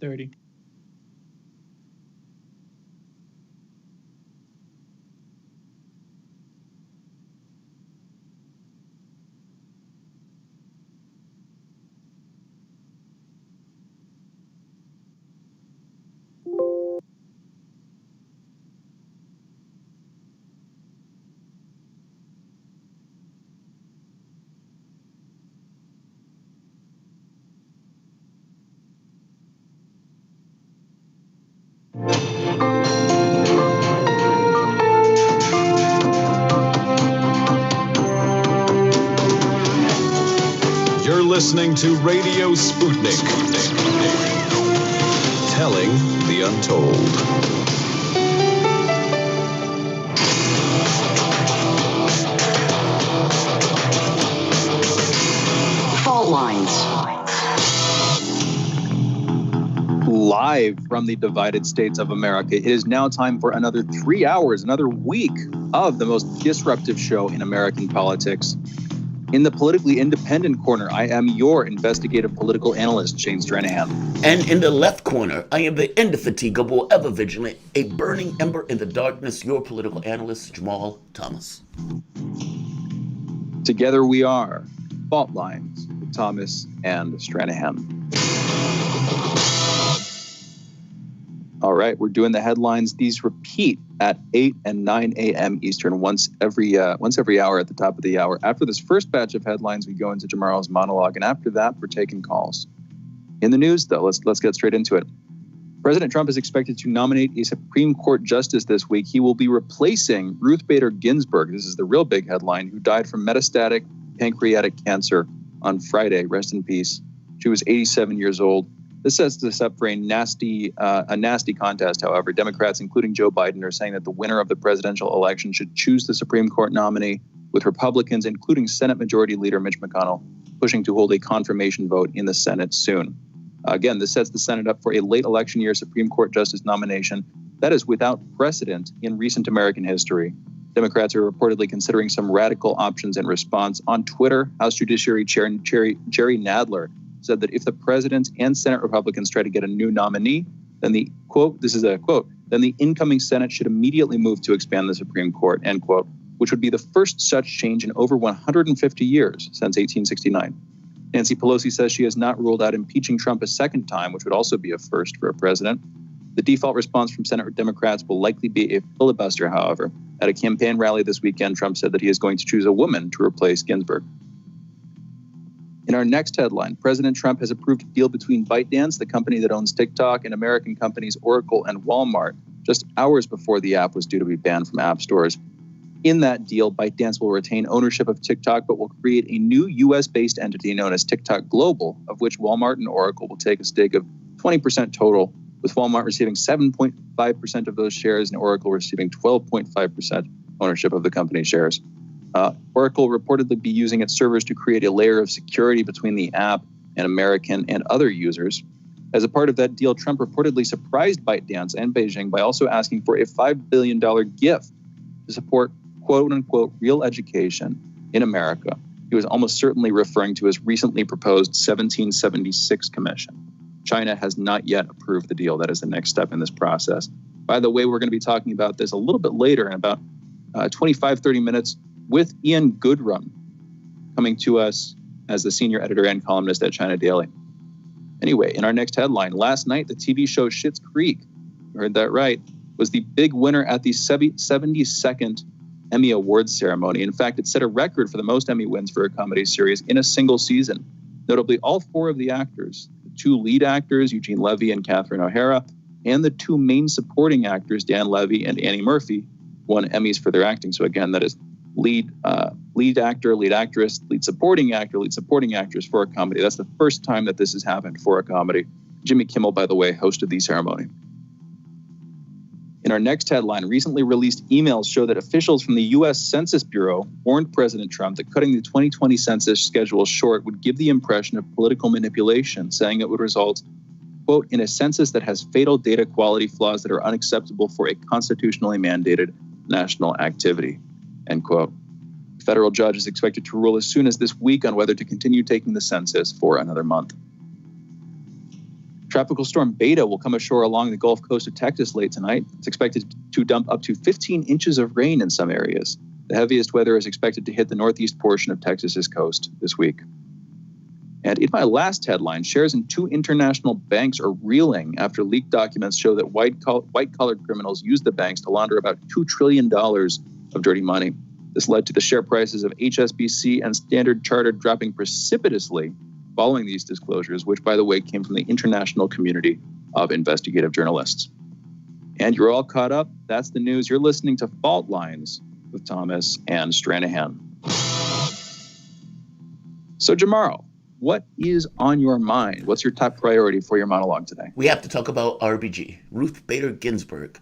5:30. You're listening to Radio Sputnik. Telling the untold. Fault lines. Live from the divided states of America, it is now time for another 3 hours, another week of the most disruptive show in American politics. In the politically independent corner, I am your investigative political analyst, Shane Stranahan. And in the left corner, I am the indefatigable, ever vigilant, a burning ember in the darkness, your political analyst, Jamarl Thomas. Together we are Fault Lines with Thomas and Stranahan. All right, we're doing the headlines. These repeat at 8 and 9 a.m. Eastern once every hour at the top of the hour. After this first batch of headlines, we go into Jamarl's monologue, and after that, we're taking calls. In the news, though, let's get straight into it. President Trump is expected to nominate a Supreme Court justice this week. He will be replacing Ruth Bader Ginsburg. This is the real big headline, who died from metastatic pancreatic cancer on Friday. Rest in peace. She was 87 years old. This sets this up for a nasty contest, however. Democrats, including Joe Biden, are saying that the winner of the presidential election should choose the Supreme Court nominee, with Republicans, including Senate Majority Leader Mitch McConnell, pushing to hold a confirmation vote in the Senate soon. Again, this sets the Senate up for a late election year Supreme Court justice nomination that is without precedent in recent American history. Democrats are reportedly considering some radical options in response. On Twitter, House Judiciary Chair Jerry Nadler said that if the president and Senate Republicans try to get a new nominee, then the quote, this is a quote, then the incoming Senate should immediately move to expand the Supreme Court, end quote, which would be the first such change in over 150 years since 1869. Nancy Pelosi says she has not ruled out impeaching Trump a second time, which would also be a first for a president. The default response from Senate Democrats will likely be a filibuster, however. At a campaign rally this weekend, Trump said that he is going to choose a woman to replace Ginsburg. In our next headline, President Trump has approved a deal between ByteDance, the company that owns TikTok, and American companies Oracle and Walmart, just hours before the app was due to be banned from app stores. In that deal, ByteDance will retain ownership of TikTok, but will create a new U.S.-based entity known as TikTok Global, of which Walmart and Oracle will take a stake of 20% total, with Walmart receiving 7.5% of those shares and Oracle receiving 12.5% ownership of the company's shares. Oracle reportedly be using its servers to create a layer of security between the app and American and other users. As a part of that deal, Trump reportedly surprised ByteDance and Beijing by also asking for a $5 billion gift to support quote-unquote real education in America. He was almost certainly referring to his recently proposed 1776 commission. China has not yet approved the deal. That is the next step in this process. By the way, we're going to be talking about this a little bit later in about 30 minutes with Ian Goodrum coming to us as the senior editor and columnist at China Daily. Anyway, in our next headline, last night, the TV show Schitt's Creek, you heard that right, was the big winner at the 72nd Emmy Awards ceremony. In fact, it set a record for the most Emmy wins for a comedy series in a single season. Notably, all four of the actors, the two lead actors, Eugene Levy and Catherine O'Hara, and the two main supporting actors, Dan Levy and Annie Murphy, won Emmys for their acting. So again, that is lead actor, lead actress, lead supporting actor, lead supporting actress for a comedy. That's the first time that this has happened for a comedy. Jimmy Kimmel, by the way, hosted the ceremony. In our next headline, recently released emails show that officials from the U.S. Census Bureau warned President Trump that cutting the 2020 census schedule short would give the impression of political manipulation, saying it would result, quote, in a census that has fatal data quality flaws that are unacceptable for a constitutionally mandated national activity, end quote. The federal judge is expected to rule as soon as this week on whether to continue taking the census for another month. Tropical storm Beta will come ashore along the Gulf Coast of Texas late tonight. It's expected to dump up to 15 inches of rain in some areas. The heaviest weather is expected to hit the northeast portion of Texas's coast this week. And in my last headline, shares in 2 international banks are reeling after leaked documents show that white-collared criminals used the banks to launder about $2 trillion of dirty money. This led to the share prices of HSBC and Standard Chartered dropping precipitously following these disclosures, which, by the way, came from the international community of investigative journalists. And you're all caught up. That's the news. You're listening to Fault Lines with Thomas and Stranahan. So, Jamarl, what is on your mind? What's your top priority for your monologue today? We have to talk about RBG, Ruth Bader Ginsburg.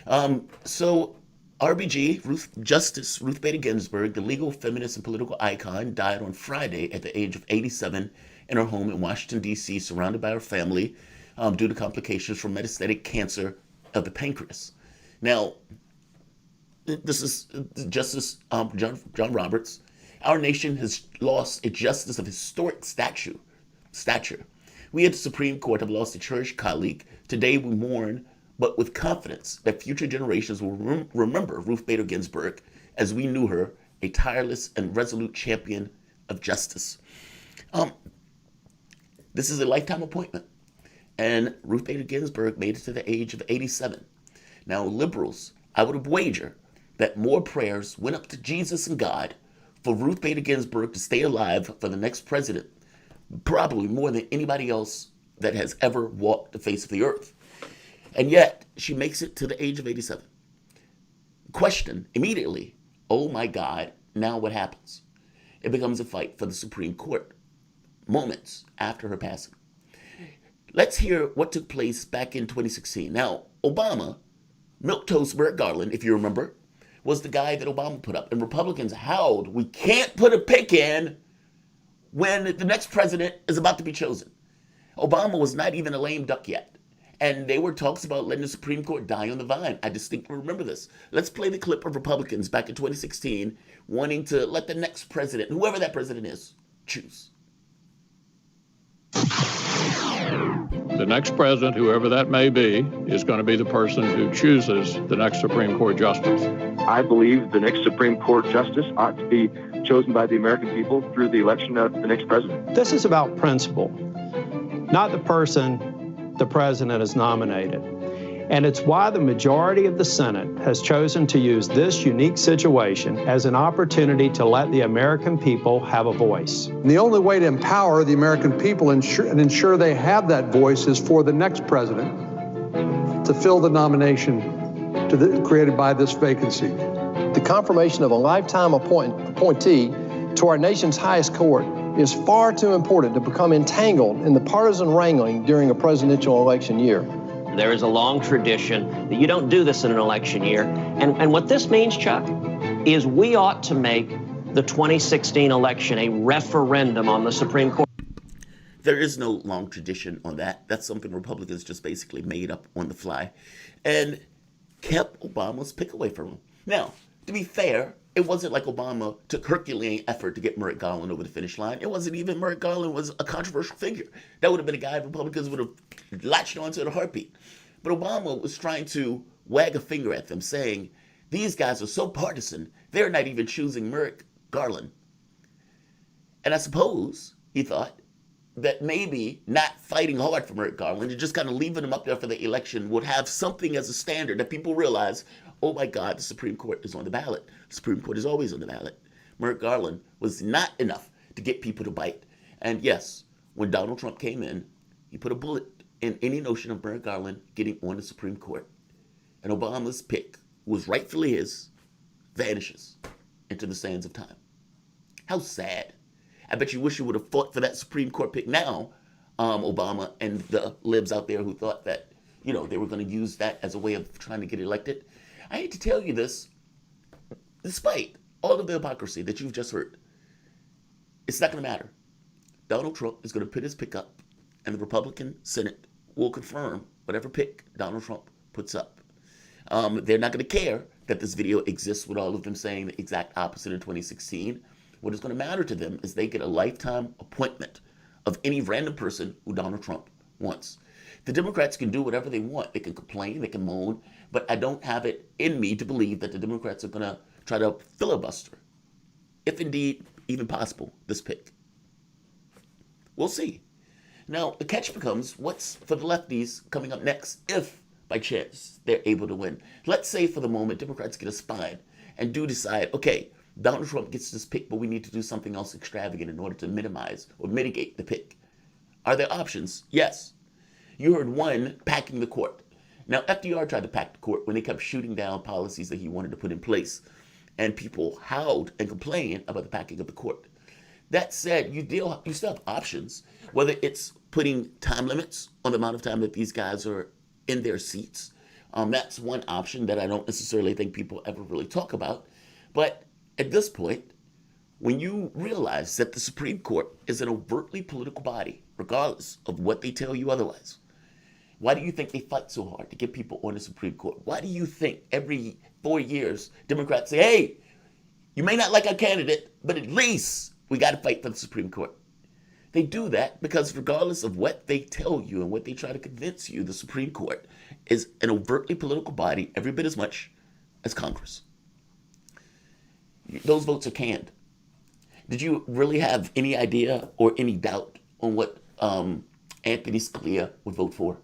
RBG, Justice Ruth Bader Ginsburg, the legal feminist and political icon, died on Friday at the age of 87 in her home in Washington, D.C., surrounded by her family due to complications from metastatic cancer of the pancreas. Now, this is Justice John Roberts. Our nation has lost a justice of historic stature. We at the Supreme Court have lost a cherished colleague. Today we mourn, but with confidence that future generations will remember Ruth Bader Ginsburg as we knew her, a tireless and resolute champion of justice. This is a lifetime appointment, and Ruth Bader Ginsburg made it to the age of 87. Now, liberals, I would wager that more prayers went up to Jesus and God for Ruth Bader Ginsburg to stay alive for the next president, probably more than anybody else that has ever walked the face of the earth. And yet, she makes it to the age of 87. Question immediately, oh my God, now what happens? It becomes a fight for the Supreme Court moments after her passing. Let's hear what took place back in 2016. Now, Obama, milquetoast Merrick Garland, if you remember, was the guy that Obama put up. And Republicans howled, we can't put a pick in when the next president is about to be chosen. Obama was not even a lame duck yet. And there were talks about letting the Supreme Court die on the vine. I distinctly remember this. Let's play the clip of Republicans back in 2016 wanting to let the next president, whoever that president is, choose. The next president, whoever that may be, is going to be the person who chooses the next Supreme Court justice. I believe the next Supreme Court justice ought to be chosen by the American people through the election of the next president. This is about principle, not the person the president has nominated. And it's why the majority of the Senate has chosen to use this unique situation as an opportunity to let the American people have a voice. And the only way to empower the American people and ensure they have that voice is for the next president to fill the nomination created by this vacancy. The confirmation of a lifetime appointee to our nation's highest court is far too important to become entangled in the partisan wrangling during a presidential election year. There is a long tradition that you don't do this in an election year. And what this means, Chuck, is we ought to make the 2016 election a referendum on the Supreme Court. There is no long tradition on that. That's something Republicans just basically made up on the fly and kept Obama's pick away from him. Now, to be fair, it wasn't like Obama took Herculean effort to get Merrick Garland over the finish line. It wasn't even Merrick Garland was a controversial figure. That would have been a guy Republicans would have latched onto in a heartbeat. But Obama was trying to wag a finger at them, saying, these guys are so partisan, they're not even choosing Merrick Garland. And I suppose he thought that maybe not fighting hard for Merrick Garland and just kind of leaving him up there for the election would have something as a standard that people realize, oh my God, the Supreme Court is on the ballot. The Supreme Court is always on the ballot. Merrick Garland was not enough to get people to bite. And yes, when Donald Trump came in, he put a bullet in any notion of Merrick Garland getting on the Supreme Court. And Obama's pick, who was rightfully his, vanishes into the sands of time. How sad. I bet you wish you would have fought for that Supreme Court pick now, Obama and the libs out there who thought that, you know, they were going to use that as a way of trying to get elected. I hate to tell you this, despite all of the hypocrisy that you've just heard, it's not going to matter. Donald Trump is going to put his pick up, and the Republican Senate will confirm whatever pick Donald Trump puts up. They're not going to care that this video exists with all of them saying the exact opposite in 2016. What is going to matter to them is they get a lifetime appointment of any random person who Donald Trump wants. The Democrats can do whatever they want. They can complain, they can moan, but I don't have it in me to believe that the Democrats are going to try to filibuster, if indeed even possible, this pick. We'll see. Now, the catch becomes, what's for the lefties coming up next if, by chance, they're able to win? Let's say for the moment Democrats get a spine and do decide, okay, Donald Trump gets this pick, but we need to do something else extravagant in order to minimize or mitigate the pick. Are there options? Yes. You heard one, packing the court. Now, FDR tried to pack the court when they kept shooting down policies that he wanted to put in place, and people howled and complained about the packing of the court. That said, you still have options, whether it's putting time limits on the amount of time that these guys are in their seats. That's one option that I don't necessarily think people ever really talk about. But at this point, when you realize that the Supreme Court is an overtly political body, regardless of what they tell you otherwise, why do you think they fight so hard to get people on the Supreme Court? Why do you think every 4 years Democrats say, hey, you may not like our candidate, but at least we got to fight for the Supreme Court? They do that because regardless of what they tell you and what they try to convince you, the Supreme Court is an overtly political body every bit as much as Congress. Those votes are canned. Did you really have any idea or any doubt on what Anthony Scalia would vote for?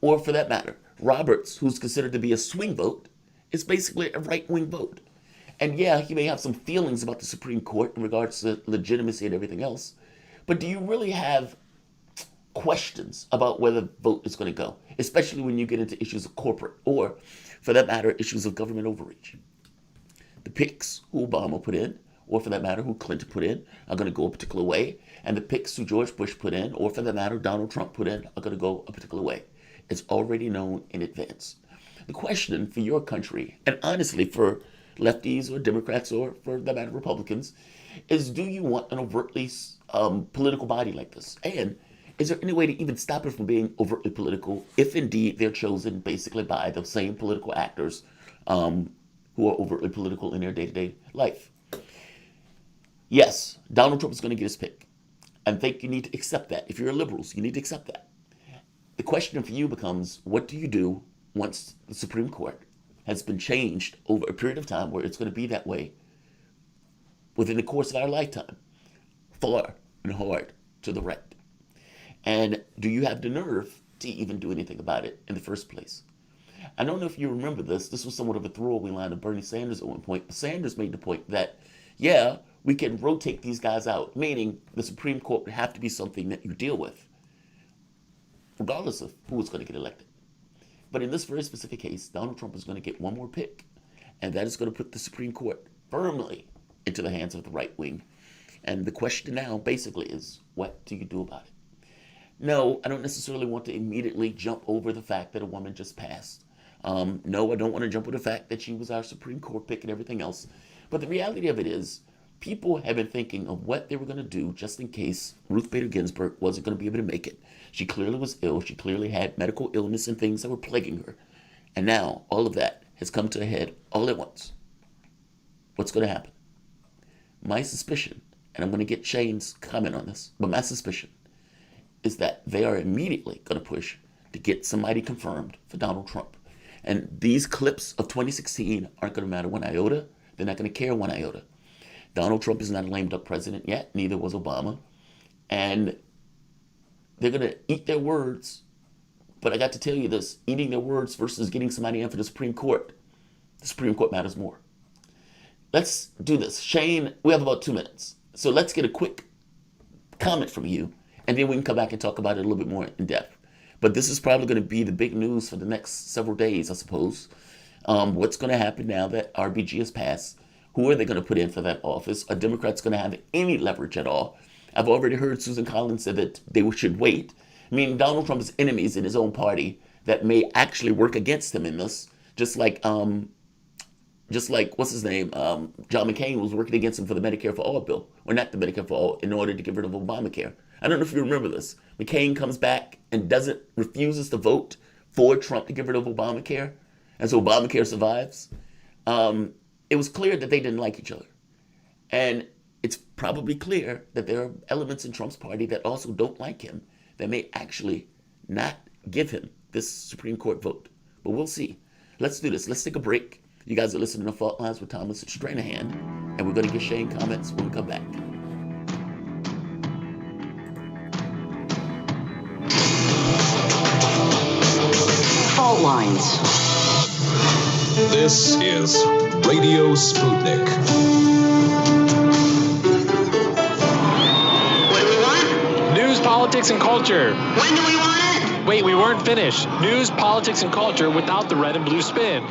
Or for that matter, Roberts, who's considered to be a swing vote, is basically a right-wing vote. And yeah, he may have some feelings about the Supreme Court in regards to legitimacy and everything else, but do you really have questions about where the vote is going to go, especially when you get into issues of corporate or, for that matter, issues of government overreach? The picks who Obama put in, or for that matter, who Clinton put in, are going to go a particular way, and the picks who George Bush put in, or for that matter, Donald Trump put in, are going to go a particular way. It's already known in advance. The question for your country, and honestly for lefties or Democrats or for that matter Republicans, is do you want an overtly political body like this? And is there any way to even stop it from being overtly political if indeed they're chosen basically by the same political actors who are overtly political in their day-to-day life? Yes, Donald Trump is going to get his pick. I think you need to accept that. If you're liberals, you need to accept that. The question for you becomes, what do you do once the Supreme Court has been changed over a period of time where it's going to be that way within the course of our lifetime, far and hard to the right? And do you have the nerve to even do anything about it in the first place? I don't know if you remember this. This was somewhat of a throwaway line of Bernie Sanders at one point. But Sanders made the point that, yeah, we can rotate these guys out, meaning the Supreme Court would have to be something that you deal with, regardless of who is going to get elected. But in this very specific case, Donald Trump is going to get one more pick, and that is going to put the Supreme Court firmly into the hands of the right wing. And the question now basically is, what do you do about it? No, I don't necessarily want to immediately jump over the fact that a woman just passed. No, I don't want to jump over the fact that she was our Supreme Court pick and everything else. But the reality of it is, people have been thinking of what they were going to do just in case Ruth Bader Ginsburg wasn't going to be able to make it. She clearly was ill. She clearly had medical illness and things that were plaguing her. And now all of that has come to a head all at once. What's going to happen? My suspicion, and I'm going to get Shane's comment on this, but my suspicion is that they are immediately going to push to get somebody confirmed for Donald Trump. And these clips of 2016 aren't going to matter one iota. They're not going to care one iota. Donald Trump is not a lame duck president yet. Neither was Obama. And they're going to eat their words. But I got to tell you this, eating their words versus getting somebody in for the Supreme Court matters more. Let's do this. Shane, we have about 2 minutes. So let's get a quick comment from you, and then we can come back and talk about it a little bit more in depth. But this is probably going to be the big news for the next several days, I suppose. What's going to happen now that RBG has passed? Who are they going to put in for that office? Are Democrats going to have any leverage at all? I've already heard Susan Collins say that they should wait. I mean, Donald Trump has enemies in his own party that may actually work against him in this, just like what's his name, John McCain was working against him for the Medicare for All bill, or not the Medicare for All, in order to get rid of Obamacare. I don't know if you remember this. McCain comes back and refuses to vote for Trump to get rid of Obamacare, and so Obamacare survives. It was clear that they didn't like each other. And it's probably clear that there are elements in Trump's party that also don't like him, that may actually not give him this Supreme Court vote. But we'll see. Let's do this. Let's take a break. You guys are listening to Fault Lines with Thomas Stranahan, and we're going to get Shane comments when we come back. Fault Lines. This is Radio Sputnik. What do we want? News, politics, and culture. When do we want it? Wait, we weren't finished. News, politics, and culture without the red and blue spin.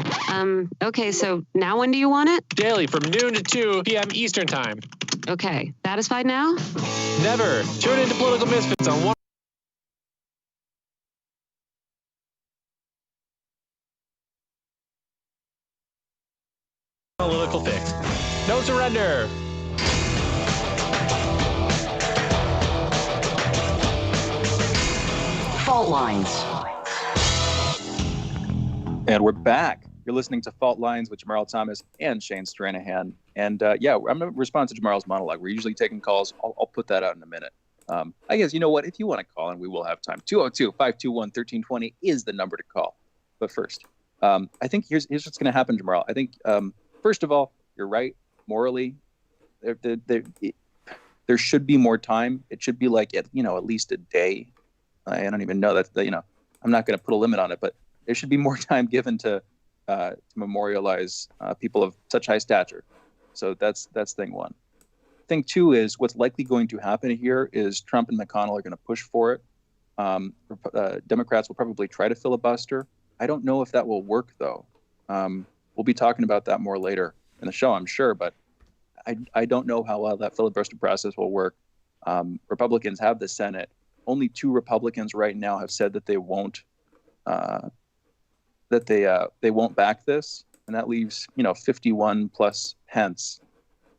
Okay, so now when do you want it? Daily from noon to 2 p.m. Eastern Time. Okay, satisfied now? Never. Tune into Political Misfits on one. Political fix. No surrender. Fault Lines. And we're back. You're listening to Fault Lines with Jamarl Thomas and Shane Stranahan. And I'm going to respond to Jamarl's monologue. We're usually taking calls. I'll put that out in a minute. I guess, you know what? If you want to call, and we will have time, 202-521-1320 is the number to call. But first, I think here's what's going to happen, Jamarl. I think, first of all, you're right. Morally, there should be more time. It should be like, at least a day. I don't even know that, I'm not going to put a limit on it, but there should be more time given to memorialize people of such high stature. So that's thing one. Thing two is what's likely going to happen here is Trump and McConnell are going to push for it. Democrats will probably try to filibuster. I don't know if that will work, though. We'll be talking about that more later in the show, I'm sure, but I don't know how well that filibuster process will work. Republicans have the Senate. Only 2 Republicans right now have said that they won't back this, and that leaves 51 plus Pence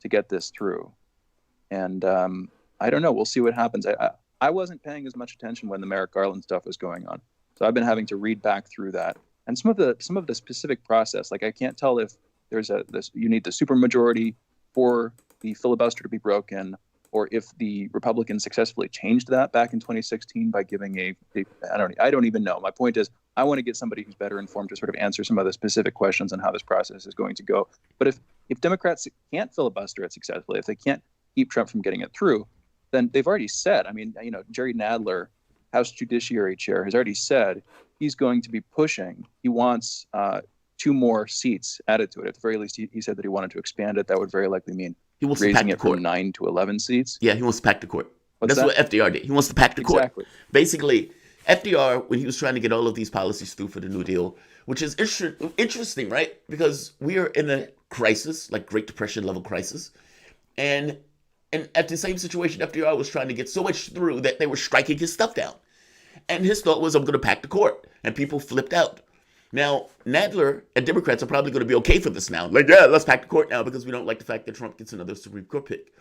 to get this through. And I don't know. We'll see what happens. I wasn't paying as much attention when the Merrick Garland stuff was going on, so I've been having to read back through that and some of the specific process. Like I can't tell if there's you need the supermajority for the filibuster to be broken, or if the Republicans successfully changed that back in 2016 by giving I don't even know. My point is, I want to get somebody who's better informed to sort of answer some of the specific questions on how this process is going to go. But if Democrats can't filibuster it successfully, if they can't keep Trump from getting it through, then they've already said, Jerry Nadler, House Judiciary Chair, has already said he's going to be pushing. He wants 2 more seats added to it. At the very least, he said that he wanted to expand it. That would very likely mean he wants raising it from 9 to 11 seats. Yeah, he wants to pack the court. That's what FDR did. He wants to pack the court. Exactly. Basically, FDR, when he was trying to get all of these policies through for the New Deal, which is interesting, right? Because we are in a crisis, like Great Depression level crisis. And at the same situation, FDR was trying to get so much through that they were striking his stuff down. And his thought was, I'm going to pack the court. And people flipped out. Now, Nadler and Democrats are probably going to be okay for this now. Like, yeah, let's pack the court now because we don't like the fact that Trump gets another Supreme Court pick.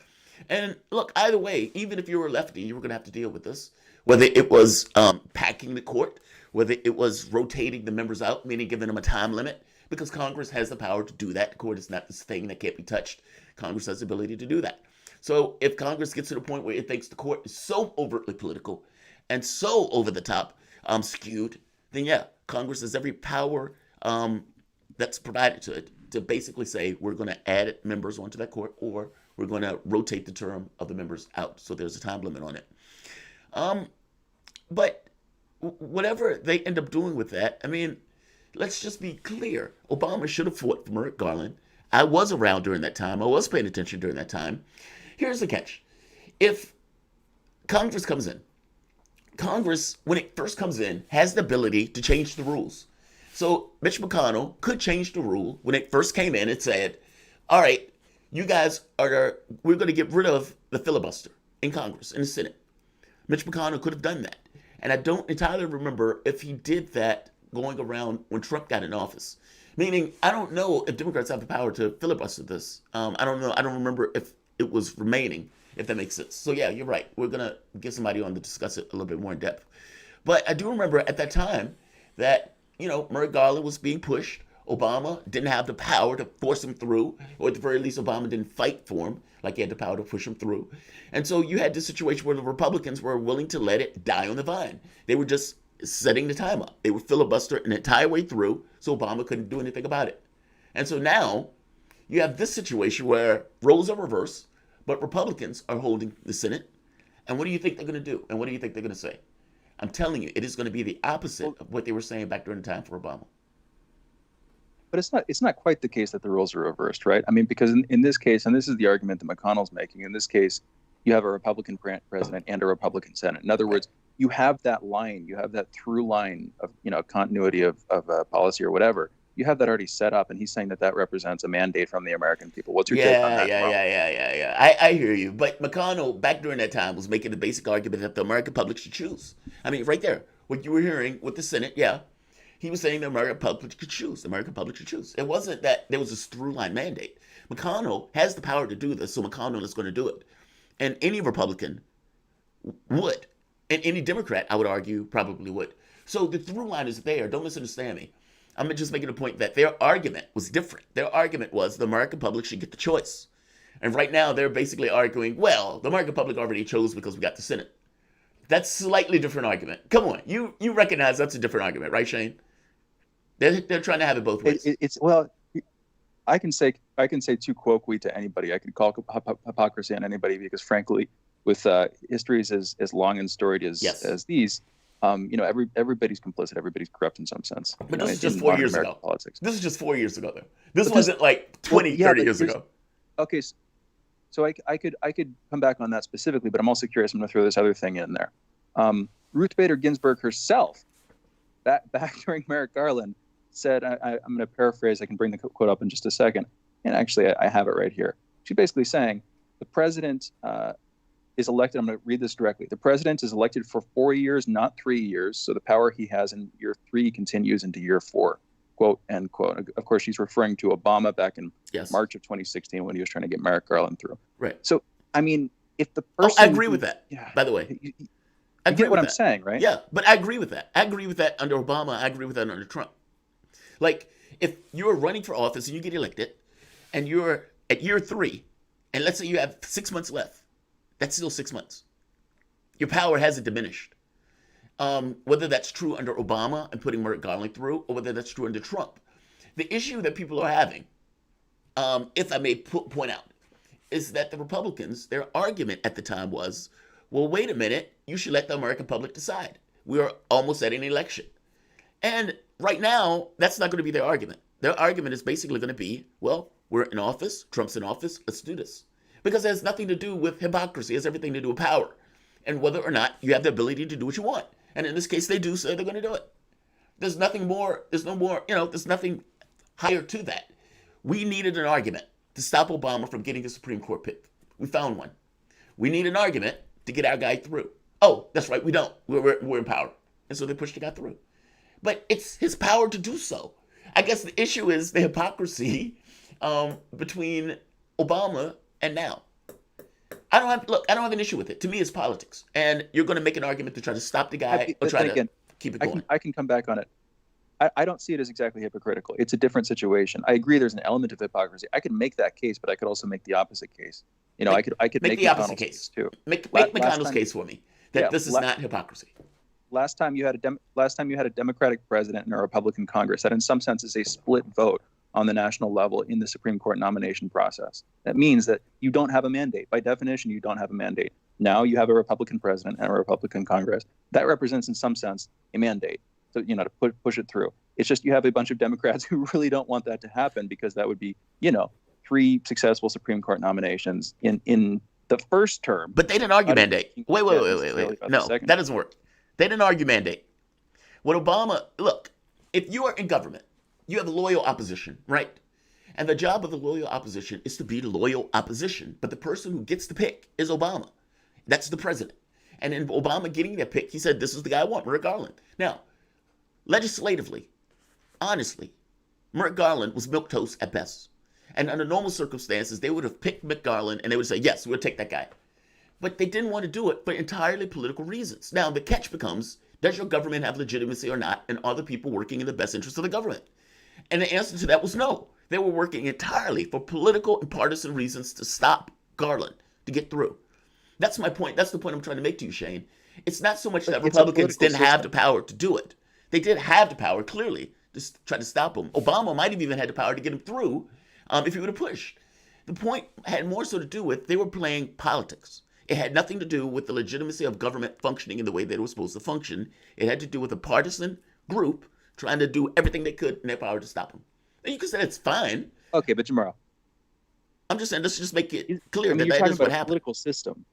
And look, either way, even if you were a lefty, you were going to have to deal with this. Whether it was packing the court, whether it was rotating the members out, meaning giving them a time limit, because Congress has the power to do that. The court is not this thing that can't be touched. Congress has the ability to do that. So if Congress gets to the point where it thinks the court is so overtly political and so over the top skewed, then yeah, Congress has every power that's provided to it to basically say we're going to add members onto that court, or we're going to rotate the term of the members out. So there's a time limit on it. But whatever they end up doing with that, let's just be clear. Obama should have fought for Merrick Garland. I was around during that time. I was paying attention during that time. Here's the catch. If Congress comes in, Congress, when it first comes in, has the ability to change the rules. So Mitch McConnell could change the rule. When it first came in, it said, all right, you guys we're going to get rid of the filibuster in Congress, in the Senate. Mitch McConnell could have done that. And I don't entirely remember if he did that going around when Trump got in office. Meaning, I don't know if Democrats have the power to filibuster this. I don't know. I don't remember if it was remaining, if that makes sense. So yeah, you're right. We're going to get somebody on to discuss it a little bit more in depth. But I do remember at that time that, Merrick Garland was being pushed. Obama didn't have the power to force him through, or at the very least, Obama didn't fight for him like he had the power to push him through. And so you had this situation where the Republicans were willing to let it die on the vine. They were just setting the time up. They would filibuster an entire way through so Obama couldn't do anything about it. And so now you have this situation where roles are reversed, but Republicans are holding the Senate. And what do you think they're going to do? And what do you think they're going to say? I'm telling you, it is going to be the opposite of what they were saying back during the time for Obama. But it's not quite the case that the roles are reversed, right? I mean, because in this case, and this is the argument that McConnell's making, in this case, you have a Republican president and a Republican Senate. In other words, you have that line, you have that through line of, continuity of policy or whatever. You have that already set up, and he's saying that represents a mandate from the American people. What's your take on that? Yeah. I hear you. But McConnell, back during that time, was making the basic argument that the American public should choose. I mean, right there, what you were hearing with the Senate, he was saying the American public could choose. The American public should choose. It wasn't that there was this through line mandate. McConnell has the power to do this, so McConnell is going to do it. And any Republican would. And any Democrat, I would argue, probably would. So the through line is there. Don't misunderstand me. I'm just making a point that their argument was different. Their argument was the American public should get the choice. And right now they're basically arguing, well, the American public already chose because we got the Senate. That's a slightly different argument. Come on, you recognize that's a different argument, right, Shane? They're trying to have it both ways. I can say too colloquially to anybody. I can call hypocrisy on anybody because, frankly, with histories as long and storied as these, everybody's complicit. Everybody's corrupt in some sense. But this is just 4 years ago. Politics. This is just 4 years ago, though. This wasn't like 30 years ago. Okay, so I could come back on that specifically, but I'm also curious. I'm going to throw this other thing in there. Ruth Bader Ginsburg herself, back during Merrick Garland, said, I'm going to paraphrase. I can bring the quote up in just a second. And actually, I have it right here. She's basically saying the president is elected. I'm going to read this directly. The president is elected for 4 years, not 3 years. So the power he has in year 3 continues into year 4. Quote, end quote. Of course, she's referring to Obama back in March of 2016 when he was trying to get Merrick Garland through. Right. So, I mean, if the person... I agree with that, by the way. I get what I'm saying, right? Yeah, but I agree with that. I agree with that under Obama. I agree with that under Trump. Like, if you're running for office and you get elected and you're at year 3, and let's say you have 6 months left, that's still 6 months. Your power hasn't diminished. Whether that's true under Obama and putting Merrick Garland through, or whether that's true under Trump. The issue that people are having, if I may point out, is that the Republicans, their argument at the time was, well, wait a minute, you should let the American public decide. We are almost at an election. And right now, that's not going to be their argument. Their argument is basically going to be, well, we're in office, Trump's in office, let's do this. Because it has nothing to do with hypocrisy, it has everything to do with power. And whether or not you have the ability to do what you want. And in this case, they do say they're going to do it. There's nothing more, there's nothing higher to that. We needed an argument to stop Obama from getting the Supreme Court pick. We found one. We need an argument to get our guy through. Oh, that's right, we don't. We're in power. And so they pushed the guy through. But it's his power to do so. I guess the issue is the hypocrisy between Obama and now. I don't have an issue with it. To me, it's politics. And you're going to make an argument to try to stop the guy or try to keep it going. I can come back on it. I don't see it as exactly hypocritical. It's a different situation. I agree there's an element of hypocrisy. I could make that case, but I could also make the opposite case. I could make the opposite case too. Make McConnell's case for me that this is not hypocrisy. Last time you had a Democratic president and a Republican Congress, that in some sense is a split vote on the national level in the Supreme Court nomination process. That means that you don't have a mandate. By definition, you don't have a mandate. Now you have a Republican president and a Republican Congress. That represents in some sense a mandate. So, to push it through. It's just you have a bunch of Democrats who really don't want that to happen because that would be, 3 successful Supreme Court nominations in the first term. But they didn't argue mandate. Wait. No, that doesn't work. They didn't argue mandate. Look, if you are in government, you have a loyal opposition, right? And the job of the loyal opposition is to be the loyal opposition. But the person who gets the pick is Obama. That's the president. And in Obama getting that pick, he said, this is the guy I want, Merrick Garland. Now, legislatively, honestly, Merrick Garland was milquetoast at best. And under normal circumstances, they would have picked Merrick Garland and they would say, yes, we'll take that guy. But they didn't want to do it for entirely political reasons. Now, the catch becomes, does your government have legitimacy or not? And are the people working in the best interest of the government? And the answer to that was no. They were working entirely for political and partisan reasons to stop Garland, to get through. That's my point. That's the point I'm trying to make to you, Shane. It's not so much that It's a Republicans political didn't have the system. power to do it. They did have the power, clearly, to try to stop him. Obama might have even had the power to get him through if he would have pushed. The point had more so to do with they were playing politics. It had nothing to do with the legitimacy of government functioning in the way that it was supposed to function. It had to do with a partisan group trying to do everything they could in their power to stop him. And you could say it's fine. Okay, but Jamarl, I'm just saying, let's just make it clear I mean, that you're that talking is what about a happened. political system.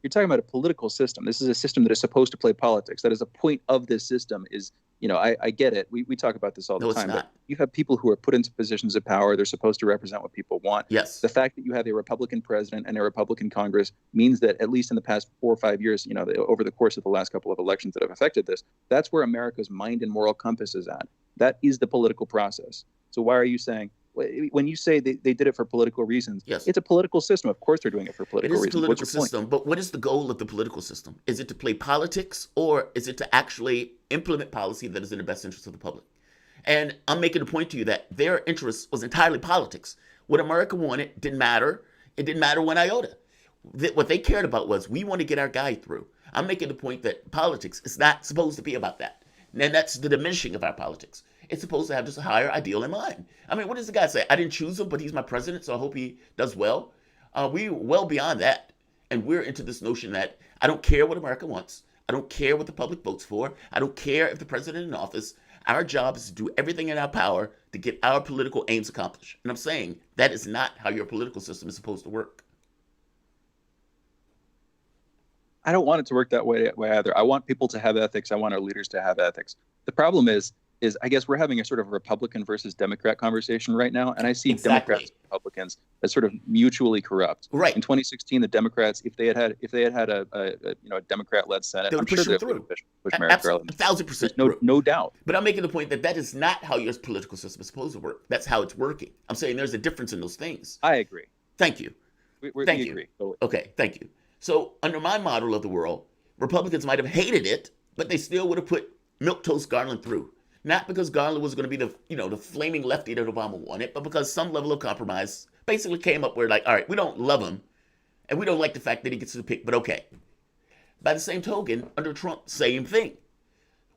You're talking about a political system. This is a system that is supposed to play politics. That is a point of this system is, I get it. We talk about this all the No, it's time. not. But you have people who are put into positions of power. They're supposed to represent what people want. Yes. The fact that you have a Republican president and a Republican Congress means that at least in the past 4 or 5 years, over the course of the last couple of elections that have affected this, that's where America's mind and moral compass is at. That is the political process. So why are you saying, when you say they did it for political reasons, Yes. it's a political system. Of course they're doing it for It political is a reasons. political What's your point? system, but what is the goal of the political system? Is it to play politics, or is it to actually implement policy that is in the best interest of the public? And I'm making a point to you that their interest was entirely politics. What America wanted didn't matter. It didn't matter one iota. What they cared about was, we want to get our guy through. I'm making the point that politics is not supposed to be about that. And that's the diminishing of our politics. It's supposed to have just a higher ideal in mind. I mean, what does the guy say? I didn't choose him, but he's my president, so I hope he does well. We're well beyond that. And we're into this notion that I don't care what America wants. I don't care what the public votes for. I don't care if the president is in office. Our job is to do everything in our power to get our political aims accomplished. And I'm saying that is not how your political system is supposed to work. I don't want it to work that way either. I want people to have ethics. I want our leaders to have ethics. The problem is I guess we're having a sort of Republican versus Democrat conversation right now, and I see Exactly. Democrats and Republicans as sort of mutually corrupt. Right. In 2016, the Democrats, if they had had a Democrat-led Senate, They I'm would sure push they them would through. push Merrick Garland. 1,000% There's through. no doubt. But I'm making the point that is not how your political system is supposed to work. That's how it's working. I'm saying there's a difference in those things. I agree. Thank you. We Thank you. agree. Totally. Okay, thank you. So under my model of the world, Republicans might have hated it, but they still would have put milquetoast Garland through. Not because Garland was going to be the flaming lefty that Obama wanted, but because some level of compromise basically came up where, like, all right, we don't love him, and we don't like the fact that he gets to pick, but okay. By the same token, under Trump, same thing.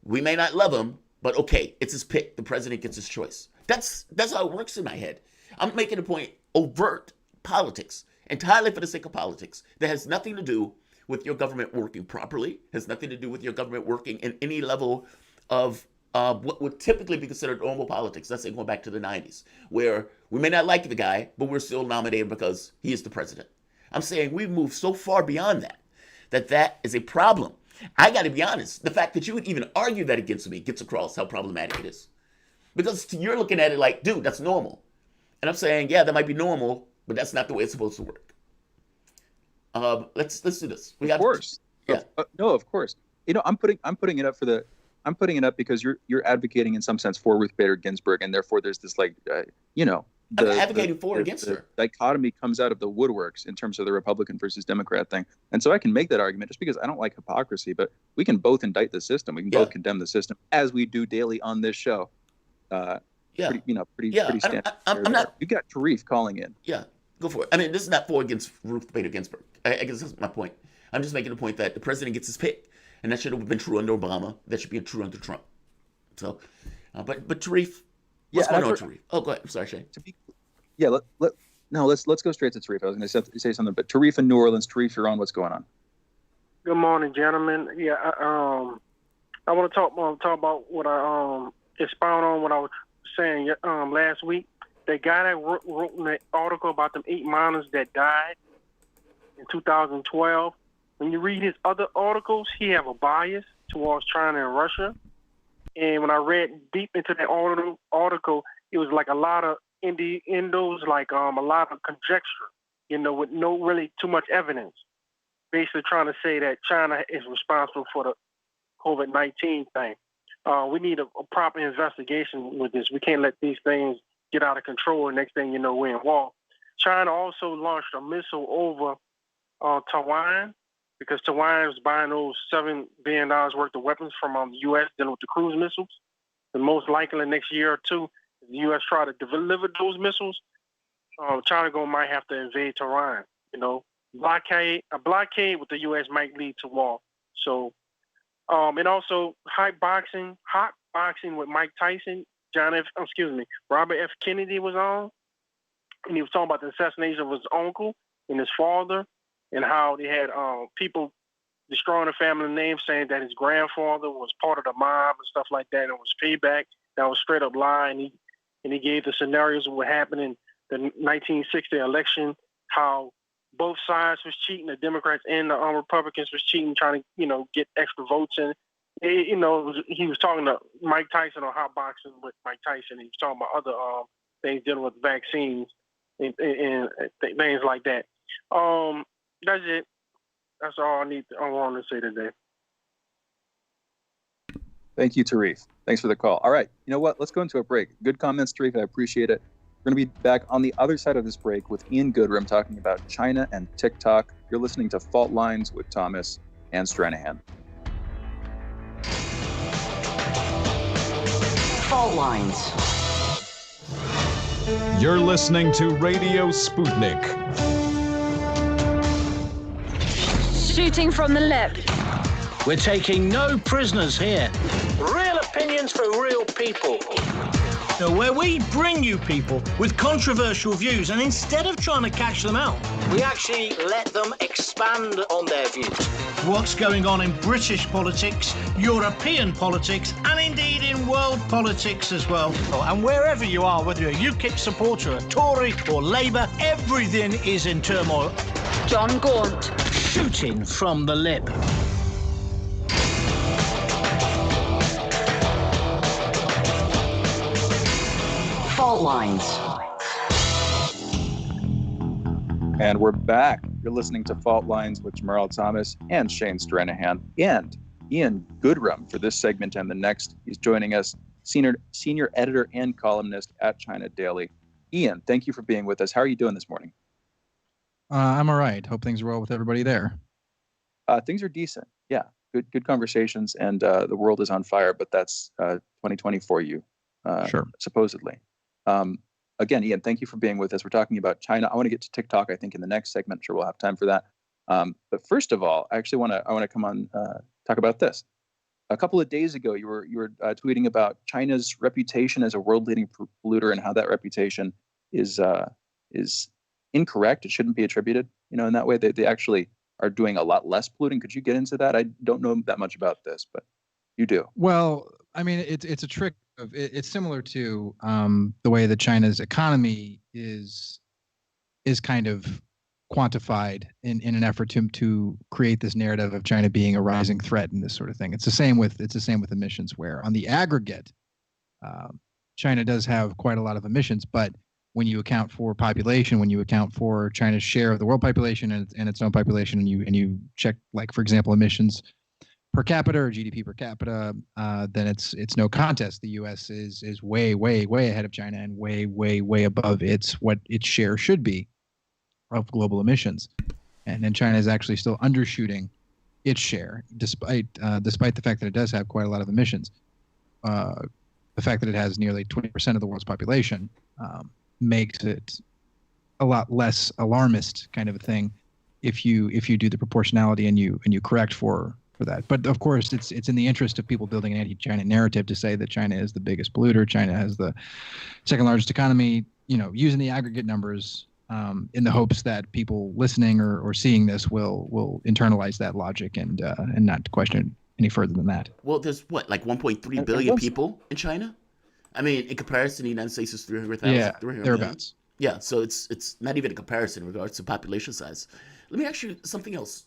We may not love him, but okay, it's his pick. The president gets his choice. That's how it works in my head. I'm making a point, overt politics, entirely for the sake of politics, that has nothing to do with your government working properly, has nothing to do with your government working in any level of what would typically be considered normal politics. Let's say going back to the 90s, where we may not like the guy, but we're still nominated because he is the president. I'm saying we've moved so far beyond that is a problem. I got to be honest, the fact that you would even argue that against me gets across how problematic it is. Because you're looking at it like, dude, that's normal. And I'm saying, yeah, that might be normal, but that's not the way it's supposed to work. Let's do this. Of course. Yeah. No, of course. I'm putting it up because you're advocating in some sense for Ruth Bader Ginsburg, and therefore there's this I'm advocating for or against the her. dichotomy comes out of the woodworks in terms of the Republican versus Democrat thing. And so I can make that argument just because I don't like hypocrisy, but we can both indict the system. We can both condemn the system, as we do daily on this show. Pretty standard. I'm not. You got Tarif calling in. Yeah, go for it. I mean, this is not for or against Ruth Bader Ginsburg. I guess that's my point. I'm just making the point that the president gets his pick, and that should have been true under Obama. That should be true under Trump. So, but Tarif, what's going on, Tarif? Oh, go ahead. I'm sorry, Shane. Let's go straight to Tarif. I was going to say something, but Tarif in New Orleans. Tarif, you're on. What's going on? Good morning, gentlemen. Yeah, I want to talk about what I expound on what I was saying last week. The guy that wrote in the article about them 8 miners that died in 2012. When you read his other articles, he have a bias towards China and Russia. And when I read deep into that article, it was like a lot of innuendos, like a lot of conjecture, with no really too much evidence. Basically trying to say that China is responsible for the COVID-19 thing. We need a proper investigation with this. We can't let these things get out of control, and next thing you know, we're in war. China also launched a missile over Taiwan, because Taiwan was buying those $7 billion worth of weapons from the U.S. dealing with the cruise missiles. And most likely next year or two, if the U.S. try to deliver those missiles, China might have to invade Taiwan. A blockade with the U.S. might lead to war. So, and also hot boxing with Mike Tyson. Robert F. Kennedy was on, and he was talking about the assassination of his uncle and his father, and how they had people destroying the family name, saying that his grandfather was part of the mob and stuff like that, and it was payback. That was straight up lie, and he gave the scenarios of what happened in the 1960 election, how both sides was cheating, the Democrats and the Republicans was cheating, trying to get extra votes in. He was talking to Mike Tyson on hot boxing with Mike Tyson. He was talking about other things dealing with vaccines and things like that. That's it. That's all I want to say today. Thank you, Tarif. Thanks for the call. All right. You know what? Let's go into a break. Good comments, Tarif. I appreciate it. We're going to be back on the other side of this break with Ian Goodrum talking about China and TikTok. You're listening to Fault Lines with Thomas and Stranahan. Fault Lines. You're listening to Radio Sputnik. Shooting from the lip. We're taking no prisoners here. Real opinions for real people. Where we bring you people with controversial views, and instead of trying to catch them out, we actually let them expand on their views. What's going on in British politics, European politics, and indeed in world politics as well. And wherever you are, whether you're a UKIP supporter, a Tory or Labour, everything is in turmoil. John Gaunt. Shooting from the lip. Fault Lines. And we're back. You're listening to Fault Lines with Jamarl Thomas and Shane Stranahan and Ian Goodrum for this segment and the next. He's joining us, senior editor and columnist at China Daily. Ian, thank you for being with us. How are you doing this morning? I'm all right. Hope things are well with everybody there. Things are decent. Yeah, good conversations, and the world is on fire. But that's 2020 for you, sure. Supposedly. Again, Ian, thank you for being with us. We're talking about China. I want to get to TikTok, I think, in the next segment. I'm sure we'll have time for that. But first of all, I actually want to come on talk about this. A couple of days ago, you were tweeting about China's reputation as a world-leading polluter and how that reputation is incorrect. It shouldn't be attributed, in that way. They actually are doing a lot less polluting. Could you get into that? I don't know that much about this, but you do. Well, I mean, it's a trick. It's similar to the way that China's economy is kind of quantified in an effort to create this narrative of China being a rising threat and this sort of thing. It's the same with emissions, where on the aggregate, China does have quite a lot of emissions, but when you account for population, when you account for China's share of the world population and its own population, and you check, like, for example, emissions per capita or GDP per capita, then it's no contest. The U.S. is way ahead of China and way above what its share should be of global emissions. And then China is actually still undershooting its share, despite the fact that it does have quite a lot of emissions. The fact that it has nearly 20% of the world's population makes it a lot less alarmist kind of a thing if you do the proportionality and you correct for that. But of course, it's in the interest of people building an anti-China narrative to say that China is the biggest polluter, China has the second largest economy, using the aggregate numbers in the hopes that people listening or seeing this will internalize that logic and not question any further than that. Well, there's like 1.3 billion people in China. I mean, in comparison, the United States is 300,000. Yeah, thereabouts. Yeah, so it's not even a comparison in regards to population size. Let me ask you something else.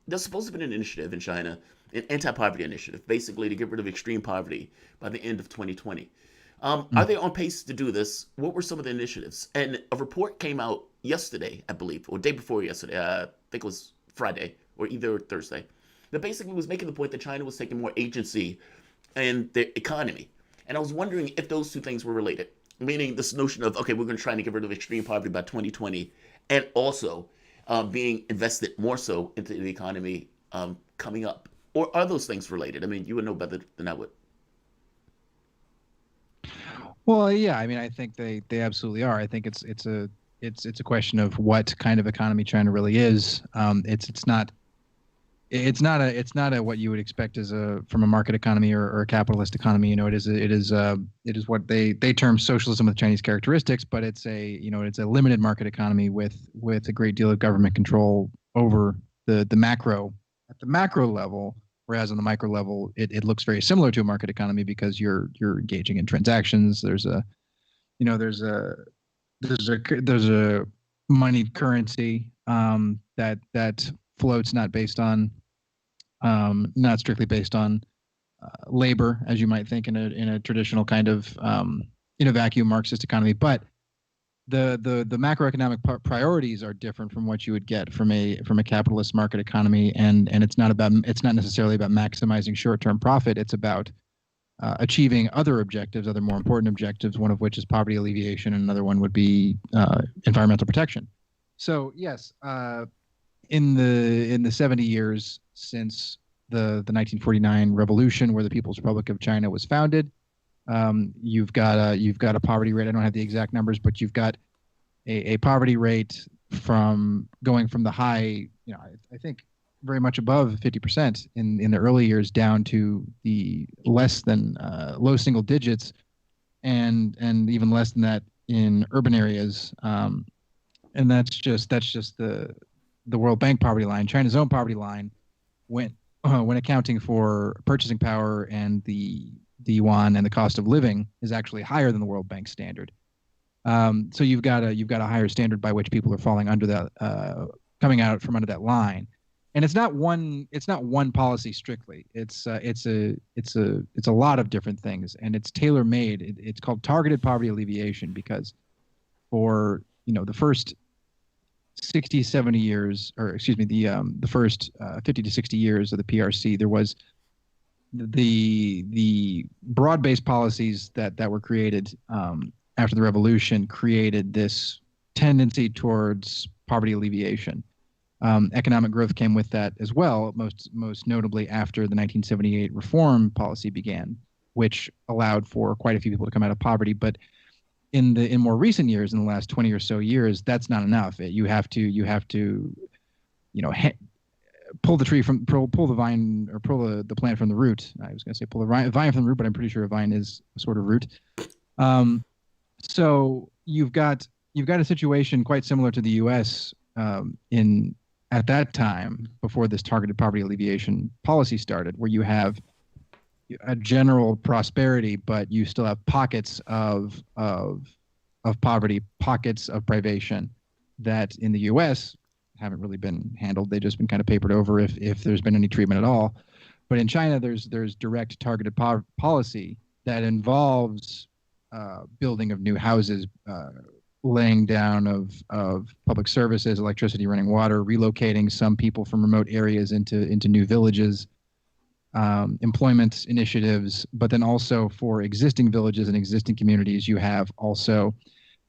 There's supposed to be an initiative in China, an anti-poverty initiative, basically to get rid of extreme poverty by the end of 2020. Are they on pace to do this? What were some of the initiatives? And a report came out yesterday, I believe, or day before yesterday. I think it was Friday or either Thursday, that basically was making the point that China was taking more agency in their economy. And I was wondering if those two things were related, meaning this notion of, okay, we're going to try to get rid of extreme poverty by 2020, and also being invested more so into the economy coming up. Or are those things related? I mean, you would know better than I would. Well, yeah, I mean, I think they absolutely are. I think it's a question of what kind of economy China really is. It's it's not a what you would expect from a market economy or a capitalist economy. It is what they term socialism with Chinese characteristics, but it's a limited market economy with a great deal of government control over the macro at the macro level. Whereas on the micro level, it looks very similar to a market economy because you're engaging in transactions. There's a moneyed currency that floats not strictly based on labor, as you might think in a traditional kind of in a vacuum Marxist economy. But the macroeconomic priorities are different from what you would get from a capitalist market economy, and it's not necessarily about maximizing short-term profit. It's about achieving other objectives, other more important objectives, one of which is poverty alleviation, and another one would be environmental protection. So yes, in the 70 years since the 1949 revolution, where the People's Republic of China was founded, you've got a poverty rate. I don't have the exact numbers, but you've got a poverty rate going from the high, I think very much above 50% in the early years down to the less than low single digits, and even less than that in urban areas. And that's just the World Bank poverty line. China's own poverty line, when accounting for purchasing power and the yuan and the cost of living, is actually higher than the World Bank standard. So you've got a higher standard by which people are falling under that, coming out from under that line. And it's not one policy strictly. It's a lot of different things, and it's tailor made. It's called targeted poverty alleviation because for the first 60-70 years, or excuse me, the first 50 to 60 years of the PRC, there was the broad-based policies that were created after the revolution created this tendency towards poverty alleviation. Economic growth came with that as well, most notably after the 1978 reform policy began, which allowed for quite a few people to come out of poverty. But in more recent years, in the last 20 or so years, that's not enough. You have to pull the vine, or pull the plant from the root. I was going to say pull the vine from the root, but I'm pretty sure a vine is a sort of root. So you've got a situation quite similar to the U.S. At that time, before this targeted poverty alleviation policy started, where you have a general prosperity, but you still have pockets of poverty, pockets of privation that in the U.S. haven't really been handled. They've just been kind of papered over if there's been any treatment at all. But in China, there's direct targeted policy that involves building of new houses, laying down of public services, electricity, running water, relocating some people from remote areas into new villages, employment initiatives. But then also for existing villages and existing communities, you have also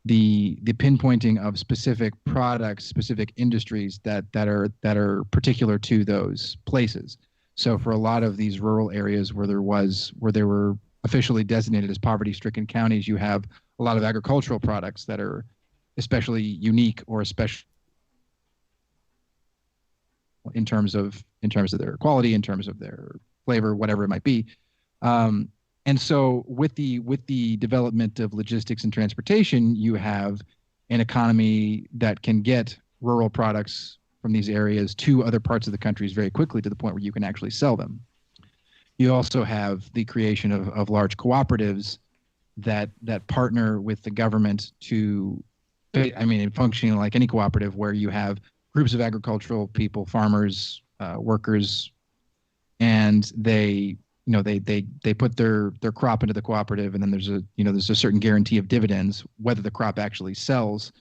the pinpointing of specific products, specific industries that are particular to those places. So for a lot of these rural areas where there were officially designated as poverty-stricken counties, you have a lot of agricultural products that are especially unique or especially in terms of their quality, in terms of their flavor, whatever it might be. And so with the development of logistics and transportation, you have an economy that can get rural products from these areas to other parts of the countries very quickly, to the point where you can actually sell them. You also have the creation of large cooperatives that partner with the government functioning like any cooperative, where you have groups of agricultural people, farmers, workers, and they put their crop into the cooperative, and then there's a certain guarantee of dividends whether the crop actually sells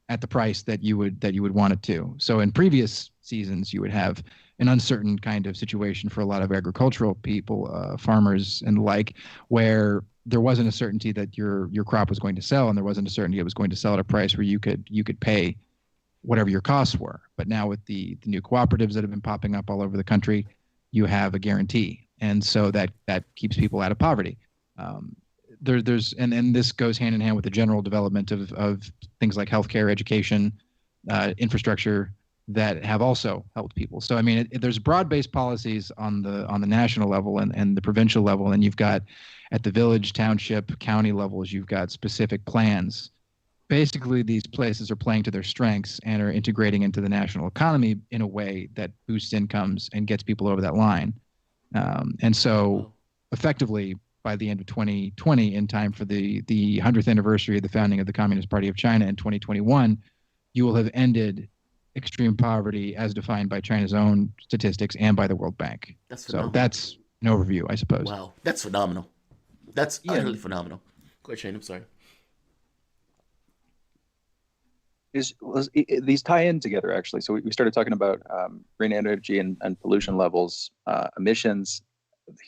at the price that you would want it to. So in previous seasons, you would have an uncertain kind of situation for a lot of agricultural people, farmers and the like, where there wasn't a certainty that your crop was going to sell, and there wasn't a certainty it was going to sell at a price where you could pay whatever your costs were. But now with the new cooperatives that have been popping up all over the country, you have a guarantee, and so that keeps people out of poverty. And this goes hand in hand with the general development of things like healthcare, education, infrastructure, that have also helped people. So I mean, there's broad-based policies on the national level and the provincial level, and you've got at the village, township, county levels, you've got specific plans. Basically, these places are playing to their strengths and are integrating into the national economy in a way that boosts incomes and gets people over that line. And so, effectively, by the end of 2020, in time for the 100th anniversary of the founding of the Communist Party of China in 2021, you will have ended extreme poverty as defined by China's own statistics and by the World Bank. So that's an overview, I suppose. Wow, that's phenomenal. That's utterly phenomenal. Go ahead, Shane. I'm sorry. These tie in together, actually. So we started talking about green energy and pollution levels, emissions.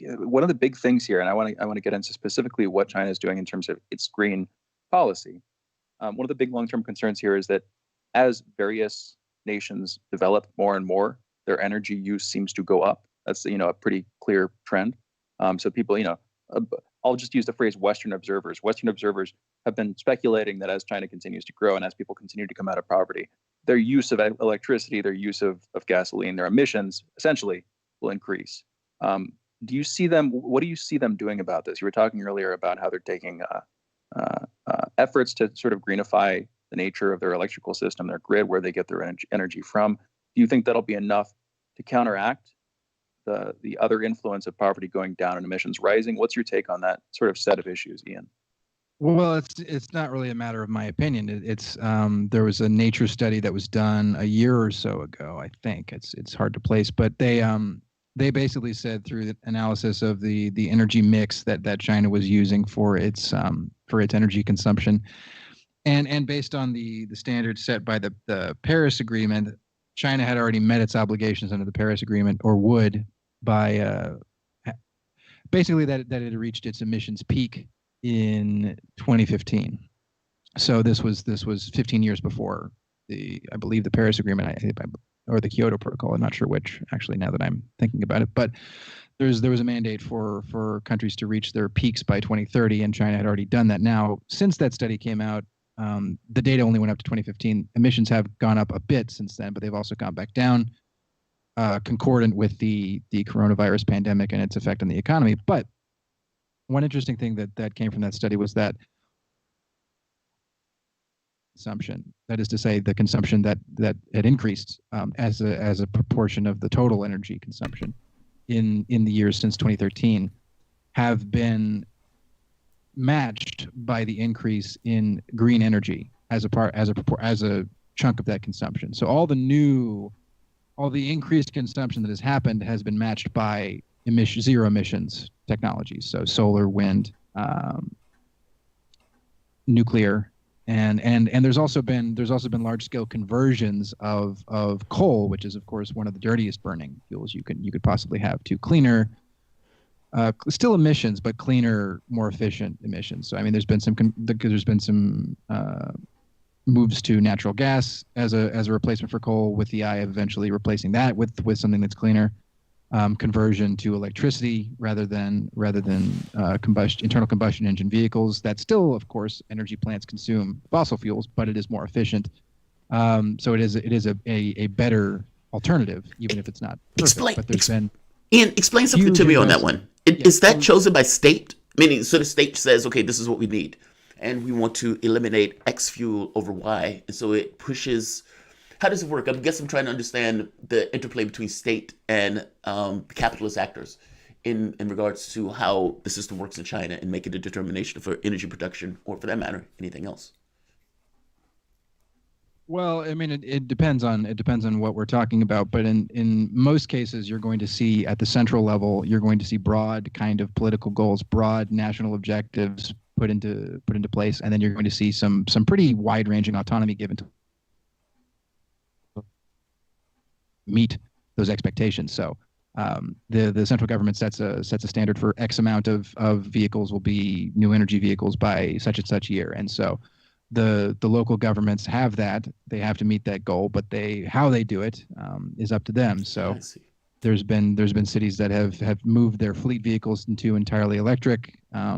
One of the big things here, and I want to get into specifically what China is doing in terms of its green policy. One of the big long-term concerns here is that as various nations develop more and more, their energy use seems to go up. That's a pretty clear trend. So people, I'll just use the phrase Western observers. Western observers have been speculating that as China continues to grow and as people continue to come out of poverty, their use of electricity, their use of gasoline, their emissions essentially will increase. Do you see them? What do you see them doing about this? You were talking earlier about how they're taking efforts to sort of greenify the nature of their electrical system, their grid, where they get their energy from. Do you think that'll be enough to counteract the other influence of poverty going down and emissions rising? What's your take on that sort of set of issues, Ian? Well, it's not really a matter of my opinion. It's there was a Nature study that was done a year or so ago. I think it's hard to place, but they basically said through the analysis of the energy mix that China was using for its energy consumption, and based on the standards set by the Paris Agreement, China had already met its obligations under the Paris Agreement, or would by basically that it had reached its emissions peak in 2015. So this was 15 years before I believe the Paris Agreement, or the Kyoto Protocol. I'm not sure which, actually, now that I'm thinking about it. But there was a mandate for countries to reach their peaks by 2030, and China had already done that. Now, since that study came out, the data only went up to 2015. Emissions have gone up a bit since then, but they've also gone back down, concordant with the coronavirus pandemic and its effect on the economy. But one interesting thing that came from that study was that consumption, that is to say, the consumption that had increased as a proportion of the total energy consumption in the years since 2013, have been matched by the increase in green energy as a chunk of that consumption. So all the increased consumption that has happened has been matched by zero emissions technologies. So solar, wind, nuclear, and there's also been large scale conversions of coal, which is of course one of the dirtiest burning fuels you could possibly have, to cleaner, still emissions, but cleaner, more efficient emissions. So I mean, there's been some moves to natural gas as a replacement for coal, with the eye of eventually replacing that with something that's cleaner. Conversion to electricity rather than internal combustion engine vehicles. That still, of course, energy plants consume fossil fuels, but it is more efficient. So it is a better alternative, even if it's not perfect. Ian, explain something to me on that one. Is that chosen by state? Meaning, so the state says, okay, this is what we need, and we want to eliminate X fuel over Y, and so it pushes. How does it work? I guess I'm trying to understand the interplay between state and capitalist actors in regards to how the system works in China, and making a determination for energy production, or for that matter, anything else. Well, I mean, it depends on what we're talking about, but in most cases, you're going to see at the central level, you're going to see broad kind of political goals, broad national objectives put into place, and then you're going to see some pretty wide-ranging autonomy given to meet those expectations. So the central government sets a standard for X amount of vehicles will be new energy vehicles by such and such year, and so the local governments have that. They have to meet that goal, but how they do it is up to them. So there's been cities that have moved their fleet vehicles into entirely electric. I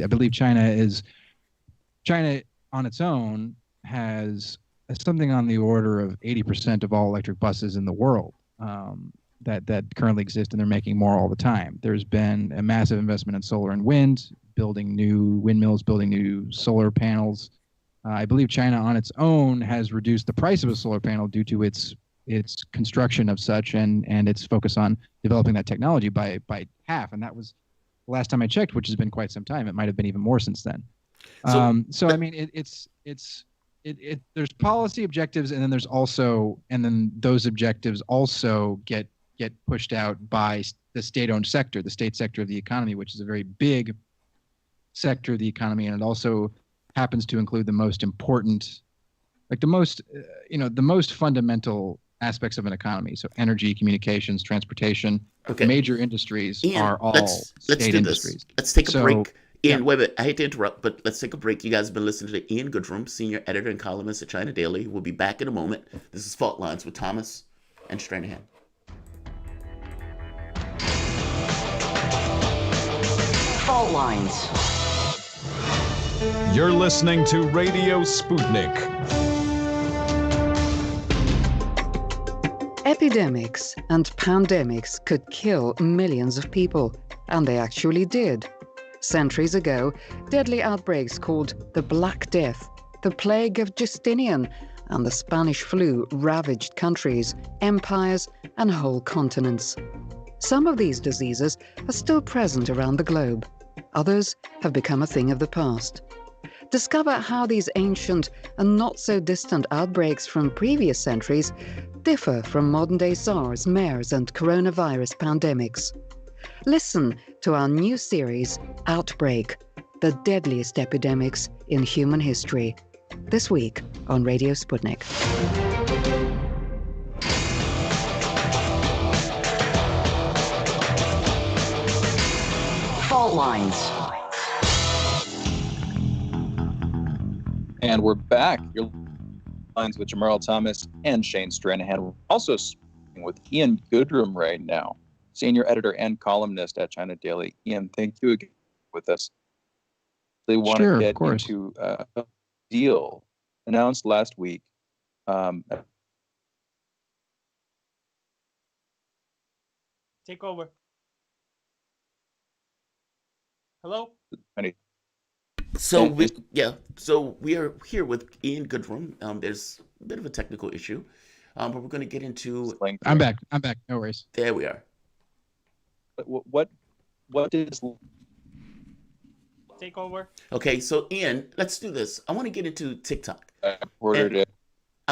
believe China on its own has something on the order of 80% of all electric buses in the world that currently exist, and they're making more all the time. There's been a massive investment in solar and wind, building new windmills, building new solar panels. I believe China on its own has reduced the price of a solar panel due to its construction of such and its focus on developing that technology by half. And that was the last time I checked, which has been quite some time. It might have been even more since then. So I mean, there's policy objectives, and then those objectives also get pushed out by the state-owned sector, the state sector of the economy, which is a very big sector of the economy, and it also happens to include the most important, like the most fundamental aspects of an economy. So energy, communications, transportation, major industries are all state industries. Let's take a break. Ian, wait a minute. I hate to interrupt, but let's take a break. You guys have been listening to Ian Goodrum, senior editor and columnist at China Daily. We'll be back in a moment. This is Fault Lines with Thomas and Stranahan. Fault Lines. You're listening to Radio Sputnik. Epidemics and pandemics could kill millions of people, and they actually did. Centuries ago, deadly outbreaks called the Black Death, the plague of Justinian, and the Spanish flu ravaged countries, empires, and whole continents. Some of these diseases are still present around the globe. Others have become a thing of the past. Discover how these ancient and not so distant outbreaks from previous centuries differ from modern-day SARS, MERS, and coronavirus pandemics. Listen to our new series, Outbreak, the deadliest epidemics in human history, this week on Radio Sputnik. Fault Lines. And we're back. You're lines with Jamarl Thomas and Shane Stranahan. We're also speaking with Ian Goodrum right now, senior editor and columnist at China Daily. Ian, thank you again with us. They want to get into a deal announced last week. Take over. Hello? So we are here with Ian Goodrum. There's a bit of a technical issue, but we're going to get into. I'm back. No worries. There we are. What did take over? Okay, so Ian, let's do this. I want to get into TikTok. I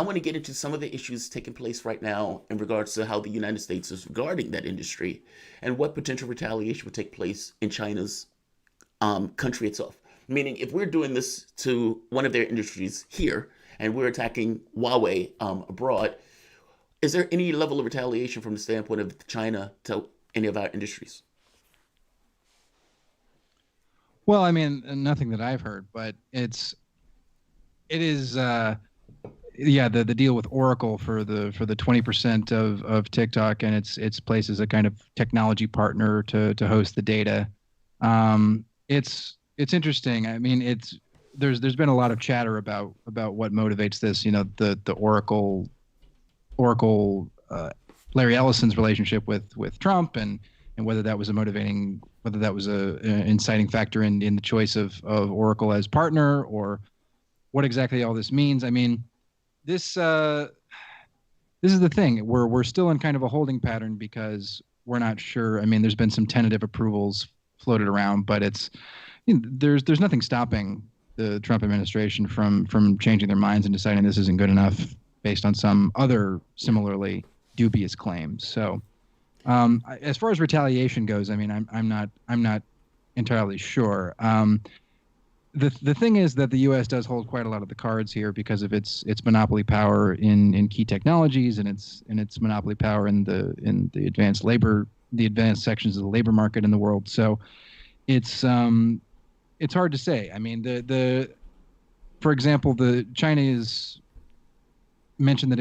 want to get into some of the issues taking place right now in regards to how the United States is regarding that industry and what potential retaliation would take place in China's country itself. Meaning, if we're doing this to one of their industries here and we're attacking Huawei abroad, is there any level of retaliation from the standpoint of China to any of our industries? Well, I mean, nothing that I've heard, but it is the deal with Oracle for the 20% of TikTok and its place as a kind of technology partner to host the data. It's interesting. I mean, there's been a lot of chatter about what motivates this. You know, the Oracle Larry Ellison's relationship with Trump and whether that was an inciting factor in the choice of Oracle as partner, or what exactly all this means. I mean, this is the thing. We're still in kind of a holding pattern because we're not sure. I mean, there's been some tentative approvals floated around, but there's nothing stopping the Trump administration from changing their minds and deciding this isn't good enough based on some other similarly dubious claims. So, as far as retaliation goes, I mean, I'm not entirely sure. The thing is that the U.S. does hold quite a lot of the cards here because of its monopoly power in key technologies and its monopoly power in the advanced sections of the labor market in the world. So, it's hard to say. I mean, for example, China is mentioned that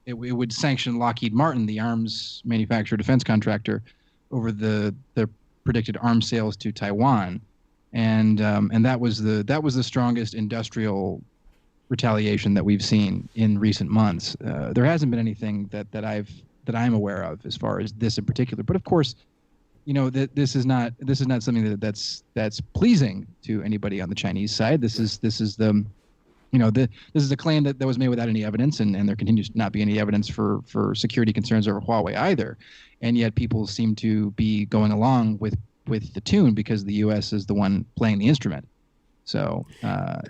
it would sanction Lockheed Martin, the arms manufacturer defense contractor, over the predicted arms sales to Taiwan, and that was the strongest industrial retaliation that we've seen in recent months. There hasn't been anything that I'm aware of as far as this in particular. But of course, this is not something that's pleasing to anybody on the Chinese side. This is the this is a claim that was made without any evidence, and there continues to not be any evidence for security concerns over Huawei either. And yet people seem to be going along with the tune because the U.S. is the one playing the instrument. So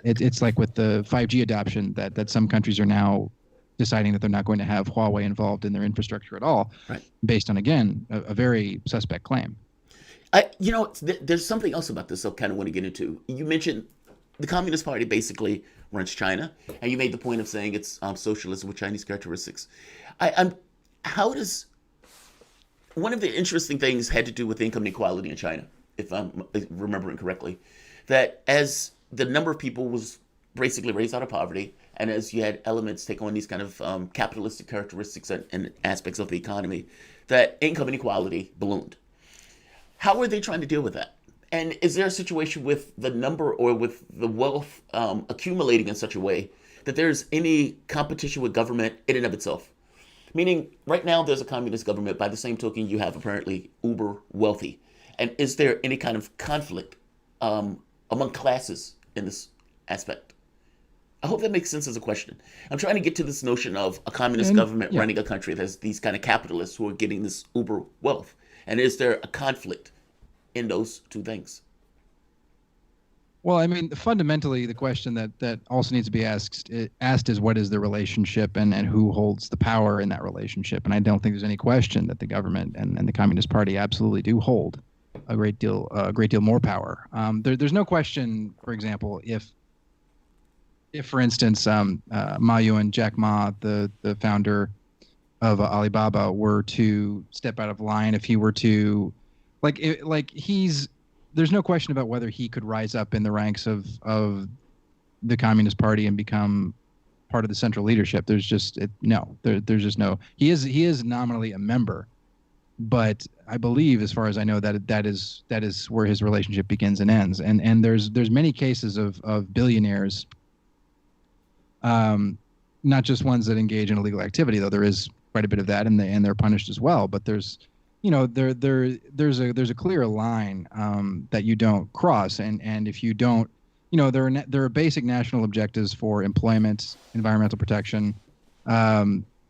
it's like with the 5G adoption that some countries are now deciding that they're not going to have Huawei involved in their infrastructure at all, right, based on, again, a very suspect claim. There's something else about this I kind of want to get into. You mentioned the Communist Party basically runs China, and you made the point of saying it's socialism with Chinese characteristics. One of the interesting things had to do with income inequality in China, if I'm remembering correctly, that as the number of people was basically raised out of poverty, and as you had elements take on these kind of capitalistic characteristics and aspects of the economy, that income inequality ballooned. How are they trying to deal with that? And is there a situation with the number or with the wealth accumulating in such a way that there's any competition with government in and of itself? Meaning, right now there's a communist government. By the same token, you have apparently uber wealthy. And is there any kind of conflict among classes in this aspect? I hope that makes sense as a question. I'm trying to get to this notion of a communist government running a country. There's these kind of capitalists who are getting this uber wealth. And is there a conflict in those two things? Well, I mean, fundamentally, the question that also needs to be asked is what is the relationship and who holds the power in that relationship? And I don't think there's any question that the government and the Communist Party absolutely do hold a great deal more power. There's no question, for example, if for instance, Ma Yun, Jack Ma, the founder of Alibaba, were to step out of line, if he were to, there's no question about whether he could rise up in the ranks of the Communist Party and become part of the central leadership. There's just there's just no. He is nominally a member, but I believe, as far as I know, that is where his relationship begins and ends. And there's many cases of billionaires, not just ones that engage in illegal activity, though there is quite a bit of that, and they're punished as well. But there's a clear line that you don't cross, and if you don't, there are basic national objectives for employment, environmental protection,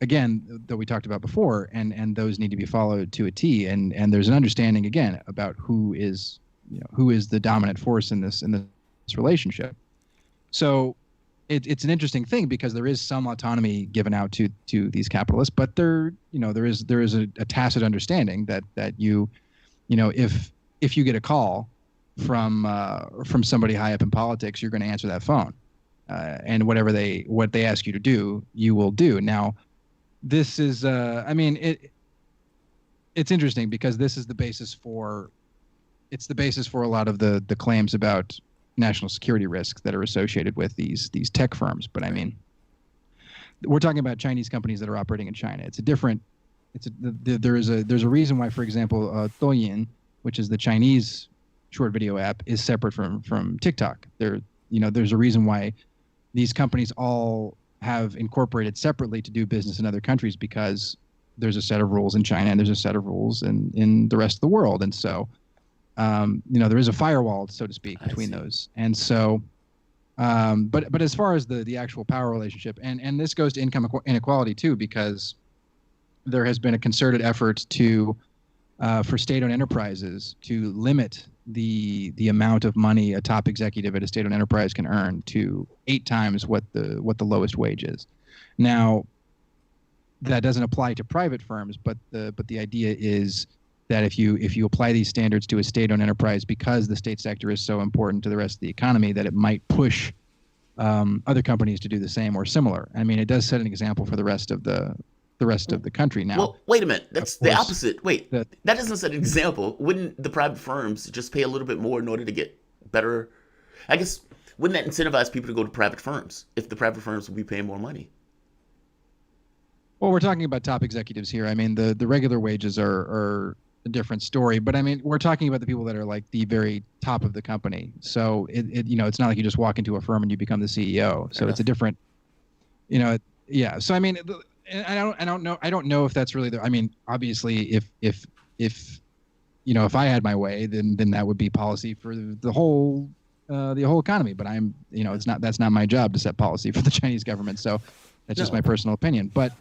again, that we talked about before, and those need to be followed to a T. And there's an understanding, again, about who is the dominant force in this relationship. So it's an interesting thing because there is some autonomy given out to these capitalists, but there is a tacit understanding that if you get a call from somebody high up in politics, you're going to answer that phone, and what they ask you to do, you will do. Now, this is it's interesting because this is the basis for a lot of the claims about national security risks that are associated with these tech firms. But I mean, we're talking about Chinese companies that are operating in China. There's a reason why, for example, Douyin, which is the Chinese short video app, is separate from TikTok. There's a reason why these companies all have incorporated separately to do business in other countries, because there's a set of rules in China and there's a set of rules in the rest of the world. And so there is a firewall, so to speak, between those. And so, but as far as the actual power relationship, and this goes to income inequality too, because there has been a concerted effort for state-owned enterprises to limit the amount of money a top executive at a state-owned enterprise can earn to 8 times what the lowest wage is. Now, that doesn't apply to private firms, but the idea is that if you apply these standards to a state-owned enterprise, because the state sector is so important to the rest of the economy, that it might push other companies to do the same or similar. I mean, it does set an example for the rest of the country. Now, well, wait a minute. That's the opposite. Wait, that doesn't set an example. Wouldn't the private firms just pay a little bit more in order to get better? I guess, wouldn't that incentivize people to go to private firms if the private firms would be paying more money? Well, we're talking about top executives here. I mean, the regular wages are different story. But I mean, we're talking about the people that are like the very top of the company. So it's not like you just walk into a firm and you become the CEO. So it's a different, yeah. So I mean, I don't know if that's really I mean, obviously, if if I had my way, then that would be policy for the whole economy. But that's not my job to set policy for the Chinese government. So that's just my personal opinion. But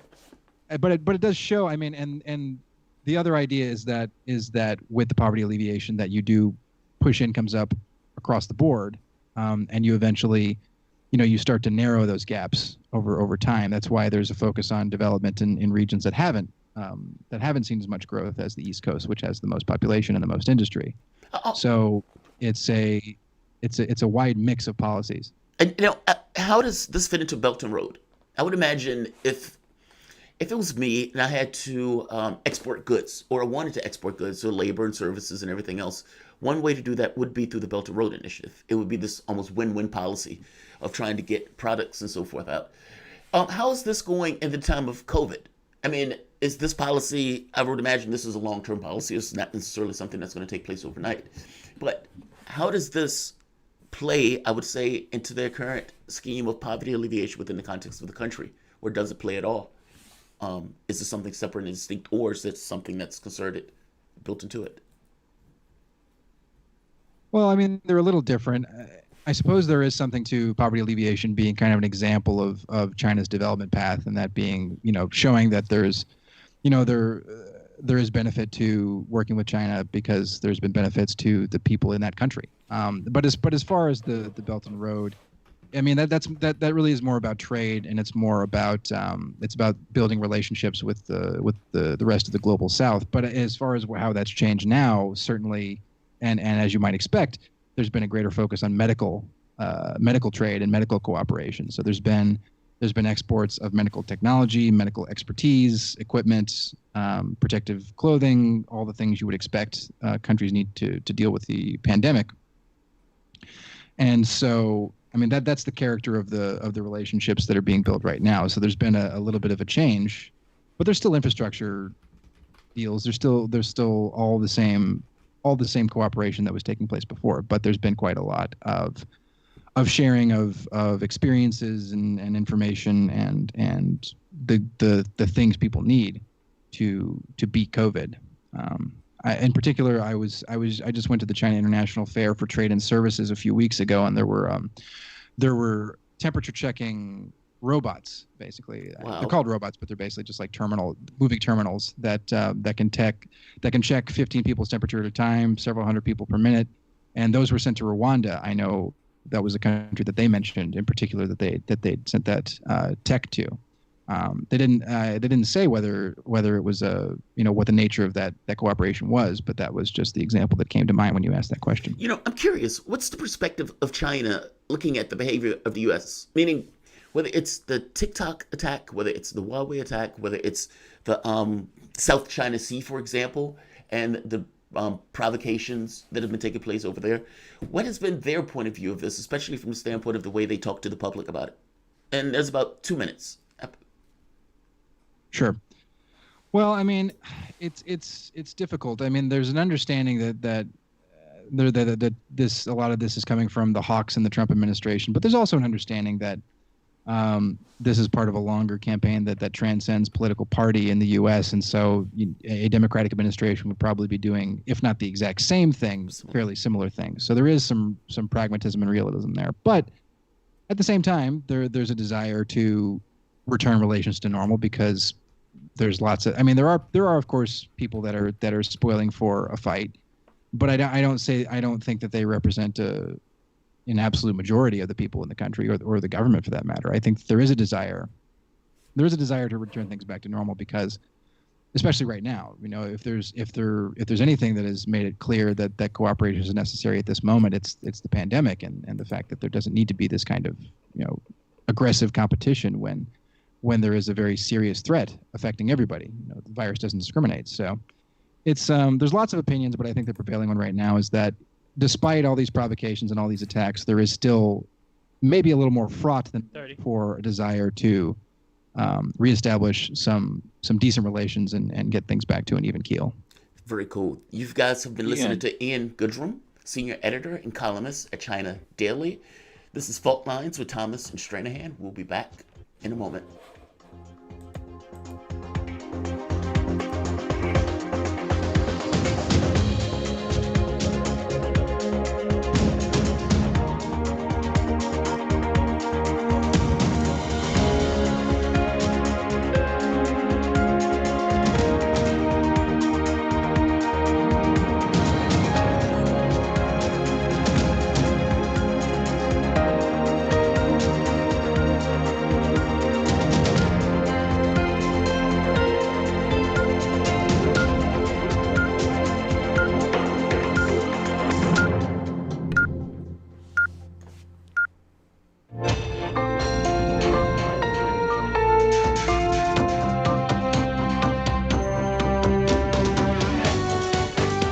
it does show. I mean, and the other idea is that with the poverty alleviation, that you do push incomes up across the board, and you eventually, you start to narrow those gaps over time. That's why there's a focus on development in regions that haven't seen as much growth as the East Coast, which has the most population and the most industry. So it's a wide mix of policies. And how does this fit into Belt and Road? I would imagine if it was me and I had to export goods, or I wanted to export goods, so labor and services and everything else, one way to do that would be through the Belt and Road Initiative. It would be this almost win-win policy of trying to get products and so forth out. How is this going in the time of COVID? I mean, is this policy, I would imagine this is a long-term policy. It's not necessarily something that's going to take place overnight. But how does this play, I would say, into their current scheme of poverty alleviation within the context of the country? Or does it play at all? Is this something separate and distinct, or is it something that's concerted, built into it? Well, I mean, they're a little different. I suppose there is something to poverty alleviation being kind of an example of China's development path, and that being, showing that there's, there is benefit to working with China because there's been benefits to the people in that country. But as far as the Belt and Road, I mean, that really is more about trade, and it's more about building relationships with the rest of the global South. But as far as how that's changed now, certainly, and as you might expect, there's been a greater focus on medical trade and medical cooperation. So there's been exports of medical technology, medical expertise, equipment, protective clothing, all the things you would expect countries need to deal with the pandemic. And so, I mean, that's the character of the relationships that are being built right now. So there's been a little bit of a change, but there's still infrastructure deals. There's still all the same cooperation that was taking place before, but there's been quite a lot of sharing of experiences and information and the things people need to beat COVID. In particular, I just went to the China International Fair for Trade and Services a few weeks ago, and there were temperature checking robots. Basically, wow. They're called robots, but they're basically just like moving terminals that can check 15 people's temperature at a time, several hundred people per minute, and those were sent to Rwanda. I know that was a country that they mentioned in particular that they'd sent that tech to. They didn't say whether it was what the nature of that cooperation was, but that was just the example that came to mind when you asked that question. I'm curious, what's the perspective of China looking at the behavior of the U.S.? Meaning, whether it's the TikTok attack, whether it's the Huawei attack, whether it's the South China Sea, for example, and the provocations that have been taking place over there. What has been their point of view of this, especially from the standpoint of the way they talk to the public about it? And there's about 2 minutes. Sure. Well, I mean, it's difficult. I mean, there's an understanding that a lot of this is coming from the hawks in the Trump administration, but there's also an understanding that this is part of a longer campaign that transcends political party in the U.S. And so a Democratic administration would probably be doing, if not the exact same things, fairly similar things. So there is some pragmatism and realism there. But at the same time, there's a desire to return relations to normal because there's lots of, I mean, there are of course people that are spoiling for a fight, but I don't think that they represent an absolute majority of the people in the country or the government for that matter. I think there is a desire to return things back to normal because, especially right now, if there's anything that has made it clear that cooperation is necessary at this moment, it's the pandemic and the fact that there doesn't need to be this kind of aggressive competition when there is a very serious threat affecting everybody. The virus doesn't discriminate. So it's there's lots of opinions, but I think the prevailing one right now is that despite all these provocations and all these attacks, there is still maybe a little more fraught than for a desire to reestablish some decent relations and get things back to an even keel. Very cool. You guys have been listening Ian. to Ian Goodrum, senior editor and columnist at China Daily. This is Fault Lines with Thomas and Stranahan. We'll be back in a moment.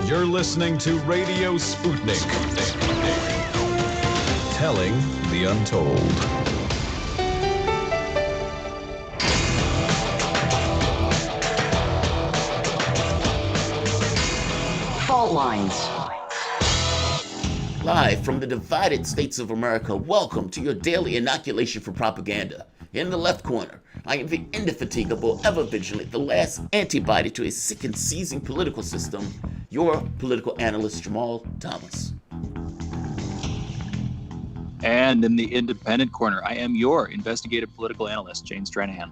You're listening to Radio Sputnik. Telling the untold. Fault lines. Live from the divided states of America, welcome to your daily inoculation for propaganda. In the left corner, I am the indefatigable, ever vigilant, the last antibody to a sick and seizing political system, your political analyst, Jamarl Thomas. And in the independent corner, I am your investigative political analyst, Shane Stranahan.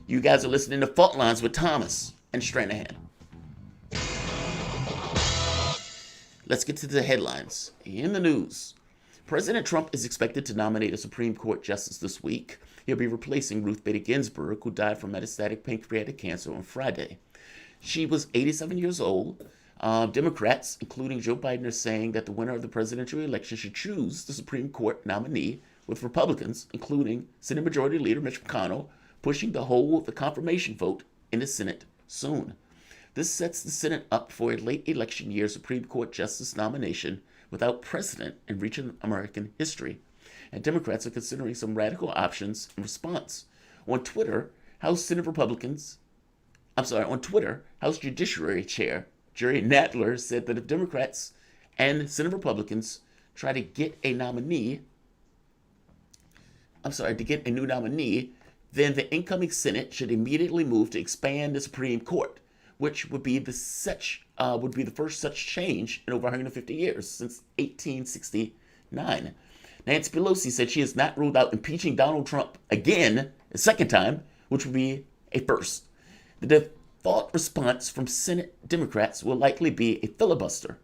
You guys are listening to Fault Lines with Thomas and Stranahan. Let's get to the headlines. In the news, President Trump is expected to nominate a Supreme Court justice this week. He'll be replacing Ruth Bader Ginsburg, who died from metastatic pancreatic cancer on Friday. She was 87 years old. Democrats, including Joe Biden, are saying that the winner of the presidential election should choose the Supreme Court nominee, with Republicans, including Senate Majority Leader Mitch McConnell, pushing to hold the confirmation vote in the Senate soon. This sets the Senate up for a late election year Supreme Court justice nomination without precedent in recent American history. And Democrats are considering some radical options in response. On Twitter, House Judiciary Chair Jerry Nadler said that if Democrats and Senate Republicans try to get a new nominee, then the incoming Senate should immediately move to expand the Supreme Court, which would be the first such change in over 150 years since 1869. Nancy Pelosi said she has not ruled out impeaching Donald Trump again, a second time, which would be a first. The default response from Senate Democrats will likely be a filibuster.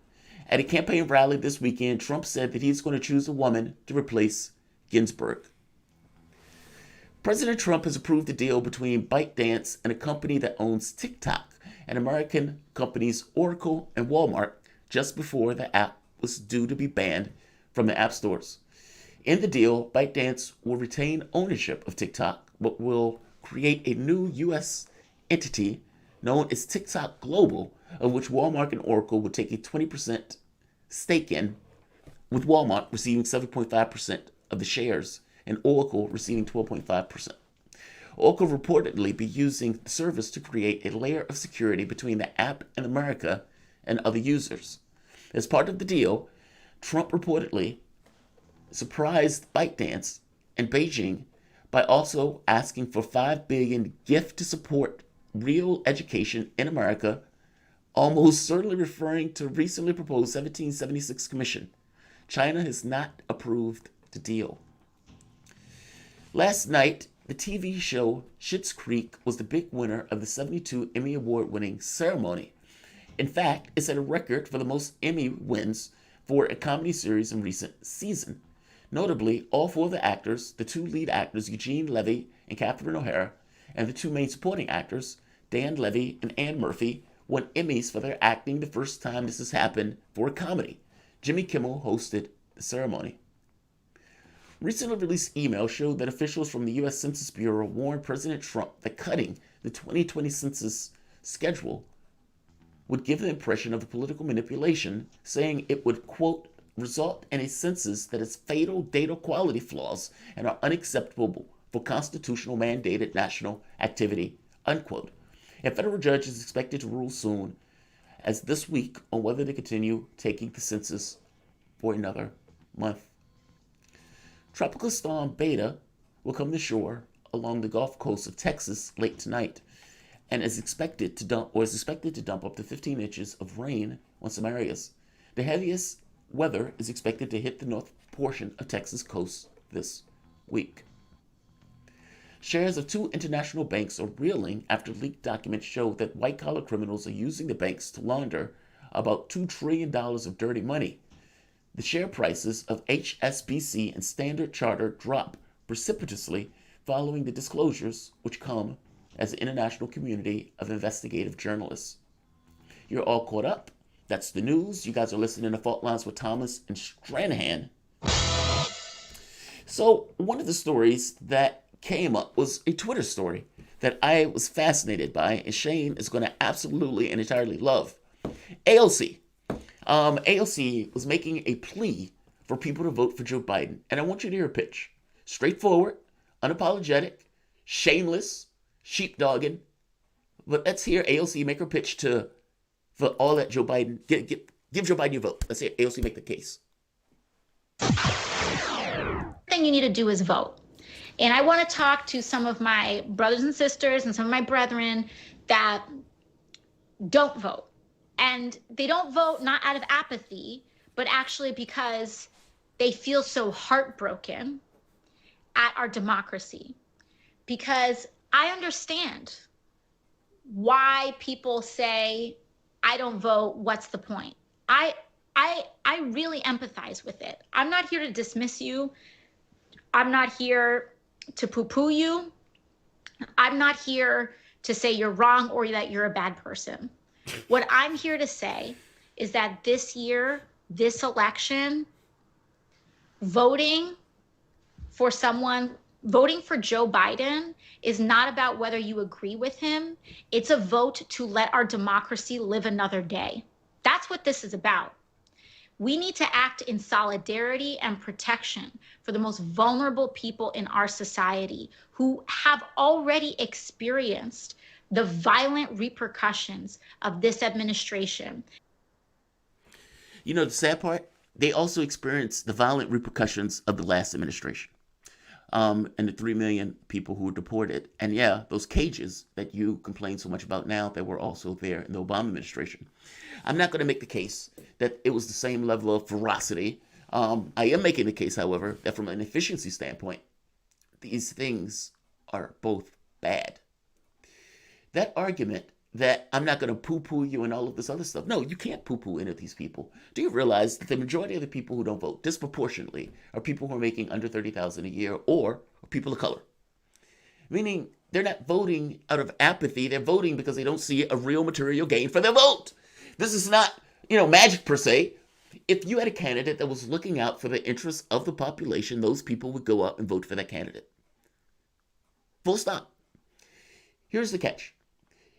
At a campaign rally this weekend, Trump said that he's going to choose a woman to replace Ginsburg. President Trump has approved a deal between ByteDance and a company that owns TikTok and American companies Oracle and Walmart just before the app was due to be banned from the app stores. In the deal, ByteDance will retain ownership of TikTok, but will create a new U.S. entity known as TikTok Global, of which Walmart and Oracle will take a 20% stake in, with Walmart receiving 7.5% of the shares and Oracle receiving 12.5%. Oracle reportedly be using the service to create a layer of security between the app and America and other users. As part of the deal, Trump reportedly surprised ByteDance and Beijing by also asking for $5 billion gift to support real education in America, almost certainly referring to recently proposed 1776 commission. China has not approved the deal. Last night, the TV show Schitt's Creek was the big winner of the 72 Emmy Award-winning ceremony. In fact, it set a record for the most Emmy wins for a comedy series in recent season. Notably, all four of the actors, the two lead actors, Eugene Levy and Catherine O'Hara, and the two main supporting actors, Dan Levy and Ann Murphy, won Emmys for their acting the first time this has happened for a comedy. Jimmy Kimmel hosted the ceremony. Recently released emails showed that officials from the U.S. Census Bureau warned President Trump that cutting the 2020 census schedule would give the impression of a political manipulation, saying it would, quote, result in a census that has fatal data quality flaws and are unacceptable for constitutional mandated national activity, unquote. A federal judge is expected to rule soon as this week on whether to continue taking the census for another month. Tropical storm Beta will come to shore along the Gulf Coast of Texas late tonight and is expected to dump up to 15 inches of rain on some areas. The heaviest weather is expected to hit the north portion of Texas coast this week. Shares of 2 international banks are reeling after leaked documents show that white-collar criminals are using the banks to launder about $2 trillion of dirty money. The share prices of HSBC and Standard Chartered drop precipitously following the disclosures, which come as an international community of investigative journalists. You're all caught up. That's the news. You guys are listening to Fault Lines with Thomas and Stranahan. So one of the stories that came up was a Twitter story that I was fascinated by, and Shane is going to absolutely and entirely love. AOC. AOC was making a plea for people to vote for Joe Biden, and I want you to hear a pitch. Straightforward, unapologetic, shameless, sheepdogging. But let's hear AOC make her pitch for all that Joe Biden. Give Joe Biden your vote. Let's hear AOC make the case. Thing you need to do is vote. And I want to talk to some of my brothers and sisters and some of my brethren that don't vote. And they don't vote not out of apathy, but actually because they feel so heartbroken at our democracy. Because I understand why people say, I don't vote, what's the point? I really empathize with it. I'm not here to dismiss you. I'm not here to poo-poo you. I'm not here to say you're wrong or that you're a bad person. What I'm here to say is that this year, this election, voting for Joe Biden is not about whether you agree with him. It's a vote to let our democracy live another day. That's what this is about. We need to act in solidarity and protection for the most vulnerable people in our society who have already experienced the violent repercussions of this administration. You know the sad part? They also experienced the violent repercussions of the last administration. And the 3 million people who were deported. And yeah, those cages that you complain so much about now, that were also there in the Obama administration. I'm not going to make the case that it was the same level of ferocity. I am making the case, however, that from an efficiency standpoint, these things are both bad. That argument that I'm not going to poo-poo you and all of this other stuff. No, you can't poo-poo any of these people. Do you realize that the majority of the people who don't vote disproportionately are people who are making under $30,000 a year or people of color? Meaning they're not voting out of apathy. They're voting because they don't see a real material gain for their vote. This is not, magic per se. If you had a candidate that was looking out for the interests of the population, those people would go out and vote for that candidate. Full stop. Here's the catch.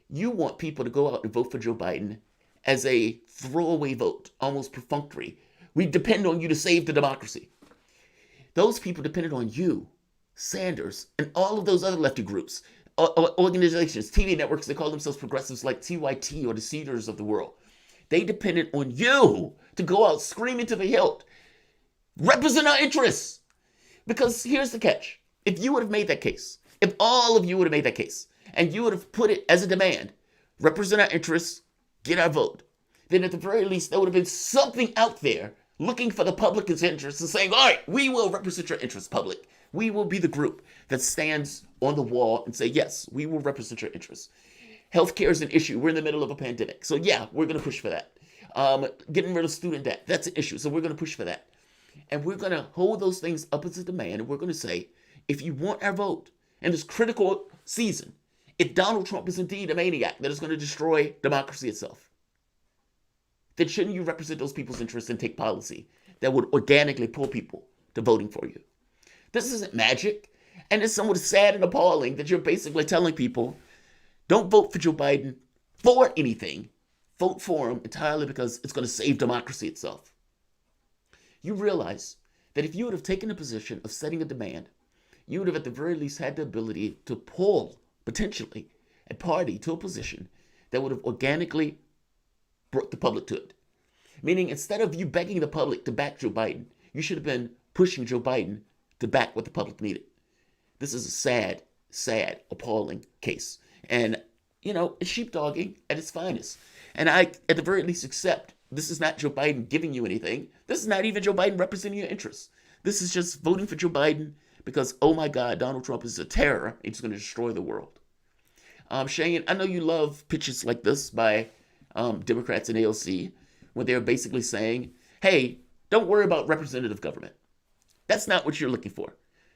You want people to go out and vote for Joe Biden as a throwaway vote, almost perfunctory. We depend on you to save the democracy. Those people depended on you, Sanders, and all of those other lefty groups, organizations, TV networks that call themselves progressives like TYT or the Cedars of the world. They depended on you to go out screaming to the hilt, represent our interests. Because here's the catch. If you would have made that case, if all of you would have made that case, and you would have put it as a demand, represent our interests, get our vote, then at the very least there would have been something out there looking for the public's interests and saying, all right, we will represent your interests, public. We will be the group that stands on the wall and say, yes, we will represent your interests. Healthcare is an issue. We're in the middle of a pandemic. So yeah, we're going to push for that. Getting rid of student debt, that's an issue. So we're going to push for that. And we're going to hold those things up as a demand. And we're going to say, if you want our vote in this critical season, if Donald Trump is indeed a maniac that is going to destroy democracy itself, then shouldn't you represent those people's interests and take policy that would organically pull people to voting for you? This isn't magic. And it's somewhat sad and appalling that you're basically telling people, don't vote for Joe Biden for anything. Vote for him entirely because it's going to save democracy itself. You realize that if you would have taken a position of setting a demand, you would have at the very least had the ability to pull potentially a party to a position that would have organically brought the public to it. Meaning, instead of you begging the public to back Joe Biden, you should have been pushing Joe Biden to back what the public needed. This is a sad, sad, appalling case. And, you know, it's sheepdogging at its finest. And I, at the very least, accept this is not Joe Biden giving you anything. This is not even Joe Biden representing your interests. This is just voting for Joe Biden because, oh my God, Donald Trump is a terror. He's going to destroy the world. Shane, I know you love pitches like this by Democrats and AOC when they're basically saying, hey, don't worry about representative government. That's not what you're looking for.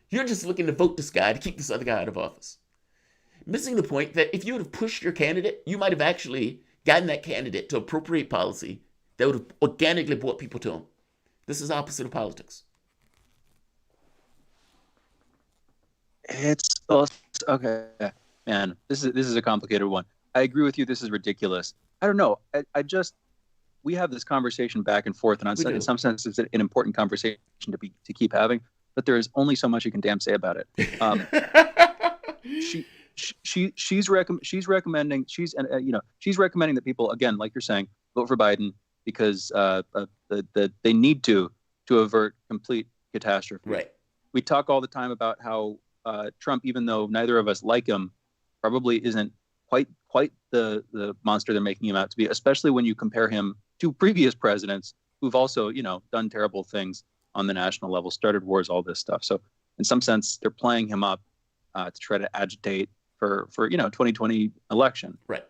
You're just looking to vote this guy to keep this other guy out of office. Missing the point that if you would have pushed your candidate, you might have actually gotten that candidate to appropriate policy that would have organically brought people to him. This is opposite of politics. It's okay, man. This is a complicated one. I agree with you. This is ridiculous. I don't know. We have this conversation back and forth, and in some sense, it's an important conversation to keep having. But there is only so much you can damn say about it. She's recommending that people, again, like you're saying, vote for Biden because they need to avert complete catastrophe. Right. We talk all the time about how Trump, even though neither of us like him, probably isn't quite the monster they're making him out to be, especially when you compare him to previous presidents who've also, done terrible things on the national level, started wars, all this stuff. So in some sense, they're playing him up to try to agitate for 2020 election. Right.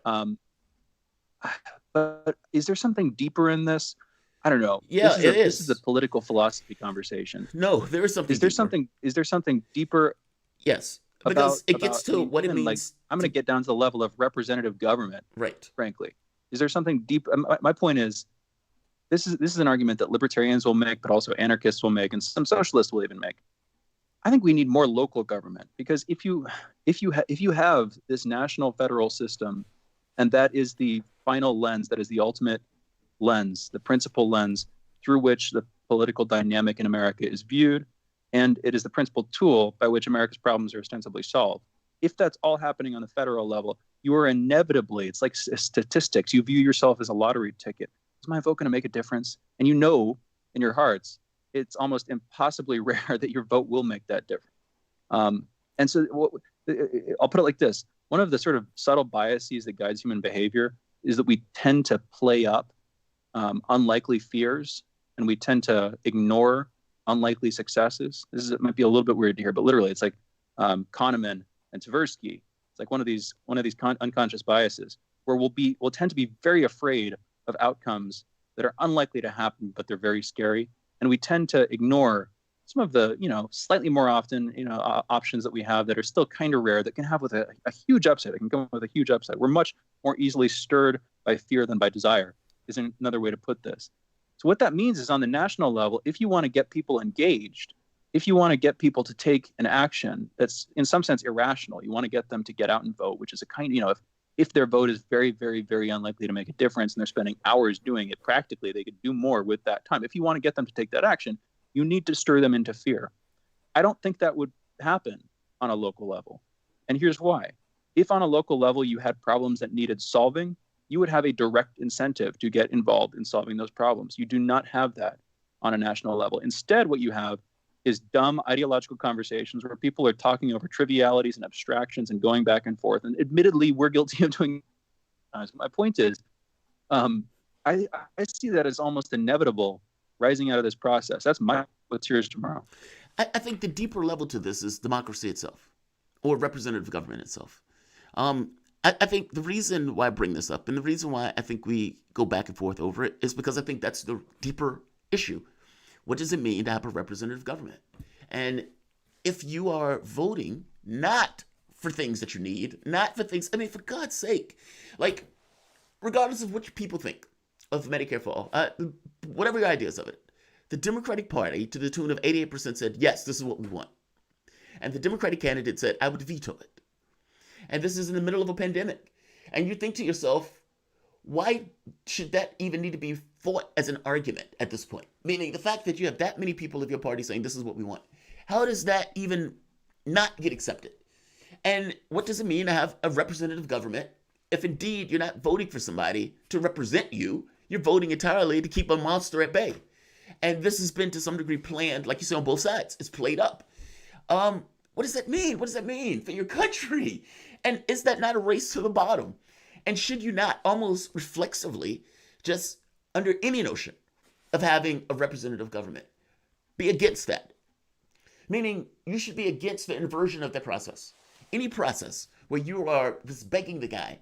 But is there something deeper in this? I don't know. Yeah, this is a political philosophy conversation. No, there is something. Is there something deeper? Yes, because it gets to what it means. Like, I'm going to get down to the level of representative government. Right. Frankly, is there something deep? My point is, this is an argument that libertarians will make, but also anarchists will make, and some socialists will even make. I think we need more local government because if you have this national federal system, and that is the final lens, that is the ultimate lens, the principal lens through which the political dynamic in America is viewed, and it is the principal tool by which America's problems are ostensibly solved. If that's all happening on the federal level, you are inevitably, it's like statistics, you view yourself as a lottery ticket. Is my vote going to make a difference? And you know in your hearts, it's almost impossibly rare that your vote will make that difference. And so I'll put it like this. One of the sort of subtle biases that guides human behavior is that we tend to play up unlikely fears, and we tend to ignore unlikely successes. It might be a little bit weird to hear, but literally it's like Kahneman and Tversky. It's like one of these unconscious biases where we'll tend to be very afraid of outcomes that are unlikely to happen, but they're very scary. And we tend to ignore some of the, slightly more often, options that we have that are still kind of rare that can have with a huge upside. It can come with a huge upside. We're much more easily stirred by fear than by desire, is another way to put this. So what that means is on the national level, if you want to get people engaged, if you want to get people to take an action that's in some sense irrational, you want to get them to get out and vote, which is a kind of, if their vote is very, very, very unlikely to make a difference and they're spending hours doing it, practically they could do more with that time. If you want to get them to take that action, you need to stir them into fear. I don't think that would happen on a local level. And here's why. If on a local level you had problems that needed solving, you would have a direct incentive to get involved in solving those problems. You do not have that on a national level. Instead, what you have is dumb ideological conversations where people are talking over trivialities and abstractions and going back and forth. And admittedly, we're guilty of doing it. My point is, I see that as almost inevitable rising out of this process. What's yours, Jamarl? I think the deeper level to this is democracy itself, or representative government itself. I think the reason why I bring this up and the reason why I think we go back and forth over it is because I think that's the deeper issue. What does it mean to have a representative government? And if you are voting not for things that you need, not for things, for God's sake, like, regardless of what people think of Medicare for all, whatever your ideas of it, the Democratic Party, to the tune of 88%, said, yes, this is what we want. And the Democratic candidate said, I would veto it. And this is in the middle of a pandemic. And you think to yourself, why should that even need to be fought as an argument at this point? Meaning the fact that you have that many people of your party saying this is what we want. How does that even not get accepted? And what does it mean to have a representative government if indeed you're not voting for somebody to represent you? You're voting entirely to keep a monster at bay. And this has been to some degree planned, like you say, on both sides. It's played up. What does that mean? What does that mean for your country? And is that not a race to the bottom? And should you not almost reflexively, just under any notion of having a representative government, be against that? Meaning you should be against the inversion of that process. Any process where you are just begging the guy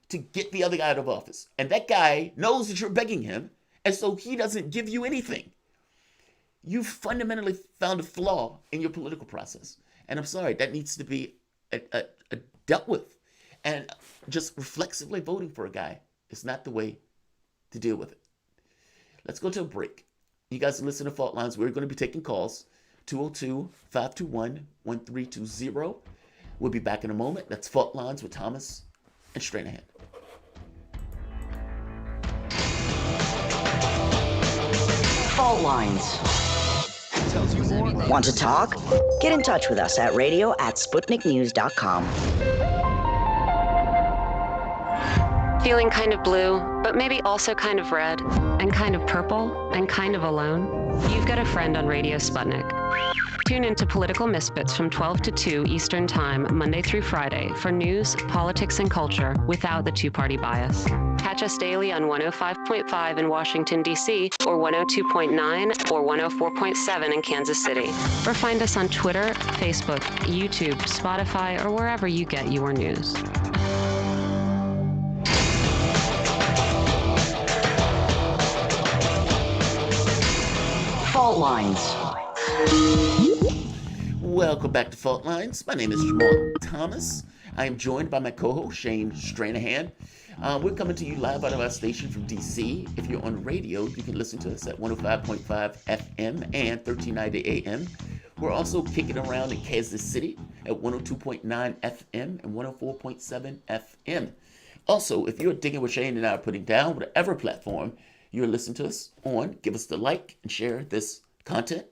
to get the other guy out of office. And that guy knows that you're begging him, and so he doesn't give you anything. You've fundamentally found a flaw in your political process. And I'm sorry, that needs to be dealt with. And just reflexively voting for a guy is not the way to deal with it. Let's go to a break. You guys listen to Fault Lines. We're going to be taking calls. 202-521-1320. We'll be back in a moment. That's Fault Lines with Thomas and Stranahan. Fault Lines. Want to talk? Get in touch with us at radio@sputniknews.com. Feeling kind of blue, but maybe also kind of red, and kind of purple, and kind of alone? You've got a friend on Radio Sputnik. Tune into Political Misfits from 12 to 2 Eastern Time, Monday through Friday, for news, politics, and culture without the two-party bias. Catch us daily on 105.5 in Washington, D.C., or 102.9 or 104.7 in Kansas City. Or find us on Twitter, Facebook, YouTube, Spotify, or wherever you get your news. Fault Lines. Welcome back to Fault Lines. My name is Jamarl Thomas. I am joined by my co-host, Shane Stranahan. We're coming to you live out of our station from D.C. If you're on radio, you can listen to us at 105.5 FM and 1390 AM. We're also kicking around in Kansas City at 102.9 FM and 104.7 FM. Also, if you're digging what Shane and I are putting down, whatever platform you're listening to us on, give us the like and share this content.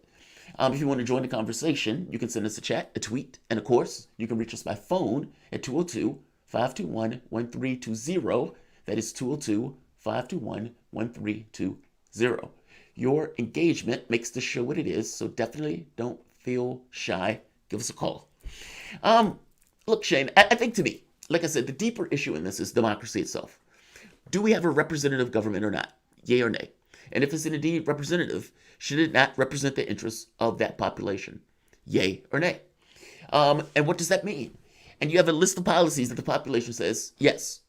If you want to join the conversation, you can send us a chat, a tweet, and of course, you can reach us by phone at 202-521-1320. That is 202-521-1320. Your engagement makes the show what it is, so definitely don't feel shy. Give us a call. Look, Shane, I think to me, like I said, the deeper issue in this is democracy itself. Do we have a representative government or not? Yay or nay? And if it's indeed representative, should it not represent the interests of that population? Yay or nay? And what does that mean? And you have a list of policies that the population says, yes,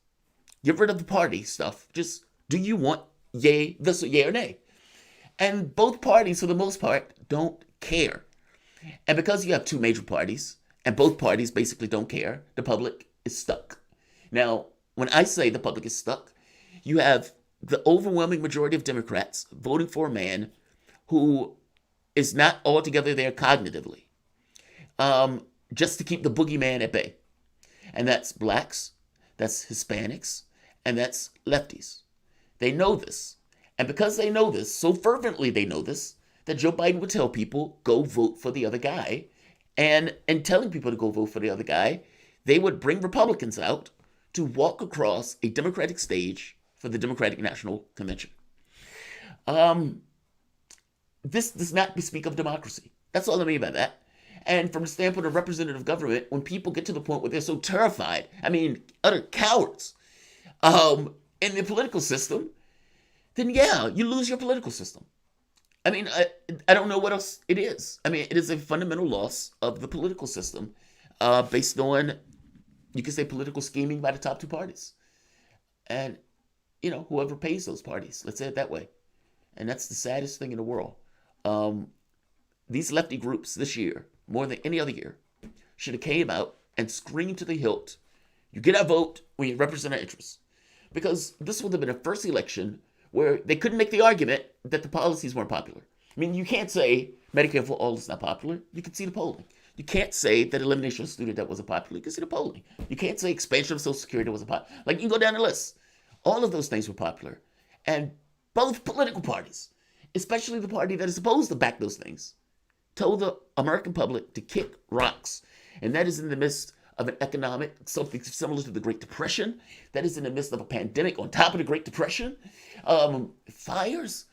get rid of the party stuff. Just, do you want this or yay or nay? And both parties, for the most part, don't care. And because you have two major parties, and both parties basically don't care, the public is stuck. Now, when I say the public is stuck, you have the overwhelming majority of Democrats voting for a man who is not altogether there cognitively, just to keep the boogeyman at bay. And that's blacks, that's Hispanics, and that's lefties. They know this. And because they know this, so fervently they know this, that Joe Biden would tell people, go vote for the other guy. And in telling people to go vote for the other guy, they would bring Republicans out to walk across a Democratic stage for the Democratic National Convention. This does not bespeak of democracy. That's all I mean by that. And from the standpoint of representative government, when people get to the point where they're so terrified, utter cowards, in the political system, then yeah, you lose your political system. I don't know what else it is. It is a fundamental loss of the political system based on, you could say, political scheming by the top two parties. And whoever pays those parties, let's say it that way. And that's the saddest thing in the world. These lefty groups this year, more than any other year, should have came out and screamed to the hilt, you get our vote when you represent our interests. Because this would have been a first election where they couldn't make the argument that the policies weren't popular. You can't say Medicare for all is not popular. You can see the polling. You can't say that elimination of student debt wasn't popular. You can see the polling. You can't say expansion of Social Security wasn't popular. You can go down the list. All of those things were popular. And both political parties, especially the party that is supposed to back those things, told the American public to kick rocks. And that is in the midst of an economic, something similar to the Great Depression, that is in the midst of a pandemic on top of the Great Depression, fires,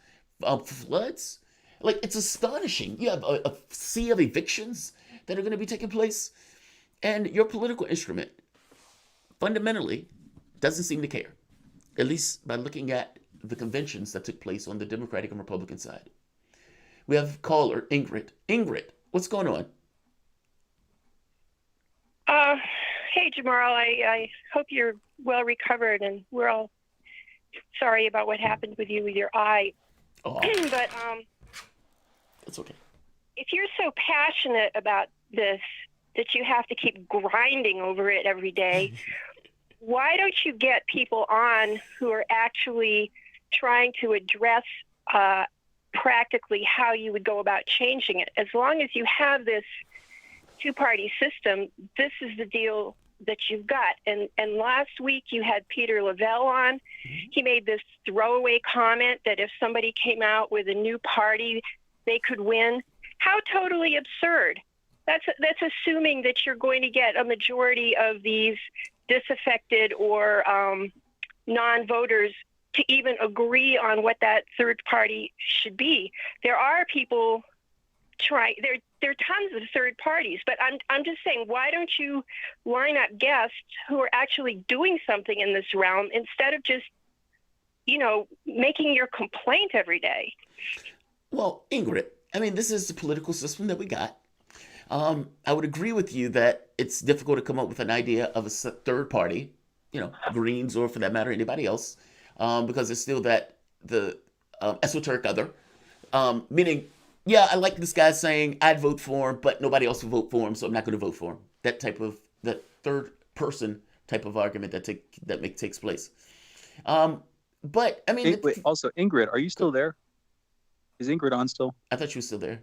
floods. Like, it's astonishing. You have a sea of evictions that are going to be taking place, and your political instrument fundamentally doesn't seem to care, at least by looking at the conventions that took place on the Democratic and Republican side. We have caller Ingrid. Ingrid, what's going on? Hey, Jamarl, I hope you're well recovered, and we're all sorry about what happened with you with your eye. Oh. But That's okay. If you're so passionate about this that you have to keep grinding over it every day, why don't you get people on who are actually trying to address practically how you would go about changing it? As long as you have this two-party system, this is the deal that you've got. And last week you had Peter Lavelle on. He made this throwaway comment that if somebody came out with a new party, they could win. How totally absurd. That's assuming that you're going to get a majority of these disaffected or non-voters to even agree on what that third party should be. There are people there are tons of third parties, but I'm just saying, why don't you line up guests who are actually doing something in this realm instead of just, making your complaint every day? Well, Ingrid, I mean, this is the political system that we got. I would agree with you that it's difficult to come up with an idea of a third party, Greens or for that matter, anybody else, because it's still the esoteric other, meaning, yeah, I like this guy saying I'd vote for him, but nobody else will vote for him, so I'm not going to vote for him. That third person type of argument that takes place. But I mean, wait, also, Ingrid, are you still there? Is Ingrid on still? I thought she was still there.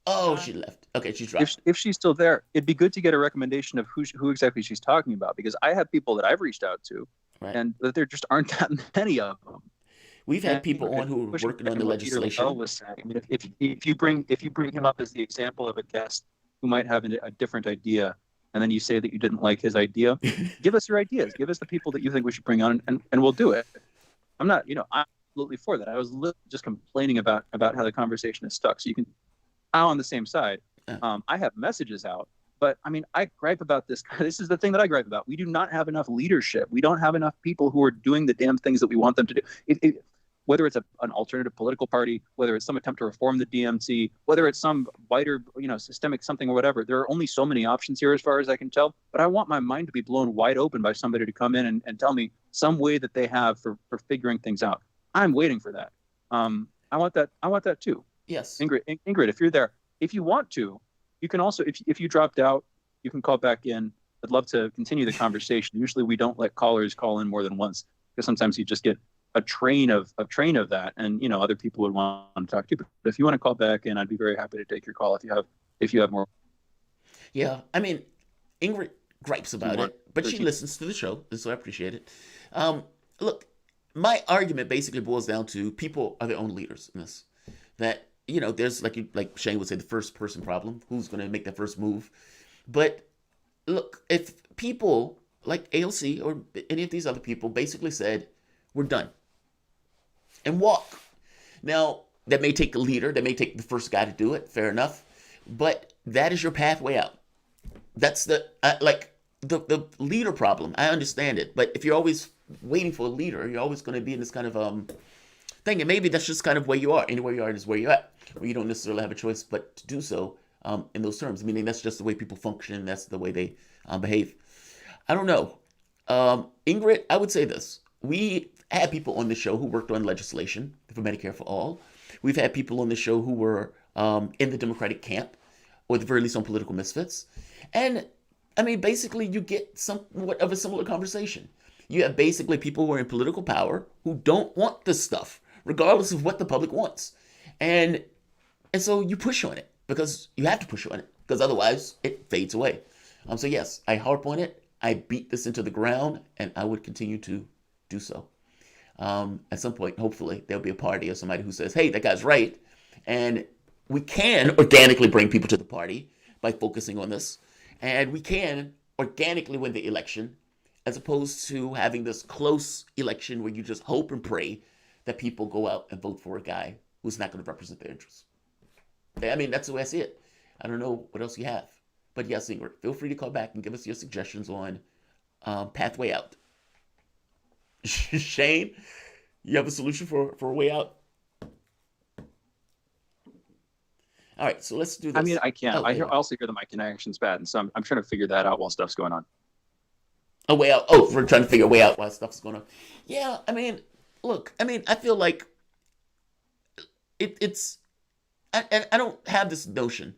Oh, she left. Okay, she's dropped. If she's still there, it'd be good to get a recommendation of who exactly she's talking about, because I have people that I've reached out to, and that there just aren't that many of them. We've had people on who are working on the legislation. I mean, if you bring him up as the example of a guest who might have a different idea, and then you say that you didn't like his idea, give us your ideas. Give us the people that you think we should bring on, and we'll do it. I'm not, I'm absolutely for that. I was just complaining about how the conversation is stuck. So you can, I'm on the same side. I have messages out, but I mean, I gripe about this. This is the thing that I gripe about. We do not have enough leadership. We don't have enough people who are doing the damn things that we want them to do. Whether it's an alternative political party, whether it's some attempt to reform the DMC, whether it's some wider, systemic something or whatever, there are only so many options here as far as I can tell. But I want my mind to be blown wide open by somebody to come in and tell me some way that they have for figuring things out. I'm waiting for that. I want that too. Yes. Ingrid, if you're there, if you want to, you can also, if you dropped out, you can call back in. I'd love to continue the conversation. Usually we don't let callers call in more than once, because sometimes you just get a train of that, and other people would want to talk to you. But if you want to call back in, I'd be very happy to take your call if you have more. Yeah, I mean, Ingrid gripes about it, but she listens to the show, and so I appreciate it. Look, my argument basically boils down to people are their own leaders in this. That there's like Shane would say, the first person problem. Who's going to make that first move? But look, if people like AOC or any of these other people basically said, we're done, and walk. Now, that may take a leader, that may take the first guy to do it, fair enough, but that is your pathway out. That's the leader problem. I understand it, but if you're always waiting for a leader, you're always going to be in this kind of thing, and maybe that's just kind of where you are. Anywhere you are is where you're at, where you don't necessarily have a choice but to do so in those terms, meaning that's just the way people function, that's the way they behave. I don't know. Ingrid, I would say this. We had people on the show who worked on legislation for Medicare for All. We've had people on the show who were in the Democratic camp, or at the very least on political misfits. And I mean, basically, you get somewhat of a similar conversation. You have basically people who are in political power who don't want this stuff, regardless of what the public wants. And so you push on it, because you have to push on it, because otherwise it fades away. So yes, I harp on it. I beat this into the ground, and I would continue to do so. At some point, hopefully, there'll be a party or somebody who says, hey, that guy's right. And we can organically bring people to the party by focusing on this. And we can organically win the election, as opposed to having this close election where you just hope and pray that people go out and vote for a guy who's not going to represent their interests. I mean, that's the way I see it. I don't know what else you have. But yes, Ingrid, feel free to call back and give us your suggestions on pathway out. Shane, you have a solution for a way out? All right, so let's do this. I mean, I can't. Oh, I also hear that my connection's bad, and so I'm trying to figure that out while stuff's going on. A way out. Oh, we're trying to figure a way out while stuff's going on. Yeah, I mean, look, I feel like it's... I don't have this notion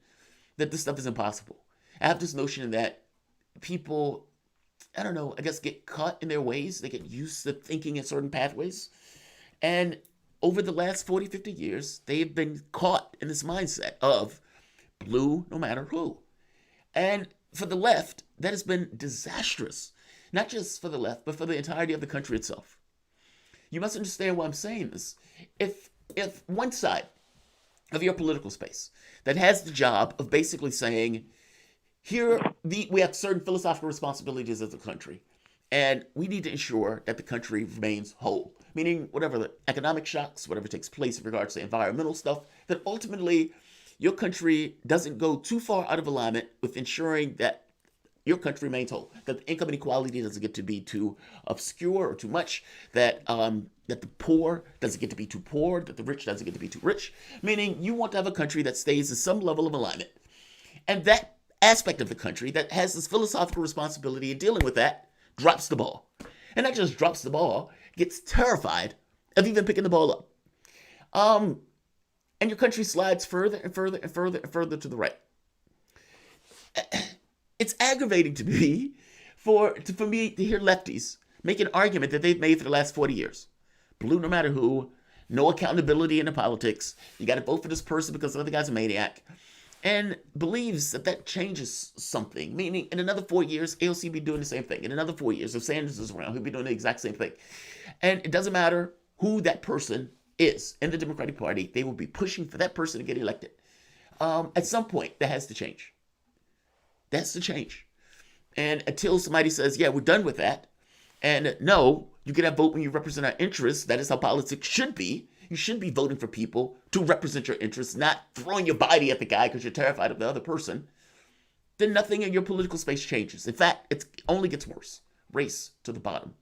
that this stuff is impossible. I have this notion that people, I don't know, I guess get caught in their ways. They get used to thinking in certain pathways. And over the last 40, 50 years, they've been caught in this mindset of blue no matter who. And for the left, that has been disastrous. Not just for the left, but for the entirety of the country itself. You must understand why I'm saying this. If one side of your political space that has the job of basically saying, we have certain philosophical responsibilities as a country, and we need to ensure that the country remains whole, meaning whatever the economic shocks, whatever takes place in regards to environmental stuff, that ultimately your country doesn't go too far out of alignment with ensuring that your country remains whole, that the income inequality doesn't get to be too obscure or too much, that the poor doesn't get to be too poor, that the rich doesn't get to be too rich, meaning you want to have a country that stays in some level of alignment. And that aspect of the country that has this philosophical responsibility in dealing with that drops the ball. And not just drops the ball, gets terrified of even picking the ball up. And your country slides further and further and further and further to the right. It's aggravating to me for me to hear lefties make an argument that they've made for the last 40 years. Blue no matter who, no accountability in the politics, you got to vote for this person because the other guy's a maniac, and believes that changes something, meaning in another 4 years, AOC will be doing the same thing. In another 4 years, if Sanders is around, he'll be doing the exact same thing. And it doesn't matter who that person is in the Democratic Party, they will be pushing for that person to get elected. At some point, that has to change. That's the change. And until somebody says, yeah, we're done with that, and no, you get a vote when you represent our interests, that is how politics should be. You should be voting for people to represent your interests, not throwing your body at the guy because you're terrified of the other person. Then nothing in your political space changes. In fact, it only gets worse. Race to the bottom.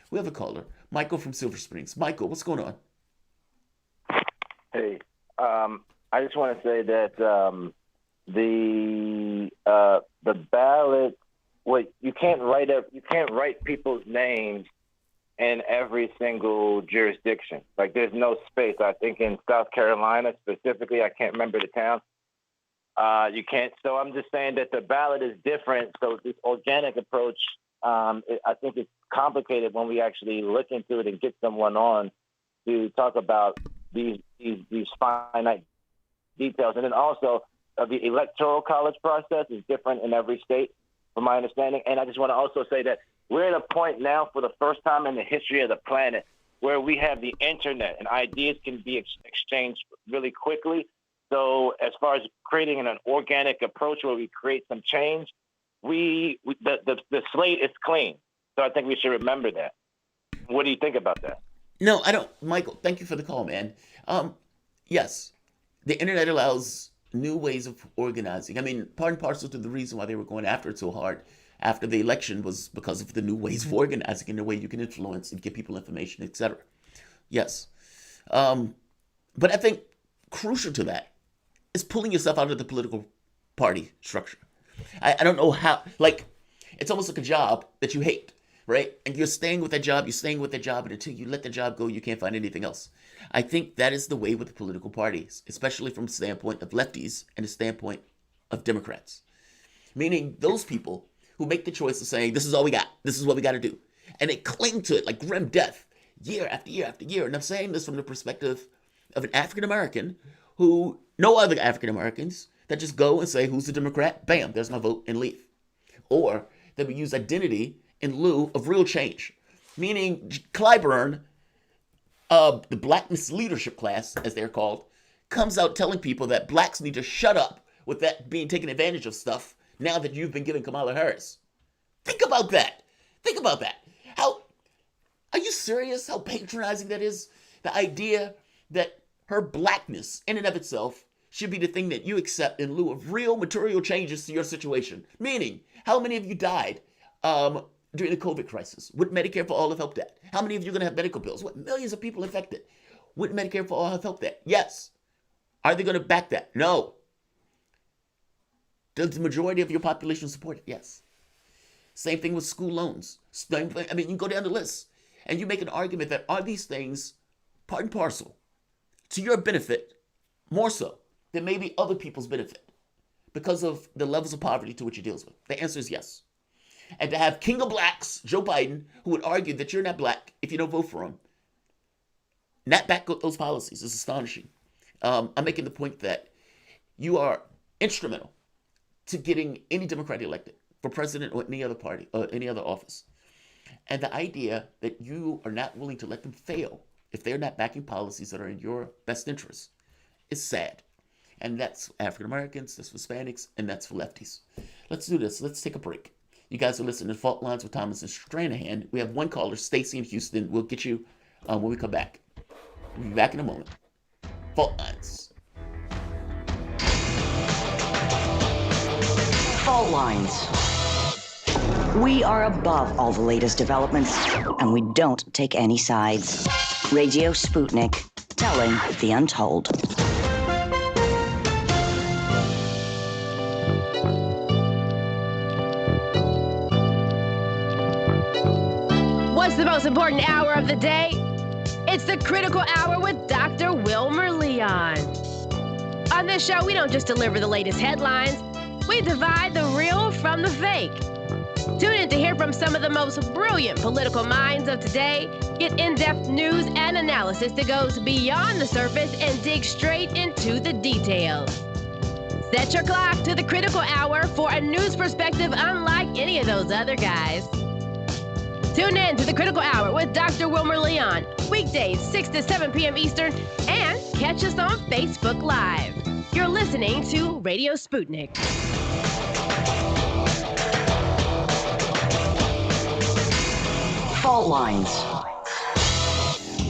We have a caller, Michael from Silver Springs. Michael, what's going on? Hey, I just want to say that the ballot, you can't write people's names in every single jurisdiction. Like, there's no space. I think in South Carolina specifically, I can't remember the town. You can't. So I'm just saying that the ballot is different. So this organic approach, I think it's complicated when we actually look into it and get someone on to talk about these finite details. And then also the electoral college process is different in every state, from my understanding. And I just want to also say that we're at a point now, for the first time in the history of the planet, where we have the internet and ideas can be exchanged really quickly. So as far as creating an organic approach where we create some change, the slate is clean. So I think we should remember that. What do you think about that? No, I don't. Michael, thank you for the call, man. Yes, the internet allows new ways of organizing. I mean, part and parcel to the reason why they were going after it so hard after the election was because of the new ways of organizing and the way you can influence and give people information, etc. Yes. But I think crucial to that is pulling yourself out of the political party structure. I don't know how, like, it's almost like a job that you hate, right? And you're staying with that job, and until you let the job go, you can't find anything else. I think that is the way with the political parties, especially from the standpoint of lefties and the standpoint of Democrats. Meaning those people who make the choice of saying, this is all we got, this is what we got to do. And they cling to it like grim death, year after year after year. And I'm saying this from the perspective of an African-American who, no other African-Americans, that just go and say, who's a Democrat? Bam, there's my vote, and leave. Or that we use identity in lieu of real change. Meaning Clyburn, the black misleadership class, as they're called, comes out telling people that blacks need to shut up with that being taken advantage of stuff now that you've been giving Kamala Harris. Think about that. Think about that. How, are you serious how patronizing that is? The idea that her blackness in and of itself should be the thing that you accept in lieu of real material changes to your situation. Meaning, how many of you died during the COVID crisis? Would Medicare for All have helped that? How many of you are going to have medical bills? What, millions of people infected? Would Medicare for All have helped that? Yes. Are they going to back that? No. Does the majority of your population support it? Yes. Same thing with school loans. Same thing, I mean, you go down the list and you make an argument that are these things part and parcel to your benefit more so than maybe other people's benefit because of the levels of poverty to which he deals with? The answer is yes. And to have King of Blacks, Joe Biden, who would argue that you're not black if you don't vote for him, not back those policies is astonishing. I'm making the point that you are instrumental to getting any Democrat elected for president or any other party or any other office. And the idea that you are not willing to let them fail if they're not backing policies that are in your best interest is sad. And that's for African Americans, that's for Hispanics, and that's for lefties. Let's do this. Let's take a break. You guys are listening to Fault Lines with Thomas and Stranahan. We have one caller, Stacy in Houston. We'll get you when we come back. We'll be back in a moment. Fault Lines. Fault Lines. We are above all the latest developments, and we don't take any sides. Radio Sputnik, telling the untold. What's the most important hour of the day? It's the Critical Hour with Dr. Wilmer Leon. On this show, we don't just deliver the latest headlines, we divide the real from the fake. Tune in to hear from some of the most brilliant political minds of today, get in-depth news and analysis that goes beyond the surface and dig straight into the details. Set your clock to the Critical Hour for a news perspective unlike any of those other guys. Tune in to the Critical Hour with Dr. Wilmer Leon, weekdays 6 to 7 p.m. Eastern, and catch us on Facebook Live. You're listening to Radio Sputnik. Fault Lines.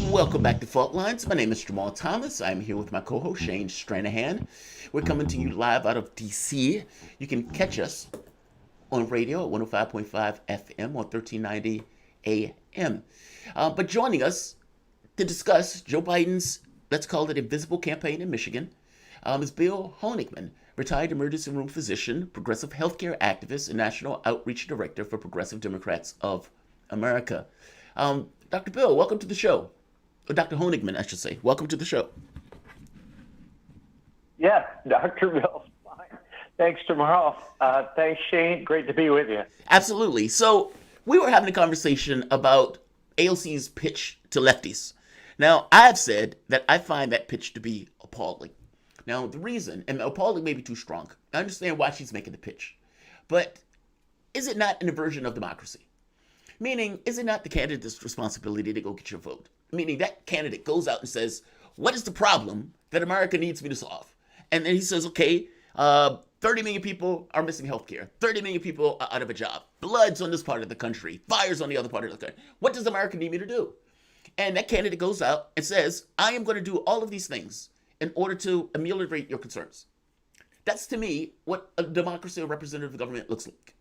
Welcome back to Fault Lines. My name is Jamarl Thomas. I'm here with my co-host Shane Stranahan. We're coming to you live out of D.C. You can catch us on radio at 105.5 FM on 1390 AM. But joining us to discuss Joe Biden's, let's call it, invisible campaign in Michigan, is Bill Honigman, retired emergency room physician, progressive healthcare activist, and national outreach director for Progressive Democrats of America. Dr. Bill, welcome to the show. Or Dr. Honigman, I should say. Welcome to the show. Yeah, Dr. Bill. Thanks, Jamarl. Thanks, Shane. Great to be with you. Absolutely. So we were having a conversation about AOC's pitch to lefties. Now, I've said that I find that pitch to be appalling. Now, the reason, and appalling may be too strong, I understand why she's making the pitch. But is it not an inversion of democracy? Meaning, is it not the candidate's responsibility to go get your vote? Meaning that candidate goes out and says, what is the problem that America needs me to solve? And then he says, okay, 30 million people are missing healthcare. 30 million people are out of a job. Blood's on this part of the country. Fire's on the other part of the country. What does America need me to do? And that candidate goes out and says, I am going to do all of these things in order to ameliorate your concerns. That's, to me, what a democracy or representative government looks like.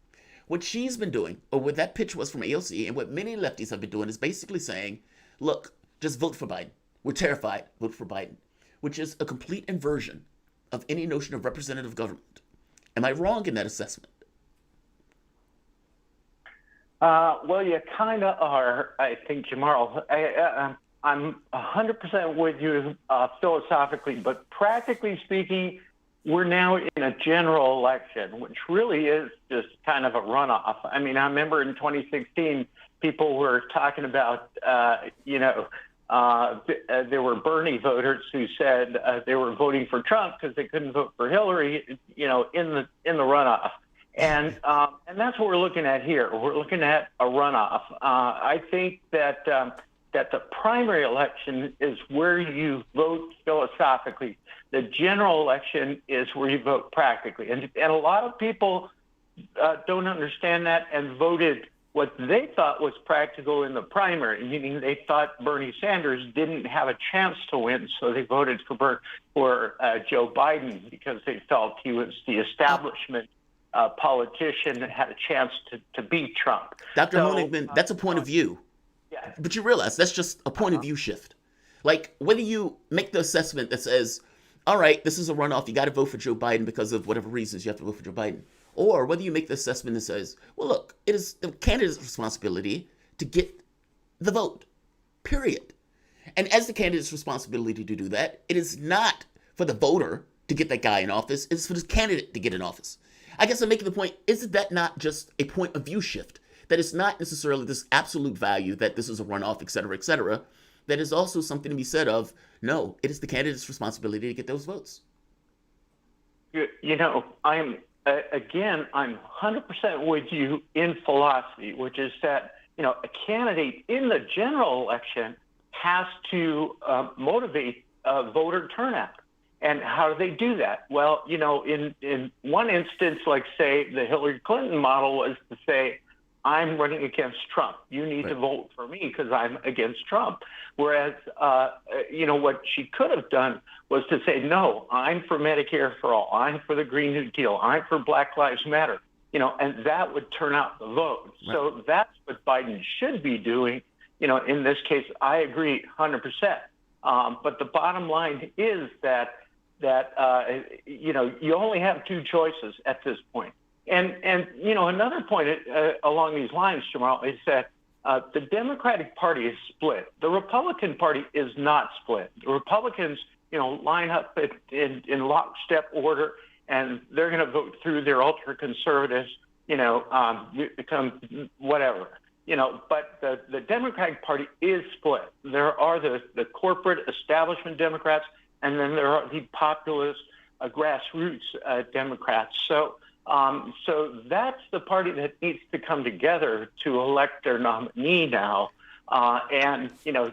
What she's been doing, or what that pitch was from AOC, and what many lefties have been doing, is basically saying, look, just vote for Biden. We're terrified. Vote for Biden. Which is a complete inversion of any notion of representative government. Am I wrong in that assessment? Well, you kind of are, I think, Jamarl. I'm 100% with you philosophically, but practically speaking, we're now in a general election, which really is just kind of a runoff. I mean, I remember in 2016, people were talking about, there were Bernie voters who said they were voting for Trump because they couldn't vote for Hillary, in the runoff. And that's what we're looking at here. We're looking at a runoff. I think that the primary election is where you vote philosophically. The general election is where you vote practically. And a lot of people don't understand that and voted what they thought was practical in the primary, meaning they thought Bernie Sanders didn't have a chance to win, so they voted for Joe Biden because they felt he was the establishment politician that had a chance to beat Trump. Dr. Honigman, that's a point of view. Yeah. But you realize that's just a point of view shift. Like, whether you make the assessment that says, all right, this is a runoff, you got to vote for Joe Biden because of whatever reasons you have to vote for Joe Biden. Or whether you make the assessment that says, well, look, it is the candidate's responsibility to get the vote, period. And as the candidate's responsibility to do that, it is not for the voter to get that guy in office, it's for the candidate to get in office. I guess I'm making the point, isn't that not just a point of view shift? That it's not necessarily this absolute value that this is a runoff, et cetera, that is also something to be said of, no, it is the candidate's responsibility to get those votes. You know, I'm 100% with you in philosophy, which is that, you know, a candidate in the general election has to motivate voter turnout. And how do they do that? Well, you know, in one instance, like, say, the Hillary Clinton model was to say, I'm running against Trump. You need to vote for me because I'm against Trump. Whereas, you know, what she could have done was to say, no, I'm for Medicare for all. I'm for the Green New Deal. I'm for Black Lives Matter. You know, and that would turn out the vote. Right. So that's what Biden should be doing. You know, in this case, I agree 100%. But the bottom line is that you know, you only have two choices at this point. And you know, another point along these lines, Jamarl, is that the Democratic Party is split. The Republican Party is not split. The Republicans, you know, line up in lockstep order, and they're going to vote through their ultra-conservatives, you know, become whatever. You know, but the Democratic Party is split. There are the corporate establishment Democrats, and then there are the populist grassroots Democrats. So that's the party that needs to come together to elect their nominee now. And, you know,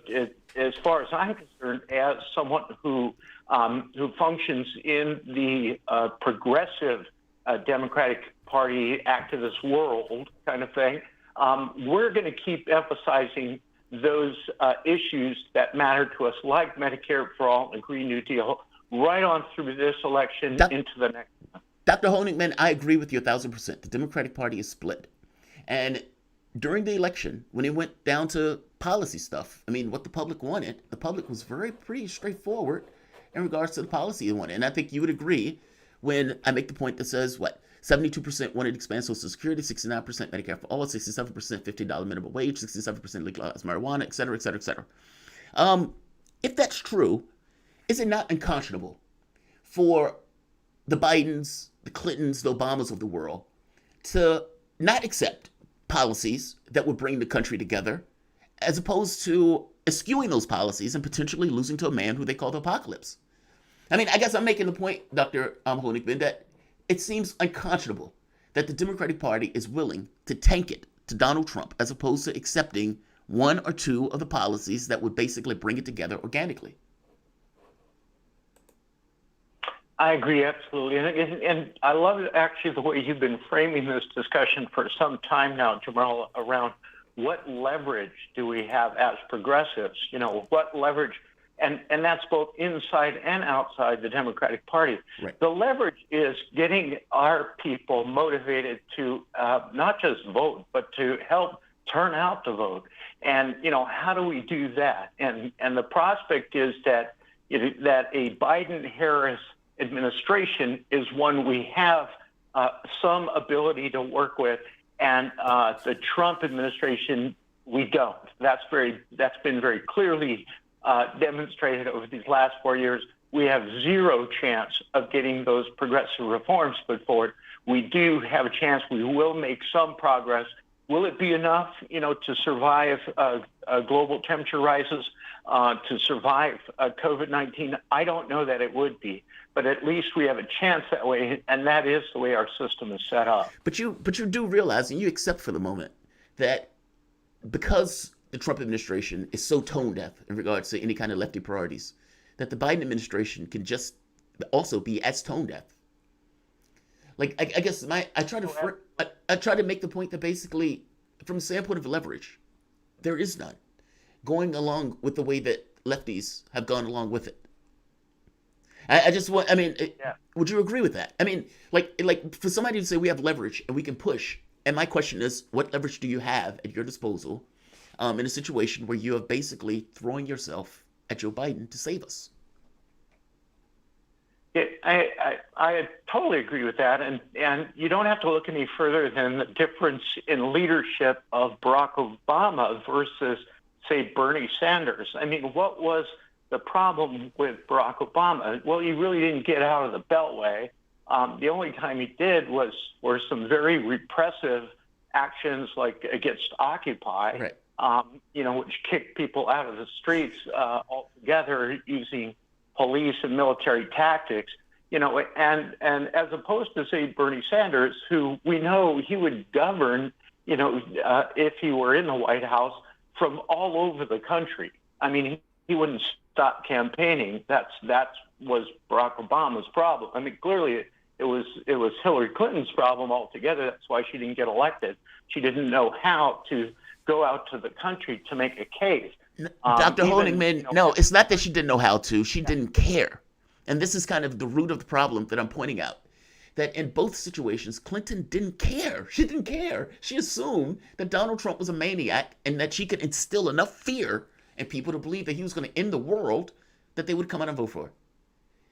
as far as I'm concerned, as someone who functions in the progressive Democratic Party activist world kind of thing, we're going to keep emphasizing those issues that matter to us, like Medicare for all and Green New Deal, right on through this election into the next one. Dr. Honigman, I agree with you 1,000%. The Democratic Party is split. And during the election, when it went down to policy stuff, I mean, what the public wanted, the public was pretty straightforward in regards to the policy they wanted. And I think you would agree when I make the point that says, 72% wanted to expand Social Security, 69% Medicare for all, 67% $50 minimum wage, 67% legalized marijuana, et cetera, et cetera, et cetera. If that's true, is it not unconscionable for the Bidens, the Clintons, the Obamas of the world to not accept policies that would bring the country together, as opposed to eschewing those policies and potentially losing to a man who they call the apocalypse? I mean, I guess I'm making the point, Dr. Honigman, that it seems unconscionable that the Democratic Party is willing to tank it to Donald Trump as opposed to accepting one or two of the policies that would basically bring it together organically. I agree, absolutely. And I love actually the way you've been framing this discussion for some time now, Jamarl, around what leverage do we have as progressives? You know, what leverage, and that's both inside and outside the Democratic Party. Right. The leverage is getting our people motivated to not just vote, but to help turn out the vote. And, you know, how do we do that? And the prospect is that, you know, that a Biden-Harris administration is one we have some ability to work with, and the Trump administration we don't. That's been very clearly demonstrated over these last 4 years. We have zero chance of getting those progressive reforms put forward. We do have a chance. We will make some progress. Will it be enough, you know, to survive global temperature rises, to survive COVID-19? I don't know that it would be, but at least we have a chance that way, and that is the way our system is set up. But you do realize, and you accept for the moment, that because the Trump administration is so tone deaf in regards to any kind of lefty priorities, that the Biden administration can just also be as tone deaf. Like I guess I try to make the point that basically, from the standpoint of leverage, there is none. Going along with the way that lefties have gone along with it. I just want. I mean, would you agree with that? I mean, like for somebody to say we have leverage and we can push. And my question is, what leverage do you have at your disposal in a situation where you are basically throwing yourself at Joe Biden to save us? I totally agree with that, and you don't have to look any further than the difference in leadership of Barack Obama versus, say, Bernie Sanders. I mean, what was the problem with Barack Obama? Well, he really didn't get out of the Beltway. The only time he did were some very repressive actions, like against Occupy, which kicked people out of the streets altogether using police and military tactics. And as opposed to, say, Bernie Sanders, who we know he would govern, if he were in the White House, from all over the country. I mean, he wouldn't stop campaigning. That was Barack Obama's problem. I mean, clearly it was Hillary Clinton's problem altogether. That's why she didn't get elected. She didn't know how to go out to the country to make a case. Dr. Honigman, no, it's not that she didn't know how to. She didn't care. And this is kind of the root of the problem that I'm pointing out. That in both situations, Clinton didn't care. She didn't care. She assumed that Donald Trump was a maniac and that she could instill enough fear in people to believe that he was going to end the world that they would come out and vote for it.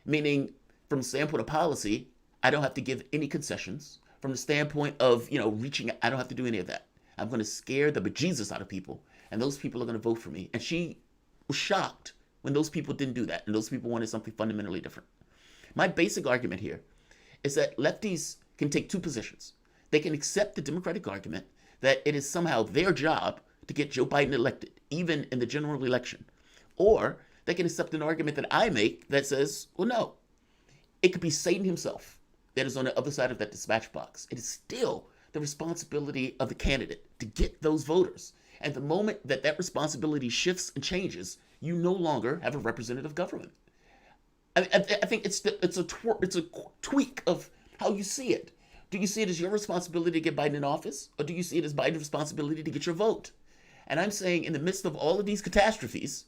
Meaning, from the standpoint of policy, I don't have to give any concessions. From the standpoint of, reaching, I don't have to do any of that. I'm going to scare the bejesus out of people, and those people are going to vote for me. And she was shocked when those people didn't do that, and those people wanted something fundamentally different. My basic argument here is that lefties can take two positions. They can accept the Democratic argument that it is somehow their job to get Joe Biden elected, even in the general election. Or they can accept an argument that I make that says, well, no, it could be Satan himself that is on the other side of that dispatch box. It is still the responsibility of the candidate to get those voters. And the moment that that responsibility shifts and changes, you no longer have a representative government. I think it's a tweak of how you see it. Do you see it as your responsibility to get Biden in office, or do you see it as Biden's responsibility to get your vote? And I'm saying, in the midst of all of these catastrophes,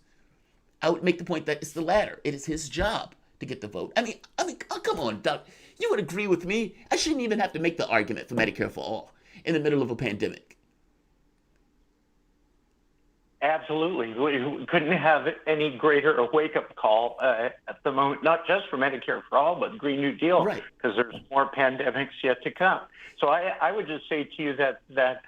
I would make the point that it's the latter. It is his job to get the vote. I mean, oh, come on, Doc. You would agree with me. I shouldn't even have to make the argument for Medicare for all in the middle of a pandemic. Absolutely. We couldn't have any greater a wake-up call at the moment, not just for Medicare for all, but Green New Deal, because there's more pandemics yet to come. So I would just say to you that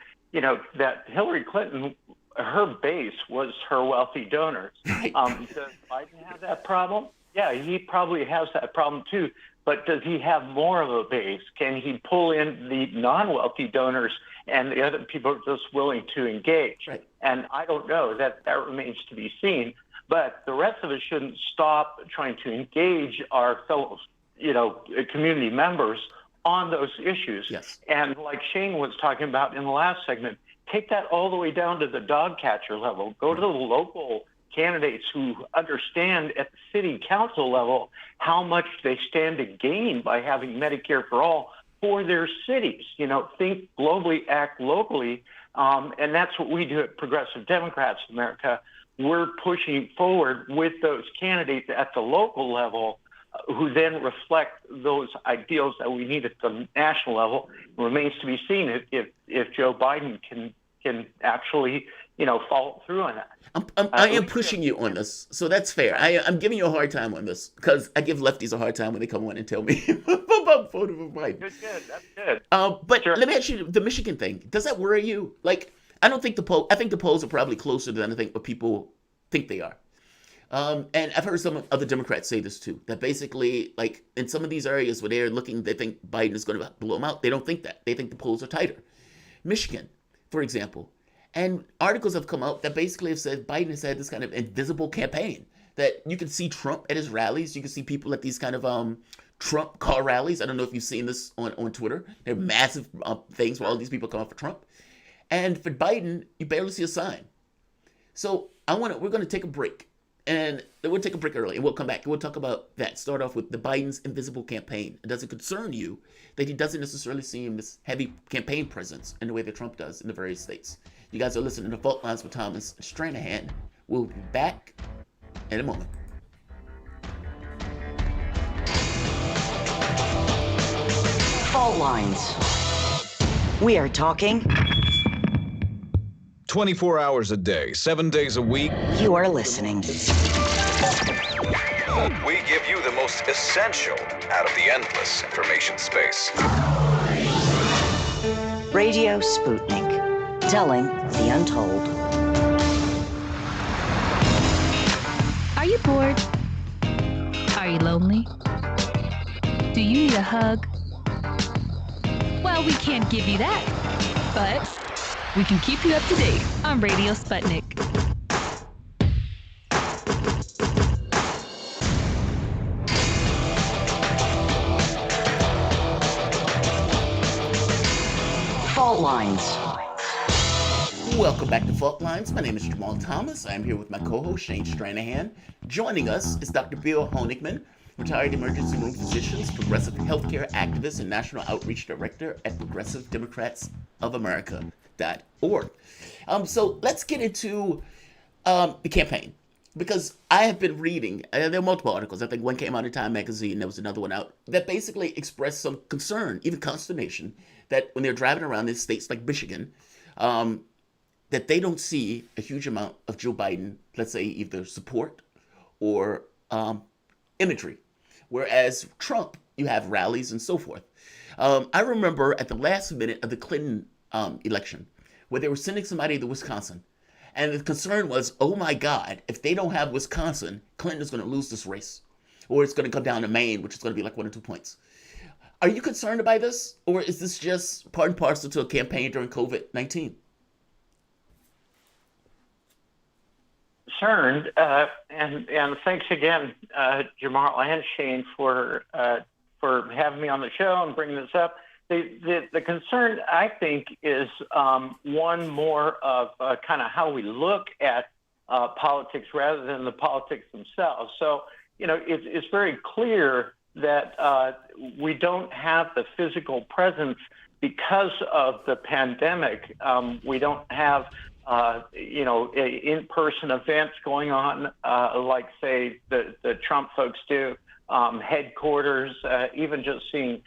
Hillary Clinton, her base was her wealthy donors. Does Biden have that problem? Yeah, he probably has that problem too. But does he have more of a base? Can he pull in the non-wealthy donors and the other people are just willing to engage? And I don't know. That remains to be seen. But the rest of us shouldn't stop trying to engage our fellow, community members on those issues. And like Shane was talking about in the last segment, take that all the way down to the dog catcher level. Go to the local candidates who understand at the city council level how much they stand to gain by having Medicare for all for their cities. Think globally, act locally. And that's what we do at Progressive Democrats in America. We're pushing forward with those candidates at the local level who then reflect those ideals that we need at the national level. It remains to be seen if Joe Biden can actually, follow through on that. I am pushing you on this, so that's fair. I'm giving you a hard time on this because I give lefties a hard time when they come on and tell me about voting for Biden. Good, that's good. But let me ask you the Michigan thing. Does that worry you? Like, I don't think I think the polls are probably closer than I think what people think they are. And I've heard some other Democrats say this too, that basically, like, in some of these areas where they're looking, they think Biden is going to blow them out. They don't think that. They think the polls are tighter. Michigan, for example. And articles have come out that basically have said Biden has had this kind of invisible campaign, that you can see Trump at his rallies. You can see people at these kind of Trump car rallies. I don't know if you've seen this on Twitter. They're massive things where all these people come out for Trump. And for Biden, you barely see a sign. So we're going to take a break. And we're we'll take a break early, and we'll come back. We'll talk about that. Start off with the Biden's invisible campaign. It doesn't concern you that he doesn't necessarily seem this heavy campaign presence in the way that Trump does in the various states. You guys are listening to Fault Lines with Thomas Stranahan. We'll be back in a moment. Fault Lines. We are talking 24 hours a day, 7 days a week. You are listening. We give you the most essential out of the endless information space. Radio Sputnik, telling the untold. Are you bored? Are you lonely? Do you need a hug? Well, we can't give you that, but we can keep you up to date on Radio Sputnik. Fault Lines. Welcome back to Fault Lines. My name is Jamarl Thomas. I am here with my co-host Shane Stranahan. Joining us is Dr. Bill Honigman, retired emergency room physician, progressive healthcare activist, and national outreach director at Progressive Democrats of America.org. So let's get into the campaign, because I have been reading, there are multiple articles. I think one came out in Time magazine, there was another one out, that basically expressed some concern, even consternation, that when they're driving around in states like Michigan, that they don't see a huge amount of Joe Biden, let's say, either support or imagery. Whereas Trump, you have rallies and so forth. I remember at the last minute of the Clinton election, where they were sending somebody to Wisconsin, and the concern was, oh my God, if they don't have Wisconsin, Clinton is going to lose this race, or it's going to come down to Maine, which is going to be like 1 or 2 points. Are you concerned by this, or is this just part and parcel to a campaign during COVID-19? Concerned, and thanks again, Jamarl and Shane, for having me on the show and bringing this up. The concern, I think, is one more of kind of how we look at politics rather than the politics themselves. So, it's very clear that we don't have the physical presence because of the pandemic. We don't have in-person events going on like, say, the Trump folks do, headquarters, even just seeing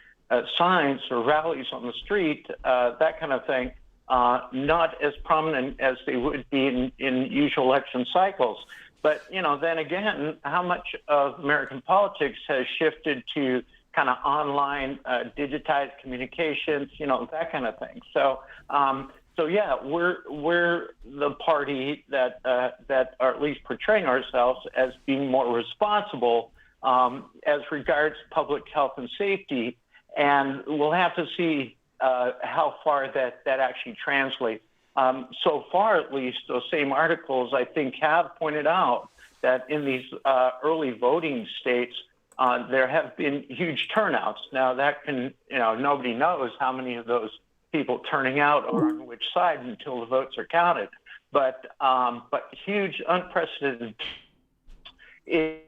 signs or rallies on the street, that kind of thing, not as prominent as they would be in usual election cycles. But, then again, how much of American politics has shifted to kind of online, digitized communications, that kind of thing. So yeah, we're the party that are at least portraying ourselves as being more responsible as regards public health and safety, and we'll have to see how far that actually translates. So far, at least, those same articles, I think, have pointed out that in these early voting states, there have been huge turnouts. Now, that can, nobody knows how many of those people turning out or on which side until the votes are counted. But huge, unprecedented, in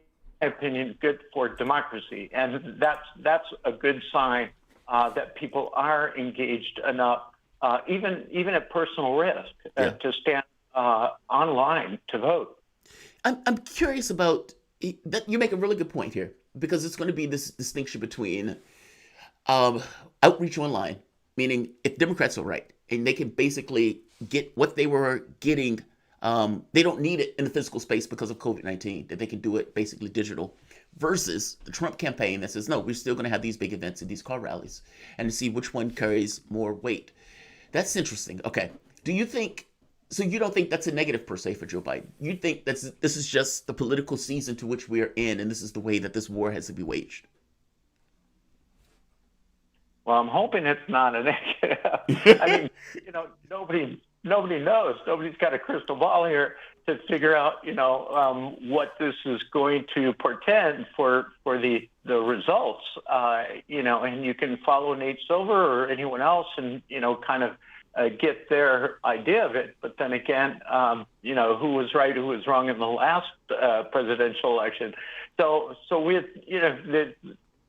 my opinion, good for democracy. And that's a good sign that people are engaged enough, even at personal risk, to stand online to vote. I'm curious about that. You make a really good point here, because it's going to be this distinction between outreach online, meaning if Democrats are right and they can basically get what they were getting, they don't need it in the physical space because of COVID-19, that they can do it basically digital, versus the Trump campaign that says, no, we're still going to have these big events and these car rallies, and to see which one carries more weight. That's interesting. Okay. So you don't think that's a negative per se for Joe Biden? You think this is just the political season to which we are in, and this is the way that this war has to be waged? Well, I'm hoping it's not a negative. I mean, nobody knows. Nobody's got a crystal ball here to figure out, what this is going to portend for the results. And you can follow Nate Silver or anyone else and, kind of get their idea of it. But then again, who was right, who was wrong in the last presidential election. So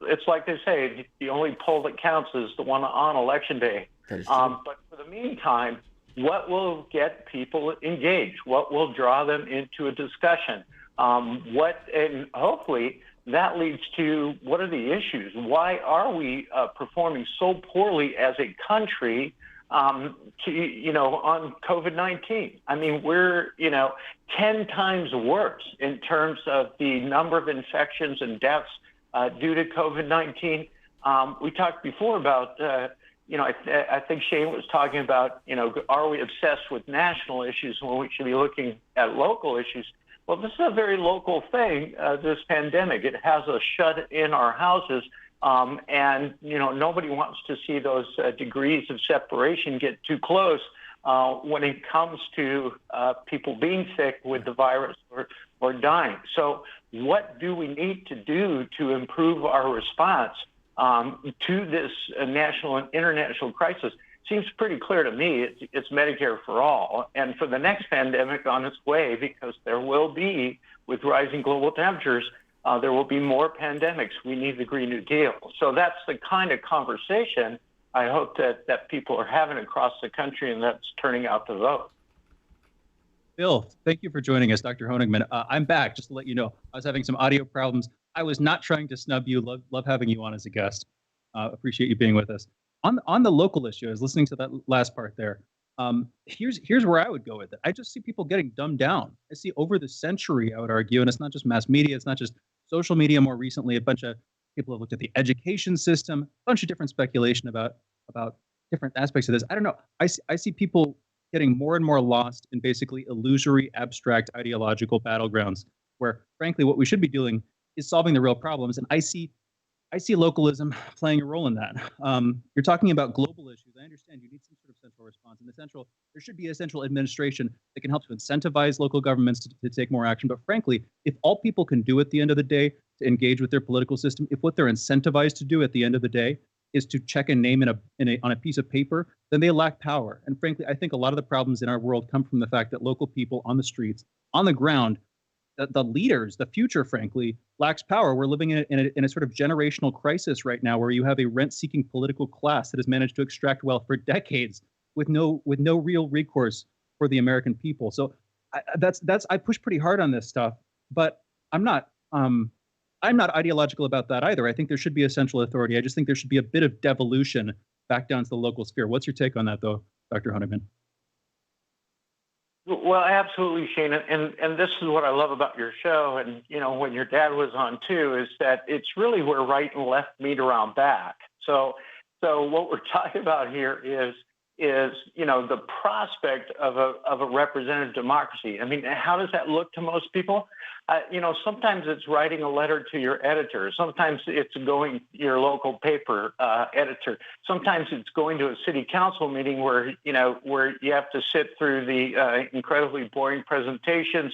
it's like they say, the only poll that counts is the one on election day. But for the meantime, what will get people engaged? What will draw them into a discussion? And hopefully that leads to, what are the issues? Why are we performing so poorly as a country on COVID-19? I mean, we're 10 times worse in terms of the number of infections and deaths due to COVID-19. We talked before about, I think Shane was talking about, are we obsessed with national issues when we should be looking at local issues? Well, this is a very local thing, this pandemic. It has us shut in our houses, and, nobody wants to see those degrees of separation get too close when it comes to people being sick with the virus or dying. So what do we need to do to improve our response to this national and international crisis? Seems pretty clear to me. It's Medicare for all. And for the next pandemic on its way, because there will be, with rising global temperatures, there will be more pandemics. We need the Green New Deal. So that's the kind of conversation I hope that people are having across the country, and that's turning out to vote. Bill, thank you for joining us, Dr. Honigman. I'm back, just to let you know. I was having some audio problems. I was not trying to snub you. Love having you on as a guest. Appreciate you being with us. On the local issue, I was listening to that last part there. Here's where I would go with it. I just see people getting dumbed down. I see over the century, I would argue, and it's not just mass media, it's not just social media more recently, a bunch of people have looked at the education system, a bunch of different speculation about different aspects of this. I don't know. I see people getting more and more lost in basically illusory, abstract, ideological battlegrounds where, frankly, what we should be doing is solving the real problems. And I see localism playing a role in that. You're talking about global issues. I understand you need some sort of central response. And there should be a central administration that can help to incentivize local governments to take more action. But frankly, if all people can do at the end of the day to engage with their political system, if what they're incentivized to do at the end of the day is to check a name on a piece of paper, then they lack power. And frankly, I think a lot of the problems in our world come from the fact that local people on the streets, on the ground, the leaders, the future, frankly, lacks power. We're living in a sort of generational crisis right now where you have a rent-seeking political class that has managed to extract wealth for decades with no real recourse for the American people. So I push pretty hard on this stuff, but I'm not ideological about that either. I think there should be a central authority. I just think there should be a bit of devolution back down to the local sphere. What's your take on that, though, Dr. Honigman? Well, absolutely, Shane. And this is what I love about your show. And, when your dad was on too, is that it's really where right and left meet around back. So what we're talking about here is the prospect of a representative democracy. I mean, how does that look to most people? Sometimes it's writing a letter to your editor. Sometimes it's going to your local paper editor. Sometimes it's going to a city council meeting where you have to sit through the incredibly boring presentations,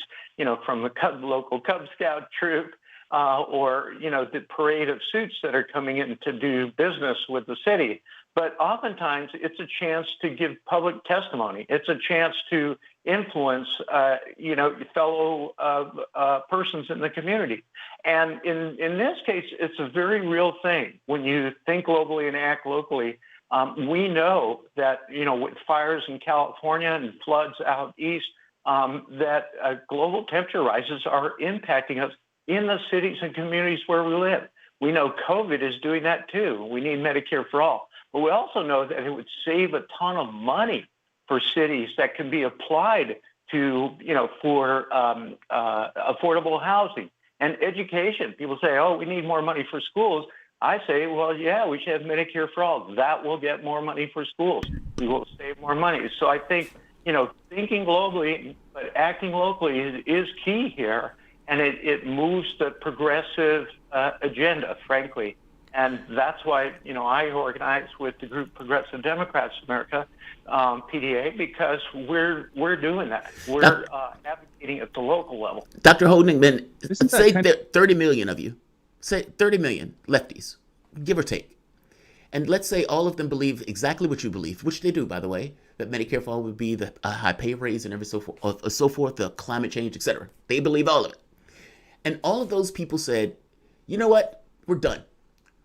from the local Cub Scout troop, or the parade of suits that are coming in to do business with the city. But oftentimes it's a chance to give public testimony. It's a chance to influence, fellow persons in the community. And in this case, it's a very real thing. When you think globally and act locally, we know that, with fires in California and floods out east, that global temperature rises are impacting us in the cities and communities where we live. We know COVID is doing that too. We need Medicare for all. But we also know that it would save a ton of money for cities that can be applied to, for affordable housing and education. People say, oh, we need more money for schools. I say, well, yeah, we should have Medicare for all. That will get more money for schools. We will save more money. So I think, thinking globally but acting locally is key here. And it moves the progressive agenda, frankly. And that's why, I organize with the group Progressive Democrats America, PDA, because we're doing that. We're advocating at the local level. Dr. Honigman, say 30 million of you. Say 30 million lefties, give or take. and let's say all of them believe exactly what you believe, which they do, by the way, that Medicare for all would be the high pay raise and so forth, the climate change, etc. They believe all of it. And all of those people said, you know what? We're done.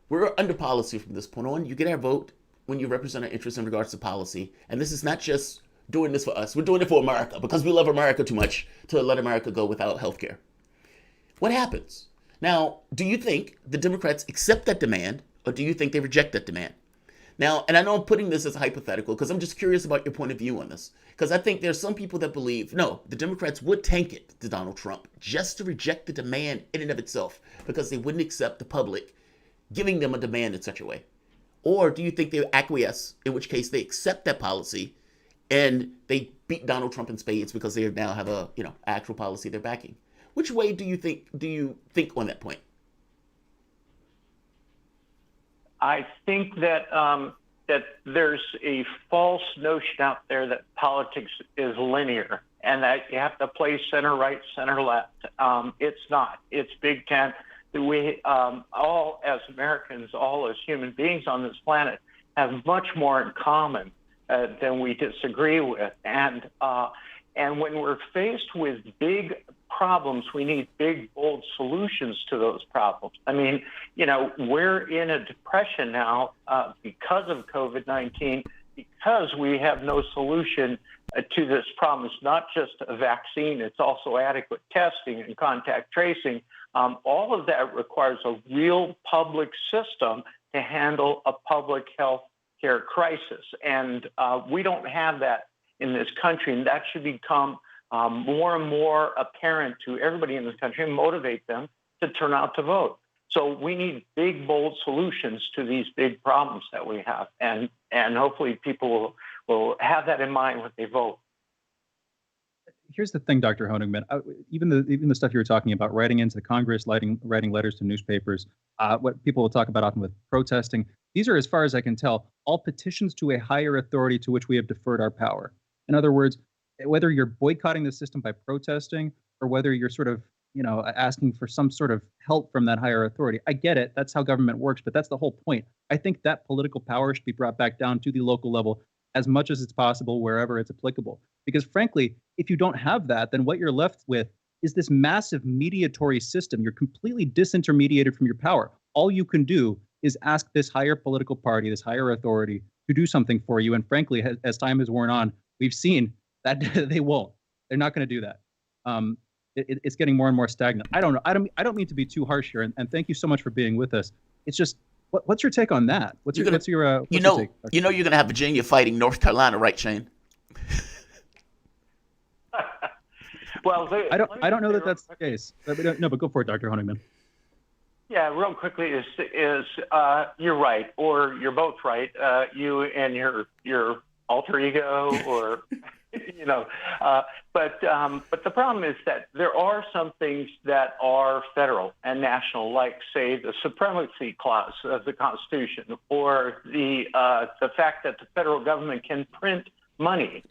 We're under policy from this point on. You get our vote when you represent our interests in regards to policy. And this is not just doing this for us. We're doing it for America because we love America too much to let America go without health care. What happens? Now, do you think the Democrats accept that demand, or do you think they reject that demand? Now, and I know I'm putting this as a hypothetical because I'm just curious about your point of view on this. Because I think there's some people that believe, no, the Democrats would tank it to Donald Trump just to reject the demand in and of itself because they wouldn't accept the public giving them a demand in such a way. Or do you think they acquiesce, in which case they accept that policy and they beat Donald Trump in spades because they now have a, actual policy they're backing? Which way do you think on that point? I think that that there's a false notion out there that politics is linear and that you have to play center right, center left. It's not. It's Big Tent. We all as Americans, all as human beings on this planet, have much more in common than we disagree with. And when we're faced with big problems, we need big, bold solutions to those problems. I mean, we're in a depression now because of COVID-19, because we have no solution to this problem. It's not just a vaccine, it's also adequate testing and contact tracing. All of that requires a real public system to handle a public health care crisis. And we don't have that in this country, and that should become more and more apparent to everybody in this country and motivate them to turn out to vote. So we need big, bold solutions to these big problems that we have. And hopefully people will have that in mind when they vote. Here's the thing, Dr. Honigman. Even the stuff you were talking about, writing into Congress, writing letters to newspapers, what people will talk about often with protesting, these are, as far as I can tell, all petitions to a higher authority to which we have deferred our power. In other words, whether you're boycotting the system by protesting or whether you're sort of, asking for some sort of help from that higher authority, I get it. That's how government works, but that's the whole point. I think that political power should be brought back down to the local level as much as it's possible wherever it's applicable. Because frankly, if you don't have that, then what you're left with is this massive mediatory system. You're completely disintermediated from your power. All you can do is ask this higher political party, this higher authority to do something for you. And frankly, as time has worn on, we've seen that they won't. They're not going to do that. It's getting more and more stagnant. I don't know. I don't mean to be too harsh here. And thank you so much for being with us. It's just, what's your take on that? What's your take? You're going to have Virginia fighting North Carolina, right, Shane? Well, I don't know that that's the case. No, but go for it, Dr. Honigman. Yeah, real quickly is you're right, or you're both right. You and your alter ego, or but the problem is that there are some things that are federal and national, like say the supremacy clause of the Constitution, or the fact that the federal government can print money.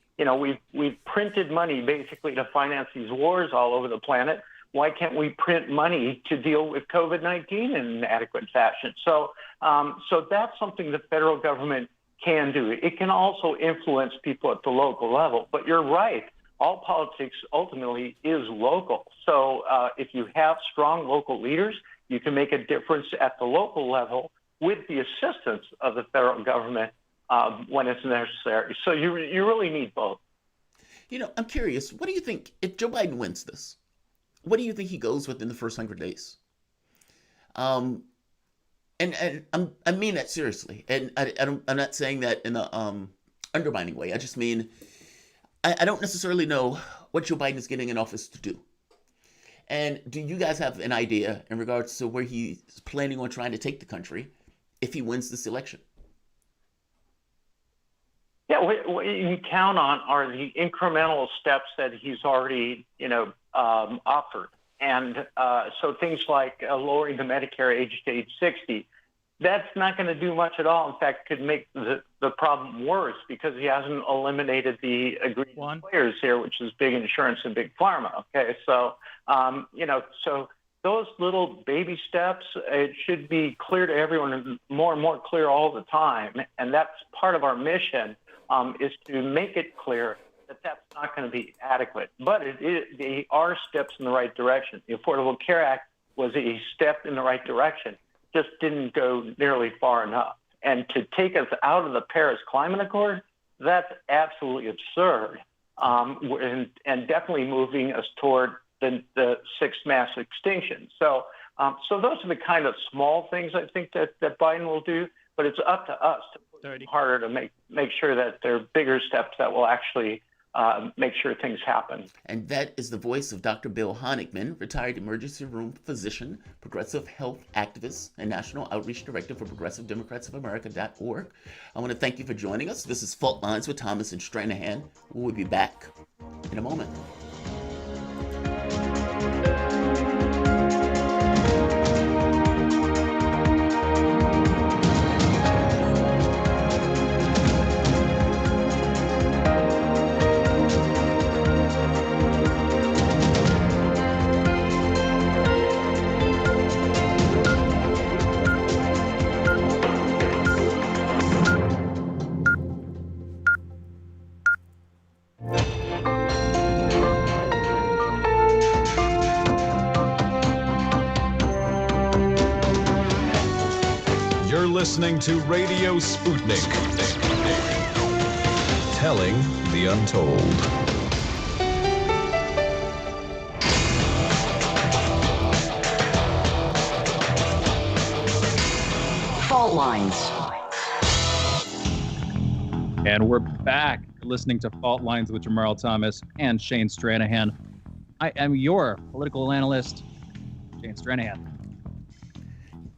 We've printed money basically to finance these wars all over the planet. Why can't we print money to deal with COVID-19 in an adequate fashion? So that's something the federal government can do. It can also influence people at the local level. But you're right. All politics ultimately is local. So if you have strong local leaders, you can make a difference at the local level with the assistance of the federal government when it's necessary. So you really need both. I'm curious. What do you think if Joe Biden wins this? What do you think he goes with in the first 100 days? And I mean that seriously. And I'm not saying that in a undermining way. I just mean I don't necessarily know what Joe Biden is getting in office to do. And do you guys have an idea in regards to where he's planning on trying to take the country if he wins this election? Yeah, what you can count on are the incremental steps that he's already, offered. And so things like lowering the Medicare age to age 60, that's not going to do much at all. In fact, could make the problem worse because he hasn't eliminated the egregious players here, which is big insurance and big pharma. Okay, so so those little baby steps, it should be clear to everyone and more clear all the time. And that's part of our mission, is to make it clear that that's not going to be adequate. But they are steps in the right direction. The Affordable Care Act was a step in the right direction, just didn't go nearly far enough. And to take us out of the Paris Climate Accord, that's absolutely absurd, and definitely moving us toward the sixth mass extinction. So those are the kind of small things I think that Biden will do, but it's up to us to push harder to make sure that there are bigger steps that will actually make sure things happen. And that is the voice of Dr. Bill Honigman, retired emergency room physician, progressive health activist, and national outreach director for Progressive Democrats of America.org. I want to thank you for joining us. This is Fault Lines with Thomas and Stranahan. We'll be back in a moment. Listening to Radio Sputnik. Telling the untold. Fault Lines. And we're back listening to Fault Lines with Jamarl Thomas and Shane Stranahan. I am your political analyst, Shane Stranahan.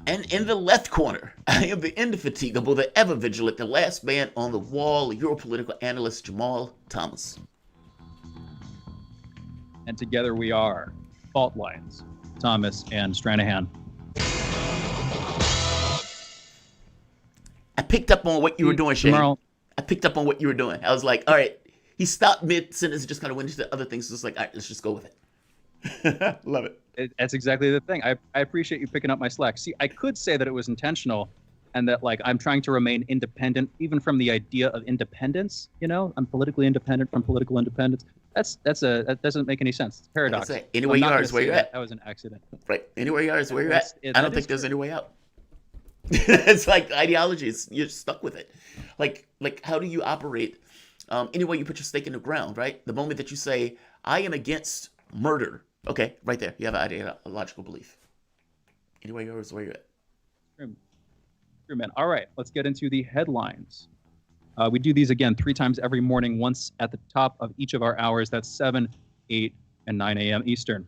And in the left corner, I am the indefatigable, the ever vigilant, the last man on the wall, your political analyst, Jamarl Thomas. And together we are Fault Lines, Thomas and Stranahan. I picked up on what you were doing, Shane. Jamarl. I picked up on what you were doing. I was like, all right. He stopped mid-sentence and just kind of went into the other things. So it's like, all right, let's just go with it. Love it. That's exactly the thing. I appreciate you picking up my slack. See, I could say that it was intentional and that, like, I'm trying to remain independent, even from the idea of independence. You know, I'm politically independent from political independence. That doesn't make any sense. It's a paradox. Like anywhere you are is where you're at. That was an accident. Right. Anywhere you are is where you're at. I don't think there's any way out. It's like ideology. You're stuck with it. Like how do you operate? Anyway, you put your stake in the ground, right? The moment that you say, I am against murder. Okay, right there. You have an ideological belief. Anyway, yours where you're at. True, man. All right, let's get into the headlines. We do these again 3 times every morning, once at the top of each of our hours. That's 7, 8, and 9 a.m. Eastern.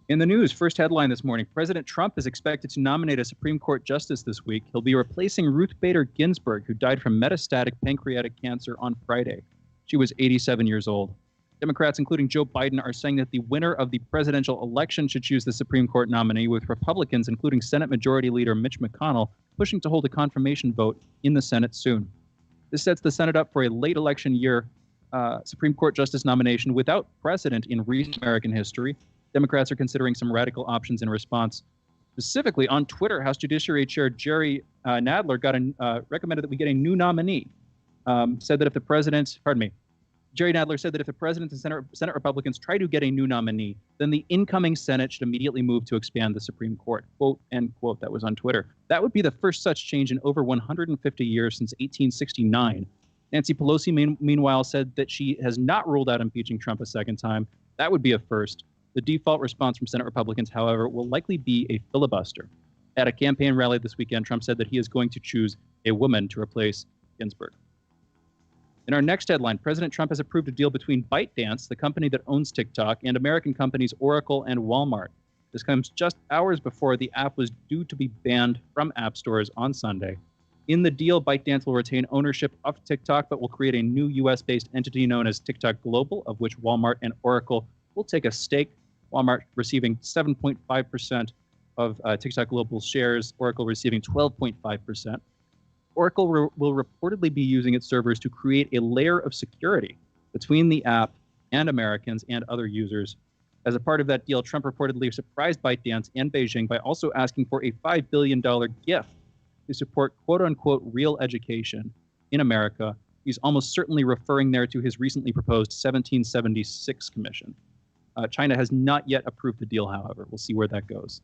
In the news, first headline this morning, President Trump is expected to nominate a Supreme Court justice this week. He'll be replacing Ruth Bader Ginsburg, who died from metastatic pancreatic cancer on Friday. She was 87 years old. Democrats, including Joe Biden, are saying that the winner of the presidential election should choose the Supreme Court nominee, with Republicans, including Senate Majority Leader Mitch McConnell, pushing to hold a confirmation vote in the Senate soon. This sets the Senate up for a late election year Supreme Court justice nomination without precedent in recent American history. Democrats are considering some radical options in response. Specifically, on Twitter, House Judiciary Chair Jerry Nadler recommended that we get a new nominee. Jerry Nadler said that if the president and Senate Republicans try to get a new nominee, then the incoming Senate should immediately move to expand the Supreme Court. Quote, end quote. That was on Twitter. That would be the first such change in over 150 years since 1869. Nancy Pelosi, meanwhile, said that she has not ruled out impeaching Trump a second time. That would be a first. The default response from Senate Republicans, however, will likely be a filibuster. At a campaign rally this weekend, Trump said that he is going to choose a woman to replace Ginsburg. In our next headline, President Trump has approved a deal between ByteDance, the company that owns TikTok, and American companies Oracle and Walmart. This comes just hours before the app was due to be banned from app stores on Sunday. In the deal, ByteDance will retain ownership of TikTok, but will create a new U.S.-based entity known as TikTok Global, of which Walmart and Oracle will take a stake. Walmart receiving 7.5% of TikTok Global's shares, Oracle receiving 12.5%. Oracle will reportedly be using its servers to create a layer of security between the app and Americans and other users. As a part of that deal, Trump reportedly surprised ByteDance and Beijing by also asking for a $5 billion gift to support quote-unquote real education in America. He's almost certainly referring there to his recently proposed 1776 commission. China has not yet approved the deal, however. We'll see where that goes.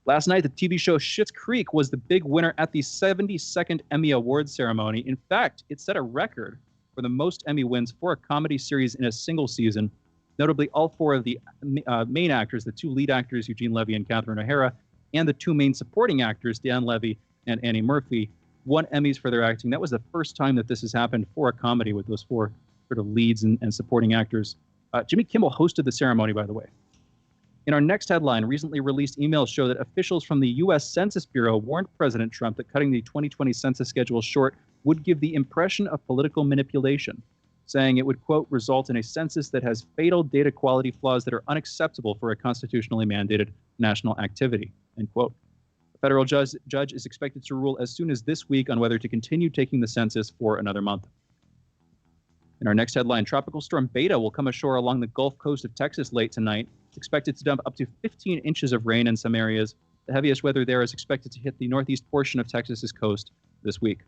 Last night, the TV show Schitt's Creek was the big winner at the 72nd Emmy Awards ceremony. In fact, it set a record for the most Emmy wins for a comedy series in a single season. Notably, all four of the main actors, the two lead actors, Eugene Levy and Catherine O'Hara, and the two main supporting actors, Dan Levy and Annie Murphy, won Emmys for their acting. That was the first time that this has happened for a comedy with those four sort of leads and supporting actors. Jimmy Kimmel hosted the ceremony, by the way. In our next headline, recently released emails show that officials from the U.S. Census Bureau warned President Trump that cutting the 2020 census schedule short would give the impression of political manipulation, saying it would, quote, result in a census that has fatal data quality flaws that are unacceptable for a constitutionally mandated national activity, end quote. A federal judge is expected to rule as soon as this week on whether to continue taking the census for another month. In our next headline, Tropical Storm Beta will come ashore along the Gulf Coast of Texas late tonight. It's expected to dump up to 15 inches of rain in some areas. The heaviest weather there is expected to hit the northeast portion of Texas's coast this week.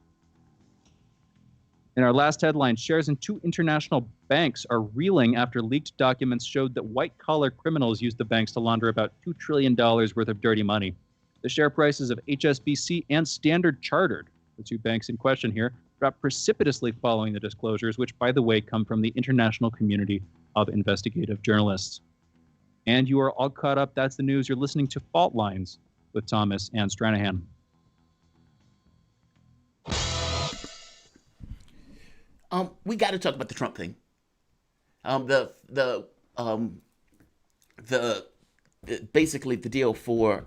In our last headline, shares in two international banks are reeling after leaked documents showed that white-collar criminals used the banks to launder about $2 trillion worth of dirty money. The share prices of HSBC and Standard Chartered, the two banks in question here, dropped precipitously following the disclosures, which, by the way, come from the international community of investigative journalists. And you are all caught up. That's the news. You're listening to Fault Lines with Thomas and Stranahan. We got to talk about the Trump thing. Basically the deal for